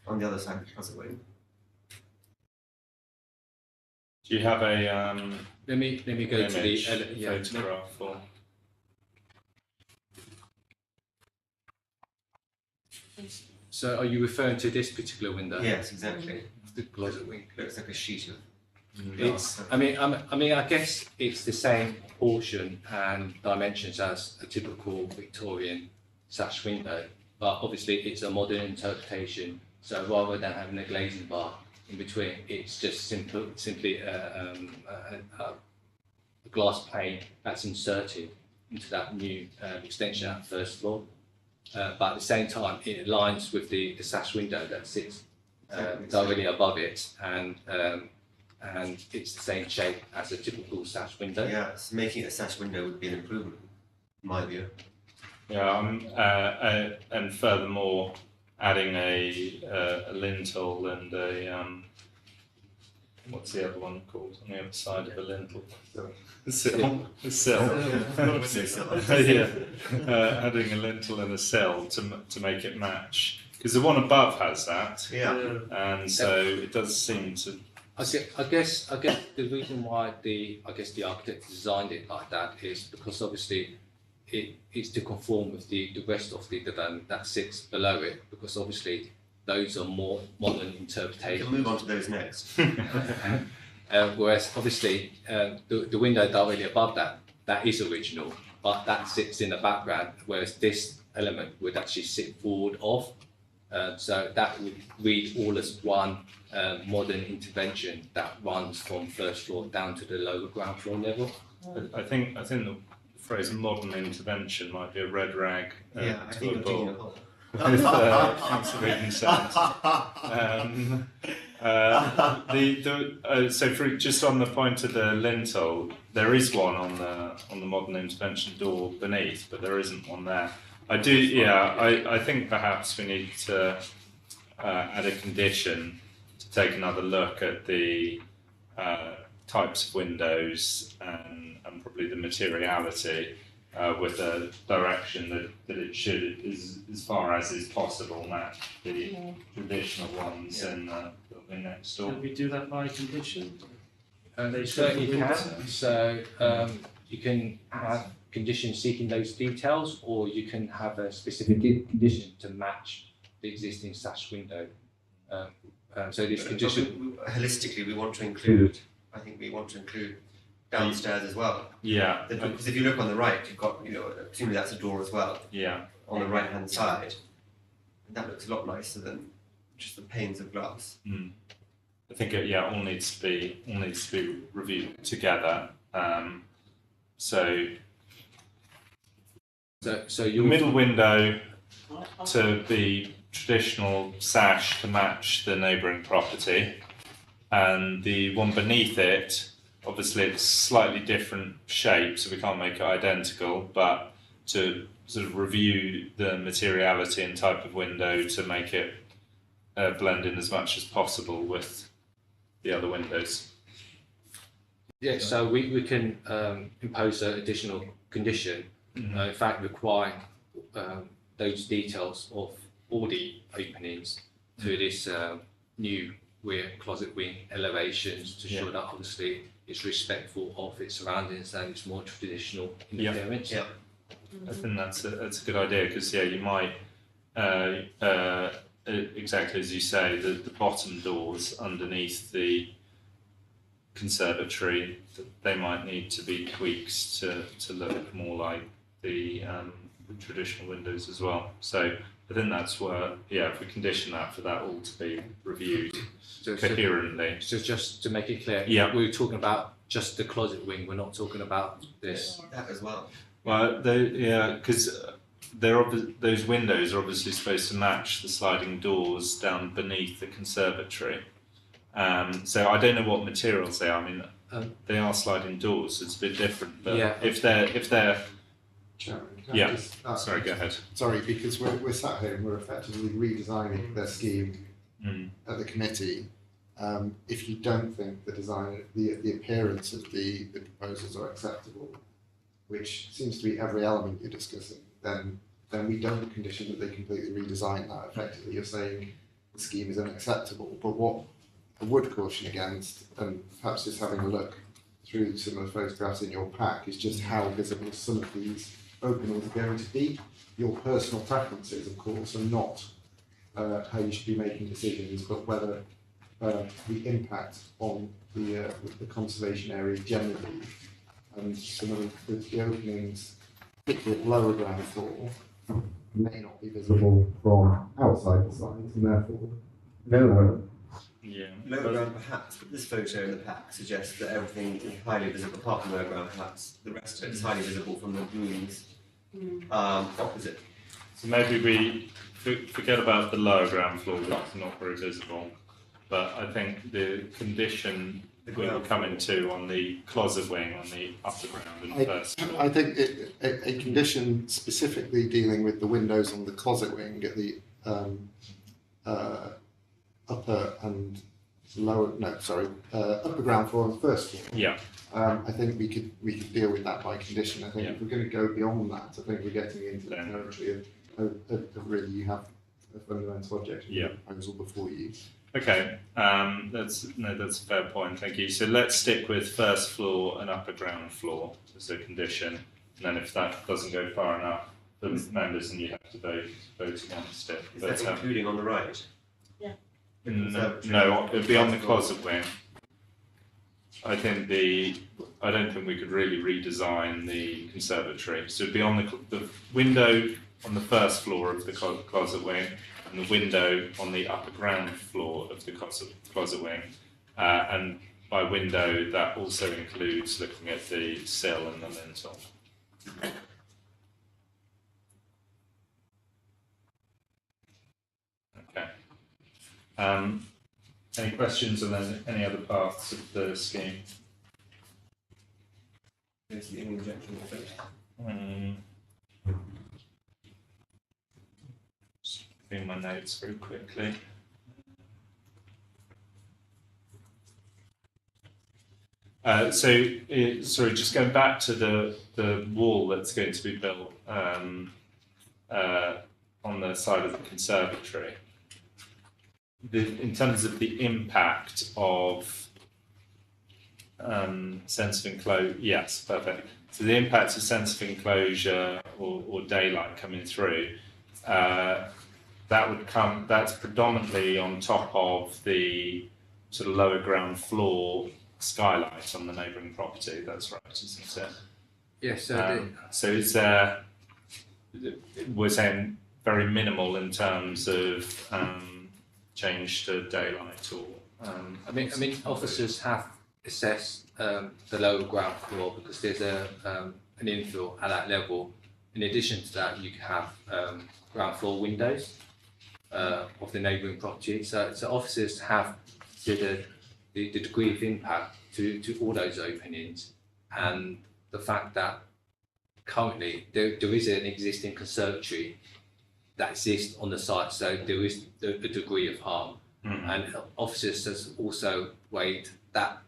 on the other side of the closet wing. Do you have a let me go to the photograph or? So are you referring to this particular window? Yes, exactly. The closet wing. Looks like a sheet of. It's. I mean, I guess it's the same proportion and dimensions as a typical Victorian sash window, but obviously it's a modern interpretation. So rather than having a glazing bar in between, it's just simply a glass pane that's inserted into that new extension at the first floor. But at the same time, it aligns with the sash window that sits directly above it, and it's the same shape as a typical sash window. Yeah, so making it a sash window would be an improvement, in my view. Yeah, and furthermore, adding a lintel and what's the other one called on the other side of the lintel? The sill. The sill. Yeah. Adding a lintel and a sill to make it match, because the one above has that. Yeah. And so it does seem to. I guess the reason why the architect designed it like that is because obviously it is to conform with the rest of the development that sits below it, because obviously those are more modern interpretations. We can move on to those next. Whereas obviously the window directly above that is original, but that sits in the background, whereas this element would actually sit forward of. So that would read all as one modern intervention that runs from first floor down to the lower ground floor level. I think the phrase modern intervention might be a red rag. Yeah, I think you're digging a hole. With Councillor Eden's sense. So for just on the point of the lintel, there is one on the modern intervention door beneath, but there isn't one there. I think perhaps we need to add a condition to take another look at the types of windows and probably the materiality, with a direction that it should, as far as is possible, match the traditional ones in the building next door. Can we do that by condition? They certainly can. So you can have conditions seeking those details, or you can have a specific condition to match the existing sash window. So this condition. Holistically, we want to include. I think we want to include downstairs as well. Yeah. Because if you look on the right, you've got, presumably that's a door as well. Yeah. On the right hand side, and that looks a lot nicer than just the panes of glass. Mm. I think it all needs to be reviewed together. So your middle window to be traditional sash to match the neighbouring property, and the one beneath it, obviously it's slightly different shape, so we can't make it identical, but to sort of review the materiality and type of window to make it blend in as much as possible with the other windows. Yeah, so we can impose an additional condition, in fact requiring those details of all the openings to this new rear closet wing elevations to show that obviously it's respectful of its surroundings and it's more traditional in appearance. Yeah. I think that's a good idea, because you might exactly as you say, the bottom doors underneath the conservatory, they might need to be tweaked to look more like the traditional windows as well. So I think that's where, if we condition that for that all to be reviewed coherently. So just to make it clear, we're talking about just the closet wing, we're not talking about this. That as well. Well, because those windows are obviously supposed to match the sliding doors down beneath the conservatory. So I don't know what materials they are. I mean, they are sliding doors, so it's a bit different. But if they're Chairman, sorry, go ahead. Sorry, because we're sat here and we're effectively redesigning their scheme at the committee. If you don't think the design, the appearance of the proposals are acceptable, which seems to be every element you're discussing, then we don't condition that they completely redesign that. Effectively, you're saying the scheme is unacceptable. But what I would caution against, and perhaps just having a look through some of the photographs in your pack, is just how visible some of these openings are going to be. Your personal preferences, of course, are not how you should be making decisions, but whether the impact on the conservation area generally, and some of the openings, particularly at lower ground floor, may not be visible from outside the site, and therefore lower. Lower ground perhaps, but this photo in the pack suggests that everything is highly visible, apart from lower ground perhaps. The rest of it is highly visible from the rooms opposite. So maybe we forget about the lower ground floor, which is not very visible. But I think the condition we're coming to on the closet wing on the upper ground and first floor. I think a condition specifically dealing with the windows on the closet wing at the upper and upper ground floor and first floor. Yeah. I think we could deal with that by condition. I think if we're going to go beyond that, I think we're getting into the territory of really you have a fundamental objection proposal before you. Okay, that's a fair point. Thank you. So let's stick with first floor and upper ground floor as a condition, and then if that doesn't go far enough, the members and you have to vote against it. Is that including on the right? Yeah. No, it'd be on the closet wing. I don't think we could really redesign the conservatory. So it'd be on the window on the first floor of the closet wing, and the window on the upper ground floor of the closet wing. And by window, that also includes looking at the sill and the lintel. Okay. Any questions on any other parts of the scheme? Is the objection Just reading my notes very quickly. Sorry, just going back to the wall that's going to be built on the side of the conservatory. In terms of the impact of sense of enclosure, yes, perfect. So the impact of sense of enclosure or daylight coming through, that's predominantly on top of the sort of lower ground floor skylight on the neighbouring property. That's right, isn't it? Yes. So is we're saying very minimal in terms of change to daylight or. I mean, officers have assessed the lower ground floor because there's an infill at that level. In addition to that, you can have ground floor windows of the neighbouring property. So officers have considered the degree of impact to all those openings, and the fact that currently there is an existing conservatory that exists on the site, so there is a degree of harm. And officers has also weighed that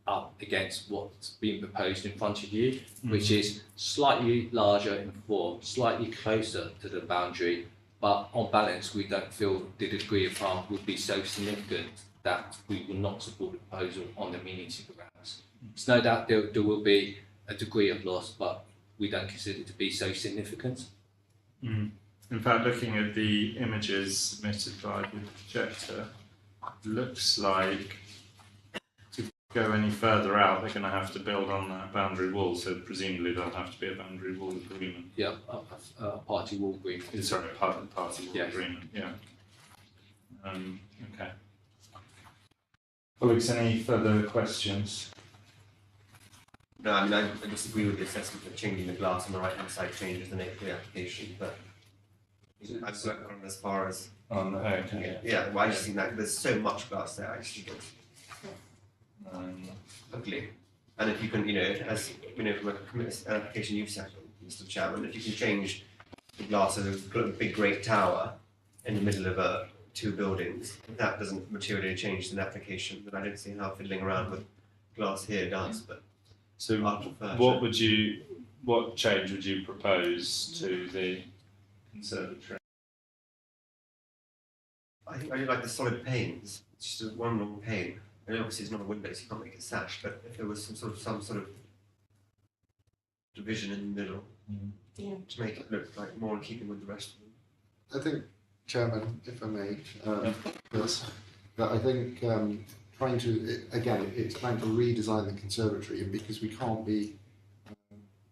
up against what's being proposed in front of you, which is slightly larger in form, slightly closer to the boundary, but on balance we don't feel the degree of harm would be so significant that we will not support the proposal on the amenity grounds. It's no doubt there will be a degree of loss, but we don't consider it to be so significant. In fact, looking at the images submitted by the projector, it looks like to go any further out, they're going to have to build on that boundary wall. So presumably there'll have to be a boundary wall agreement. Yeah, a party wall agreement. Sorry, party wall agreement. Yeah. Okay. Colleagues, any further questions? No, I mean, I disagree with the assessment that changing the glass on the right-hand side changes the nature of the application, but I've not gone as far as. Okay. Yeah, well, I just think that there's so much glass there, I just think it's ugly. And if you can, as we know from an application you've set, Mr. Chairman, if you can change the glass of a big great tower in the middle of two buildings, if that doesn't materially change the application, then I don't see how fiddling around with glass here does. But so, what change would you propose to the conservatory? I think I really like the solid panes. It's just one long pane. And obviously it's not a window, so you can't make a sash. But if there was some sort of division in the middle to make it look like more in keeping with the rest of them. I think, Chairman, if I may, that I think trying to it's trying to redesign the conservatory, and because we can't be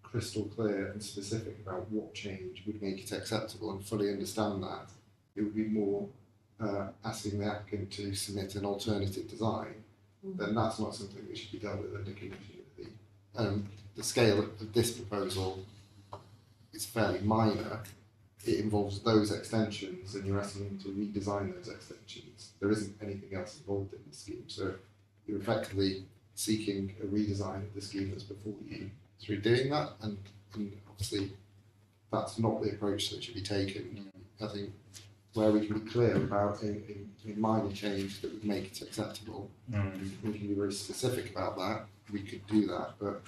crystal clear and specific about what change would make it acceptable and fully understand that, it would be more asking the applicant to submit an alternative design, then that's not something that should be dealt with under committee. The scale of this proposal is fairly minor. It involves those extensions, and you're asking them to redesign those extensions. There isn't anything else involved in the scheme, so you're effectively seeking a redesign of the scheme that's before you through doing that, and obviously that's not the approach that should be taken. I think where we can be clear about a minor change that would make it acceptable. We can be very specific about that. We could do that, but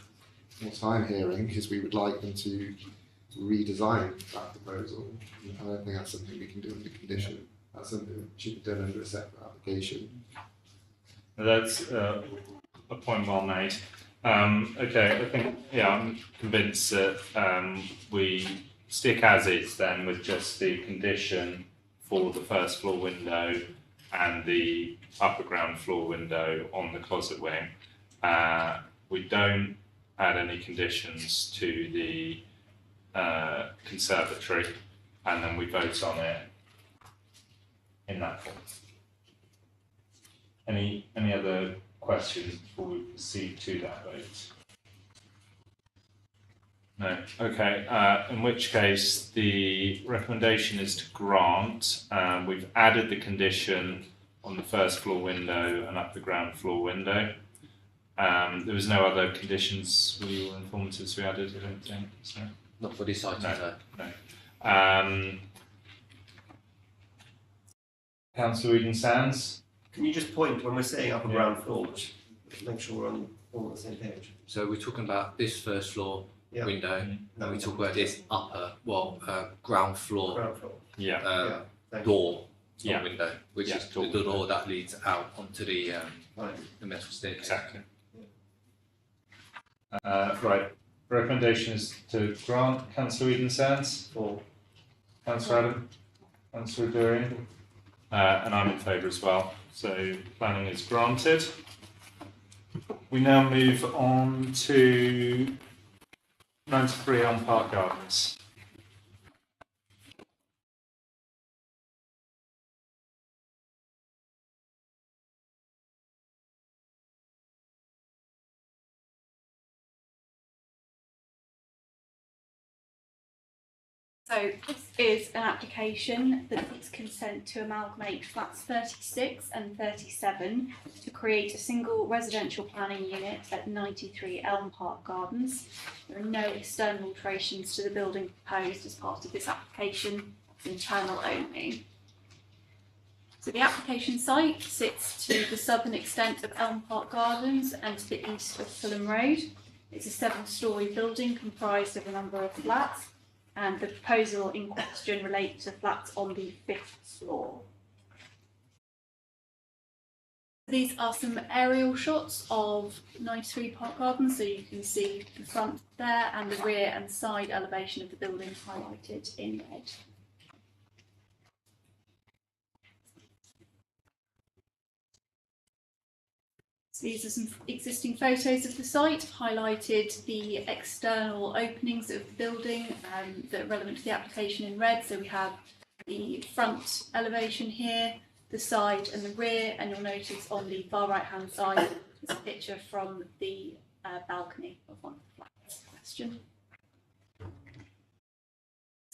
what I'm hearing is we would like them to redesign that proposal. I don't think that's something we can do under condition. That's something that should be done under a separate application. That's a point well made. Okay, I think, yeah, I'm convinced that we stick as is then with just the condition for the first floor window and the upper ground floor window on the closet wing. We don't add any conditions to the conservatory, and then we vote on it in that form. Any other questions before we proceed to that vote? No. Okay. In which case, the recommendation is to grant. We've added the condition on the first floor window and up the ground floor window. There was no other conditions we were informed as we added, I don't think. So. Not for this item, No. Councillor Eden-Sands? Can you just point when we're saying upper ground floor, which make sure we're all on the same page? So we're talking about this first floor window, and we talk about this upper, ground floor, door, not window, which is the door that leads out onto the metal staircase. Exactly. Right. Recommendation is to grant. Councillor Eden-Sands? Or Councillor Adam? Councillor Durian? And I'm in favour as well. So planning is granted. We now move on to 93 Elm Park Gardens. So this is an application that seeks consent to amalgamate flats 36 and 37 to create a single residential planning unit at 93 Elm Park Gardens. There are no external alterations to the building proposed as part of this application, it's internal only. So the application site sits to the southern extent of Elm Park Gardens and to the east of Fulham Road. It's a 7-storey building comprised of a number of flats, and the proposal in question relates to flats on the 5th floor. These are some aerial shots of 93 Park Gardens, so you can see the front there and the rear and side elevation of the building highlighted in red. So these are some existing photos of the site, highlighted the external openings of the building that are relevant to the application in red. So we have the front elevation here, the side and the rear, and you'll notice on the far right hand side is a picture from the balcony of one of the flats. Question.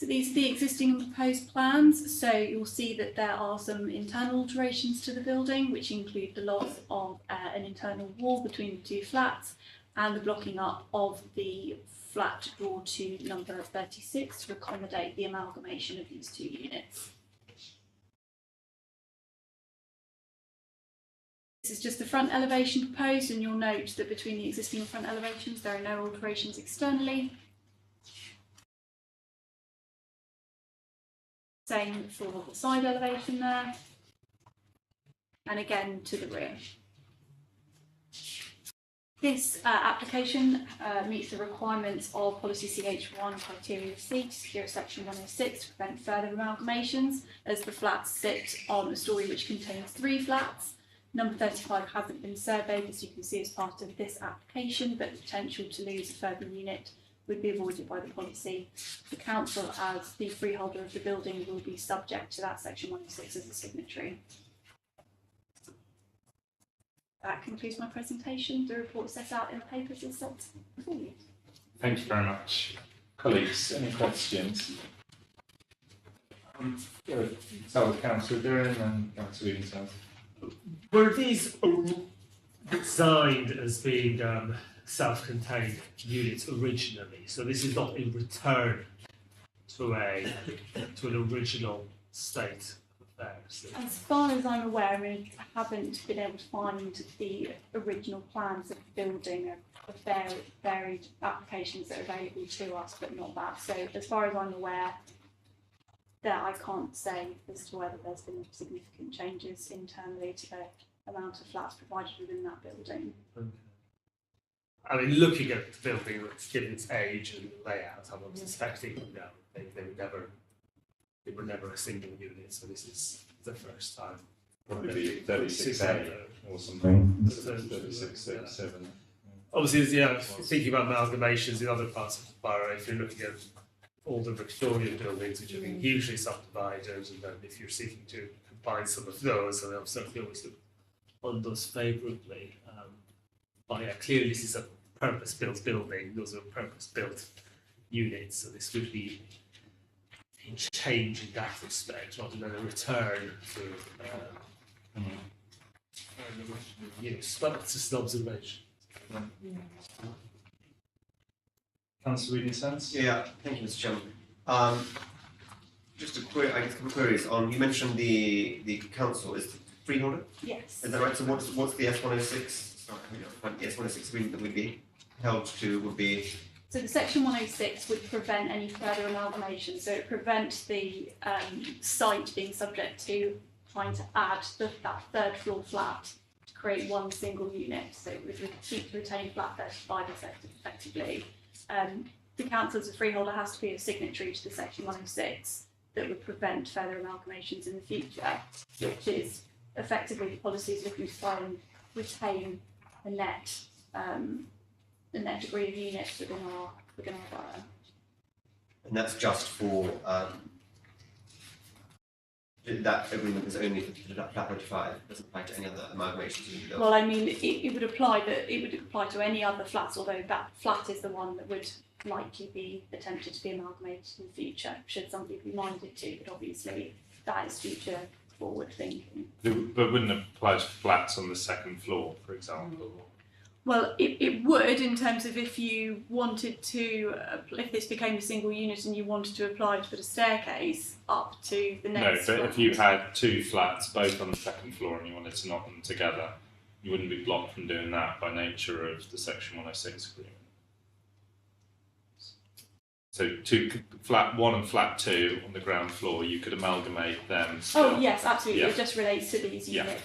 So these are the existing and proposed plans. So you'll see that there are some internal alterations to the building, which include the loss of an internal wall between the two flats and the blocking up of the flat door to number 36 to accommodate the amalgamation of these two units. This is just the front elevation proposed, and you'll note that between the existing and front elevations there are no alterations externally. Same for the side elevation there, and again to the rear. This application meets the requirements of Policy CH1 Criteria C to secure Section 106 to prevent further amalgamations, as the flats sit on a storey which contains 3 flats. Number 35 hasn't been surveyed, as you can see, as part of this application, but the potential to lose a further unit would be avoided by the policy. The council, as the freeholder of the building, will be subject to that Section 106 as a signatory. That concludes my presentation. The report set out in the papers is set before you. Thank you very much. Colleagues, any questions? Start with Councillor Duran and Councillor Eden-Sands. Were these designed as being self-contained units originally? So this is not in return to an original state of affairs. As far as I'm aware, I mean, I haven't been able to find the original plans of the building of varied applications that are available to us, but not that. So as far as I'm aware, that I can't say as to whether there's been significant changes internally to the amount of flats provided within that building. I mean, looking at the building, given its age and layout, I'm suspecting they were never a single unit, so this is the first time. Probably be 36A or something. 36, 37. Obviously, thinking about amalgamations in other parts of the borough, if you're looking at all the Victorian buildings, which have been hugely subdivided, and then if you're seeking to combine some of those, and they'll certainly always look on those favourably. But yeah, clearly this is a purpose-built building, those are purpose-built units, so this would be a change in that respect, rather than a return to use. But it's just an observation. Councillor Whedon-Sands? Yeah, thank you, Mr. Chairman. Just a quick, I guess, a couple of queries on, you mentioned the council is the freeholder? Yes. Is that right? So what's the S106, sorry, the S106 agreement that would be held to, would be? So the section 106 would prevent any further amalgamation, so it prevents the site being subject to trying to add that third floor flat to create one single unit, so it would retain flat 35 effectively. The council as a freeholder has to be a signatory to the section 106 that would prevent further amalgamations in the future, which is effectively the policy is looking to try and retain a net degree of units within our borough. And that's just for, that agreement is only for flat 35, doesn't apply to any other amalgamations? Well, I mean, it would apply to any other flats, although that flat is the one that would likely be attempted to be amalgamated in the future, should somebody be minded to, but obviously that is future forward thinking. But wouldn't apply to flats on the second floor, for example? Well, it would, in terms of if you wanted to, if this became a single unit and you wanted to apply to put a staircase up to the next. No, but if you had two flats, both on the second floor, and you wanted to knock them together, you wouldn't be blocked from doing that by nature of the Section 106 agreement. So flat 1 and flat 2 on the ground floor, you could amalgamate them. Oh yes, absolutely. Yeah. It just relates to these units.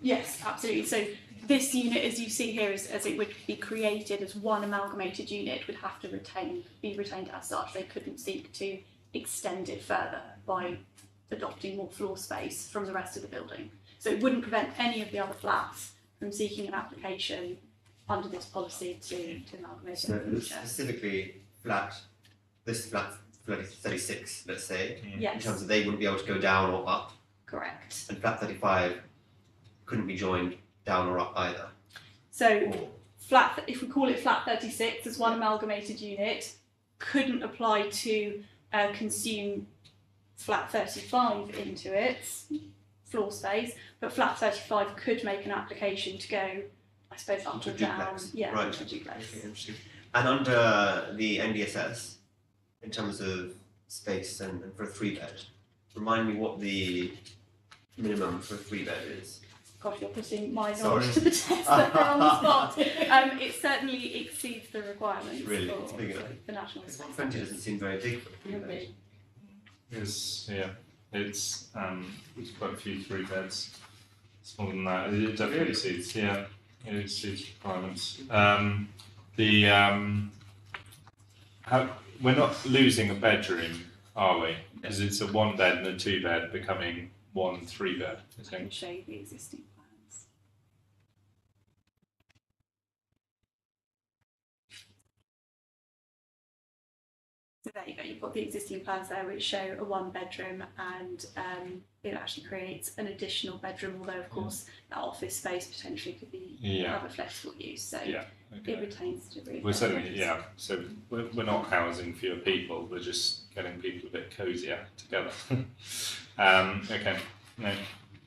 Yes, absolutely. So this unit, as you see here, as it would be created as one amalgamated unit, would have to be retained as such. They couldn't seek to extend it further by adopting more floor space from the rest of the building. So it wouldn't prevent any of the other flats from seeking an application under this policy to amalgamate in the future. Specifically, this flat 36, let's say, Yes. in terms of they wouldn't be able to go down or up. Correct. And flat 35 couldn't be joined down or up either. So if we call it flat 36 as one amalgamated unit, couldn't apply to consume flat 35 into its floor space, but flat 35 could make an application to go, I suppose, up Into or a down. duplex. Yeah, Right. into a duplex. Okay, interesting. And under the NDSS, in terms of space and for a 3-bed, remind me what the minimum for a 3-bed is. Gosh, you're putting my Sorry. knowledge to the test there on the spot. It certainly exceeds the requirements Really? It's for big enough? the national space. 20 doesn't seem very big for a 3-bed. It's quite a few 3 beds. It's more than that. It definitely exceeds. Yeah, it exceeds requirements. We're not losing a bedroom, are we? Because it's a 1-bed and a 2-bed becoming 1 3-bed. I can show you the existing plans. So there you go, you've got the existing plans there which show a 1-bedroom, and it actually creates an additional bedroom, although of course that office space potentially could be have a flexible use, so it retains the degree. We're certainly, so we're not housing fewer people, we're just getting people a bit cosier together. Okay,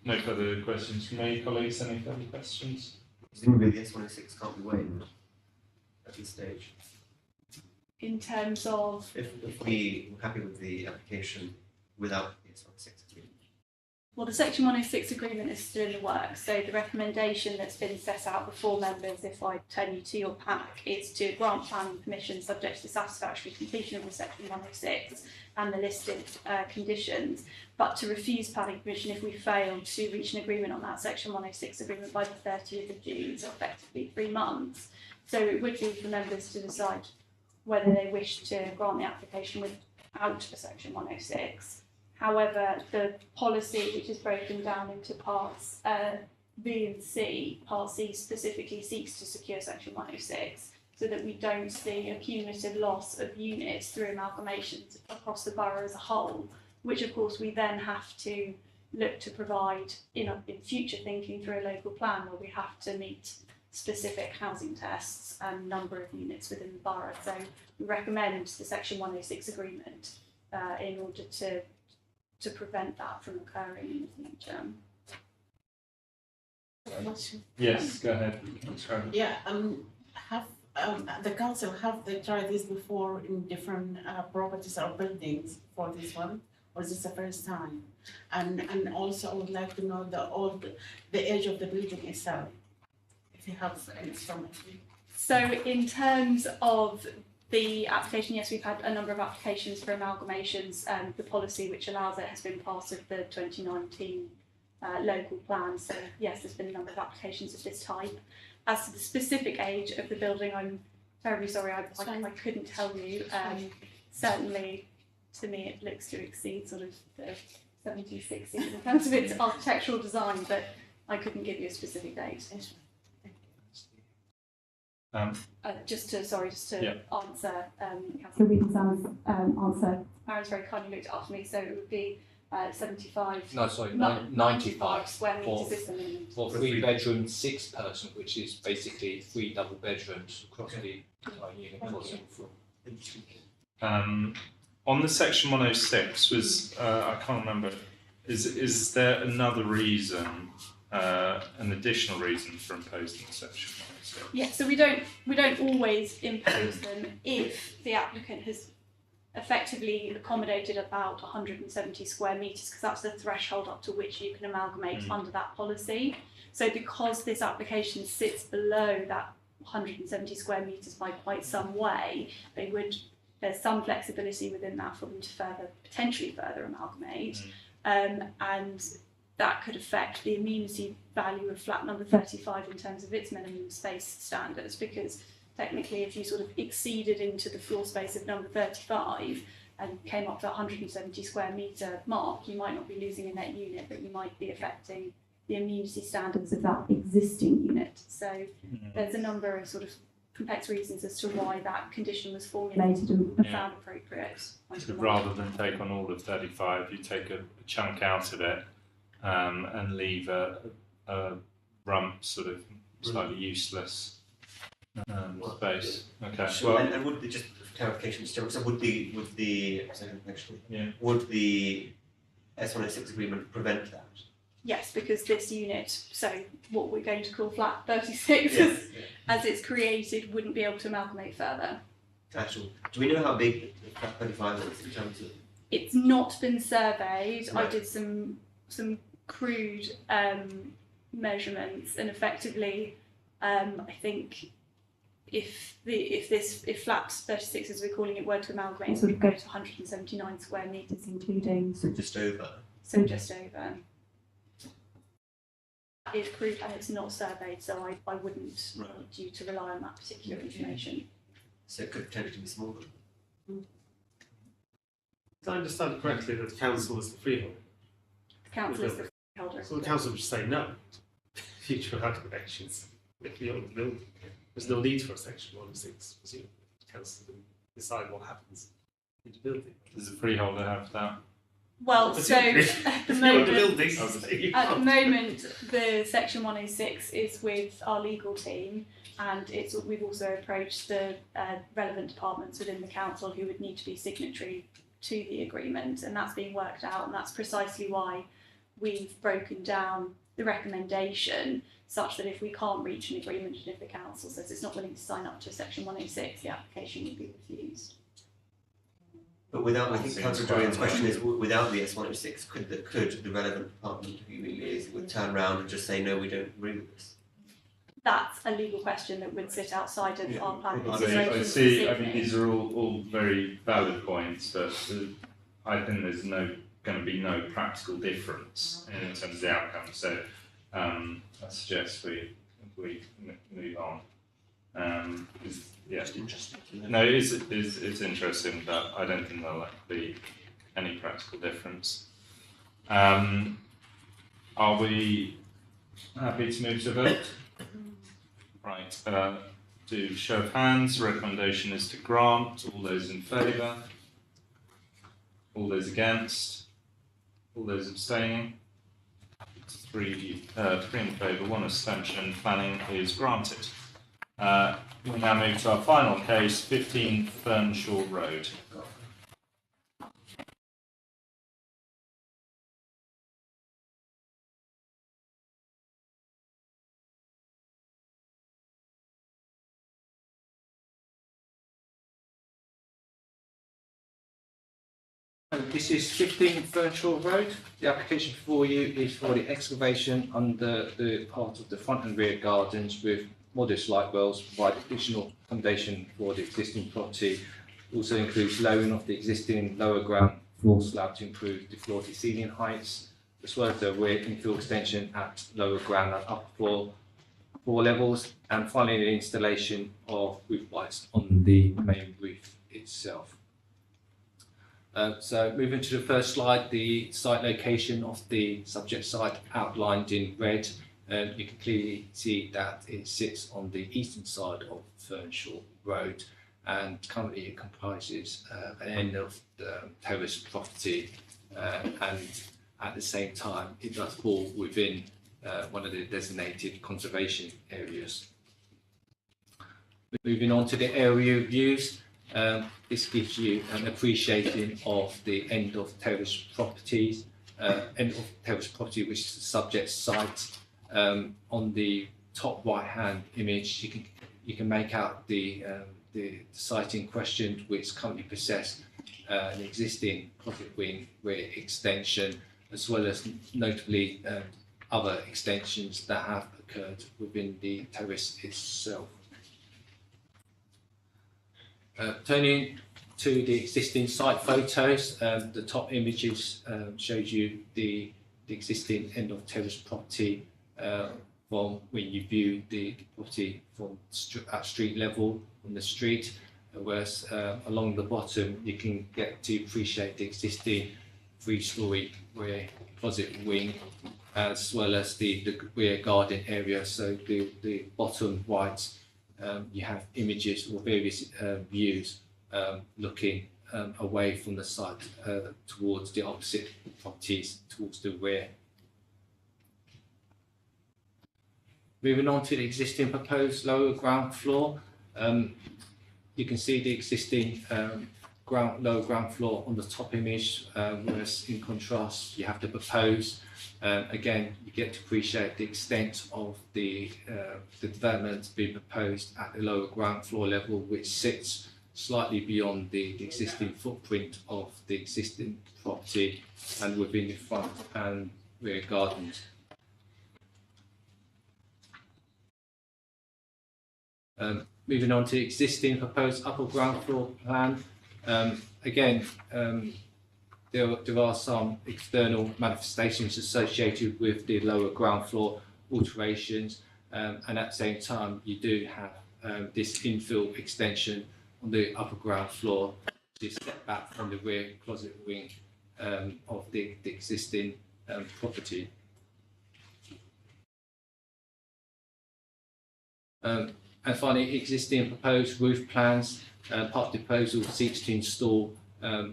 no further questions from me, colleagues, any further questions? Presumably the S106 can't be waived at this stage. In terms of If we were happy with the application without the S106 agreement? Well, the Section 106 agreement is still in the works, so the recommendation that's been set out before members, if I turn you to your pack, is to grant planning permission subject to satisfactory completion of the Section 106 and the listed conditions, but to refuse planning permission if we fail to reach an agreement on that Section 106 agreement by the 30th of June, so effectively 3 months. So it would be for members to decide whether they wish to grant the application without a Section 106. However, the policy, which is broken down into parts B and C, part C specifically seeks to secure Section 106 so that we don't see a cumulative loss of units through amalgamations across the borough as a whole, which of course we then have to look to provide in future thinking through a local plan where we have to meet specific housing tests and number of units within the borough. So we recommend the Section 106 agreement in order to prevent that from occurring in the future. Yes, go ahead. Yeah, have the council, have they tried this before in different properties or buildings for this one, or is this the first time? And also I would like to know the age of the building itself, if you have any information. So in terms of the application, yes, we've had a number of applications for amalgamations. The policy which allows it has been part of the 2019 local plan. So yes, there's been a number of applications of this type. As to the specific age of the building, I'm terribly sorry, I couldn't tell you. Certainly, to me, it looks to exceed sort of the 70s, 60s in terms of its architectural design, but I couldn't give you a specific date. Just to answer Councillor Wheaton's answer, Aaron's very kindly looked after me, so it would be 75. No, sorry, 95 square metres is the minimum. For 3 bedroom, 6 person, which is basically 3 double bedrooms across the unit. On the Section 106 was I can't remember. Is there another reason, an additional reason for imposing Section 106? Yeah, so we don't always impose them if the applicant has effectively accommodated about 170 square metres, because that's the threshold up to which you can amalgamate under that policy. So because this application sits below that 170 square metres by quite some way, there's some flexibility within that for them to potentially further amalgamate, and that could affect the amenity value of flat number 35 in terms of its minimum space standards, because technically if you sort of exceeded into the floor space of number 35 and came up to 170 square metre mark, you might not be losing a net unit, but you might be affecting the amenity standards of that existing unit. So there's a number of sort of complex reasons as to why that condition was formulated and found appropriate. So rather than take on all of 35, you take a chunk out of it and leave a rump sort of slightly useless space. Okay. Sure. Well, and would the, just for clarification, so would the S106 agreement prevent that? Yes, because this unit, so what we're going to call flat 36, as it's created, wouldn't be able to amalgamate further. Actually, do we know how big flat 35 is in terms of? It's not been surveyed. Right. I did some crude measurements, and effectively, I think if flat 36, as we're calling it, were to amalgamate, it would go to 179 square metres, including. So just over. So just over. It's crude and it's not surveyed, so I wouldn't want you to rely on that particular information. So it could potentially be smaller. Did I understand correctly that the council is the freeholder? The council is the freeholder. So the council would say no to future amalgamations if we own the building. There's no need for a Section 106, presumably. The council can decide what happens in the building. does the freeholder have that? Well, so at the moment, building, the Section 106 is with our legal team, and we've also approached the relevant departments within the council who would need to be signatory to the agreement, and that's being worked out, and that's precisely why we've broken down the recommendation such that if we can't reach an agreement and if the council says it's not willing to sign up to Section 106, the application would be refused. But without, I think Seems Councillor quite Dorian's question is, unlikely. without the S106, could the relevant department who we liaise with turn around and just say, no, we don't agree with this? That's a legal question that would sit outside of our planning I considerations. see. this I mean, evening. these are all very valid points, but I think there's going to be no practical difference in terms of the outcome. So I suggest we move on. Just interesting to know. No, it's interesting, but I don't think there'll be any practical difference. Are we happy to move to vote? Right. Do show of hands. Recommendation is to grant. All those in favour. All those against. All those abstaining. 3 in favour, 1 abstention. Planning is granted. We'll now move to our final case, 15 Fernshaw Road. This is 15 Fernshaw Road. The application before you is for the excavation under the part of the front and rear gardens with modest light wells, provide additional accommodation for the existing property. Also includes lowering of the existing lower ground floor slab to improve the floor to ceiling heights, as well as the rear infill extension at lower ground and upper floor levels, and finally the installation of roof lights on the main roof itself. So moving to the first slide, the site location of the subject site outlined in red. You can clearly see that it sits on the eastern side of Fernshaw Road, and currently it comprises an end of the terrace property, and at the same time it does fall within one of the designated conservation areas. Moving on to the area views. This gives you an appreciation of the end of terrace properties, which is the subject site. On the top right hand image, you can make out the site in question, which currently possess an existing closet wing rear extension, as well as notably other extensions that have occurred within the terrace itself. Turning to the existing site photos, the top images shows you the existing end of terrace property from when you view the property from at street level on the street, whereas along the bottom you can get to appreciate the existing 3-storey rear closet wing, as well as the rear garden area. So the bottom right, you have images or various views looking away from the site towards the opposite properties towards the rear. Moving on to the existing proposed lower ground floor, you can see the existing lower ground floor on the top image, whereas in contrast you have the proposed. Again, you get to appreciate the extent of the development being proposed at the lower ground floor level, which sits slightly beyond the existing footprint of the existing property and within the front and rear gardens. Moving on to the existing proposed upper ground floor plan. Again, there are some external manifestations associated with the lower ground floor alterations, and at the same time you do have this infill extension on the upper ground floor to step back from the rear closet wing of the existing property. And finally, existing proposed roof plans. Part of the proposal seeks to install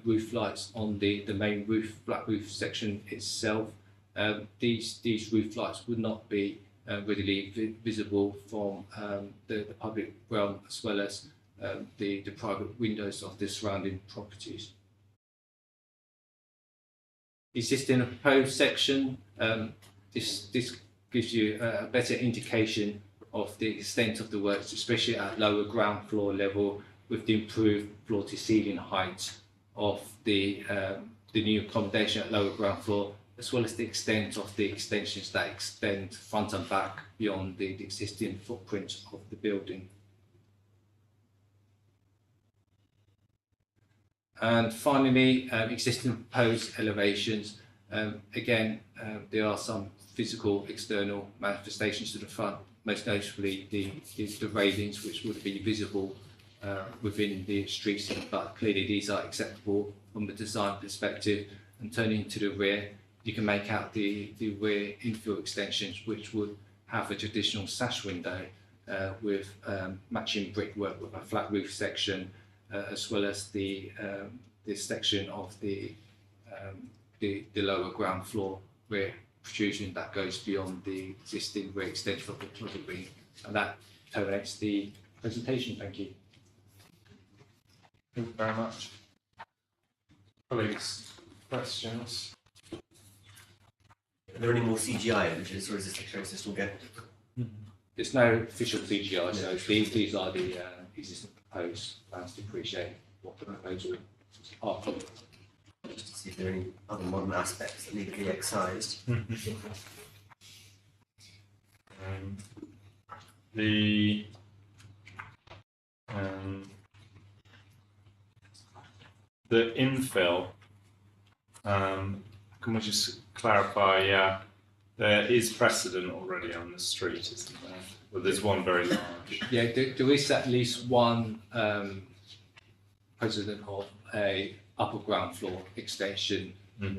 roof lights on the main roof, flat roof section itself. These roof lights would not be readily visible from the public realm, as well as the private windows of the surrounding properties. Existing proposed section, this gives you a better indication of the extent of the works, especially at lower ground floor level, with the improved floor to ceiling height of the new accommodation at lower ground floor, as well as the extent of the extensions that extend front and back beyond the existing footprint of the building. And finally, existing proposed elevations. Again, there are some physical external manifestations to the front, most notably the railings, which would be visible within the streets, but clearly these are acceptable from the design perspective. And turning to the rear, you can make out the rear infill extensions, which would have a traditional sash window with matching brickwork with a flat roof section, as well as the section of the lower ground floor rear protrusion that goes beyond the existing rear extension of the closet wing. And that terminates the presentation. Thank you. Thank you very much. Colleagues, questions? Are there any more CGI images, or is this the closest we'll get? There's no official CGI, so these are the existing proposed plans to appreciate what the proposal are. Just to see if there are any other modern aspects that need to be excised. The infill, can we just clarify, yeah, there is precedent already on the street, isn't there? Well, there's one very large. Yeah, there is at least one precedent of a upper ground floor extension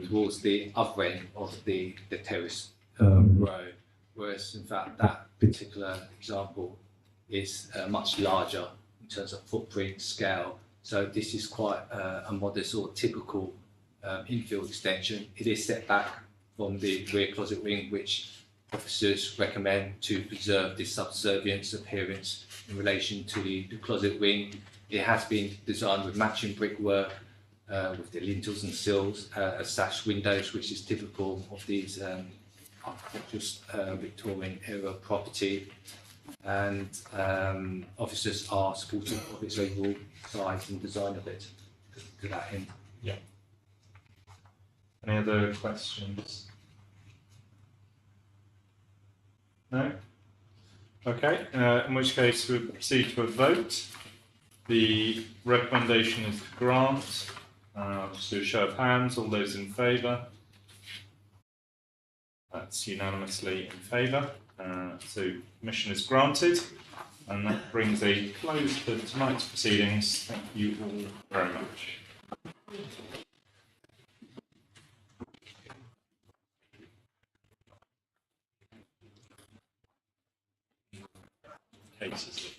towards the upper end of the terrace row, whereas in fact that particular example is much larger in terms of footprint scale. So this is quite a modest or typical infill extension. It is set back from the rear closet wing, which officers recommend to preserve this subservience appearance in relation to the closet wing. It has been designed with matching brickwork, with the lintels and sills, as sash windows, which is typical of these Victorian era property. And officers are supportive of its overall size and design of it to that end. Yeah. Any other questions? No? Okay, in which case we proceed to a vote. The recommendation is to grant. Just do a show of hands, all those in favour. That's unanimously in favour. So permission is granted, and that brings a close to tonight's proceedings. Thank you all very much. Cases.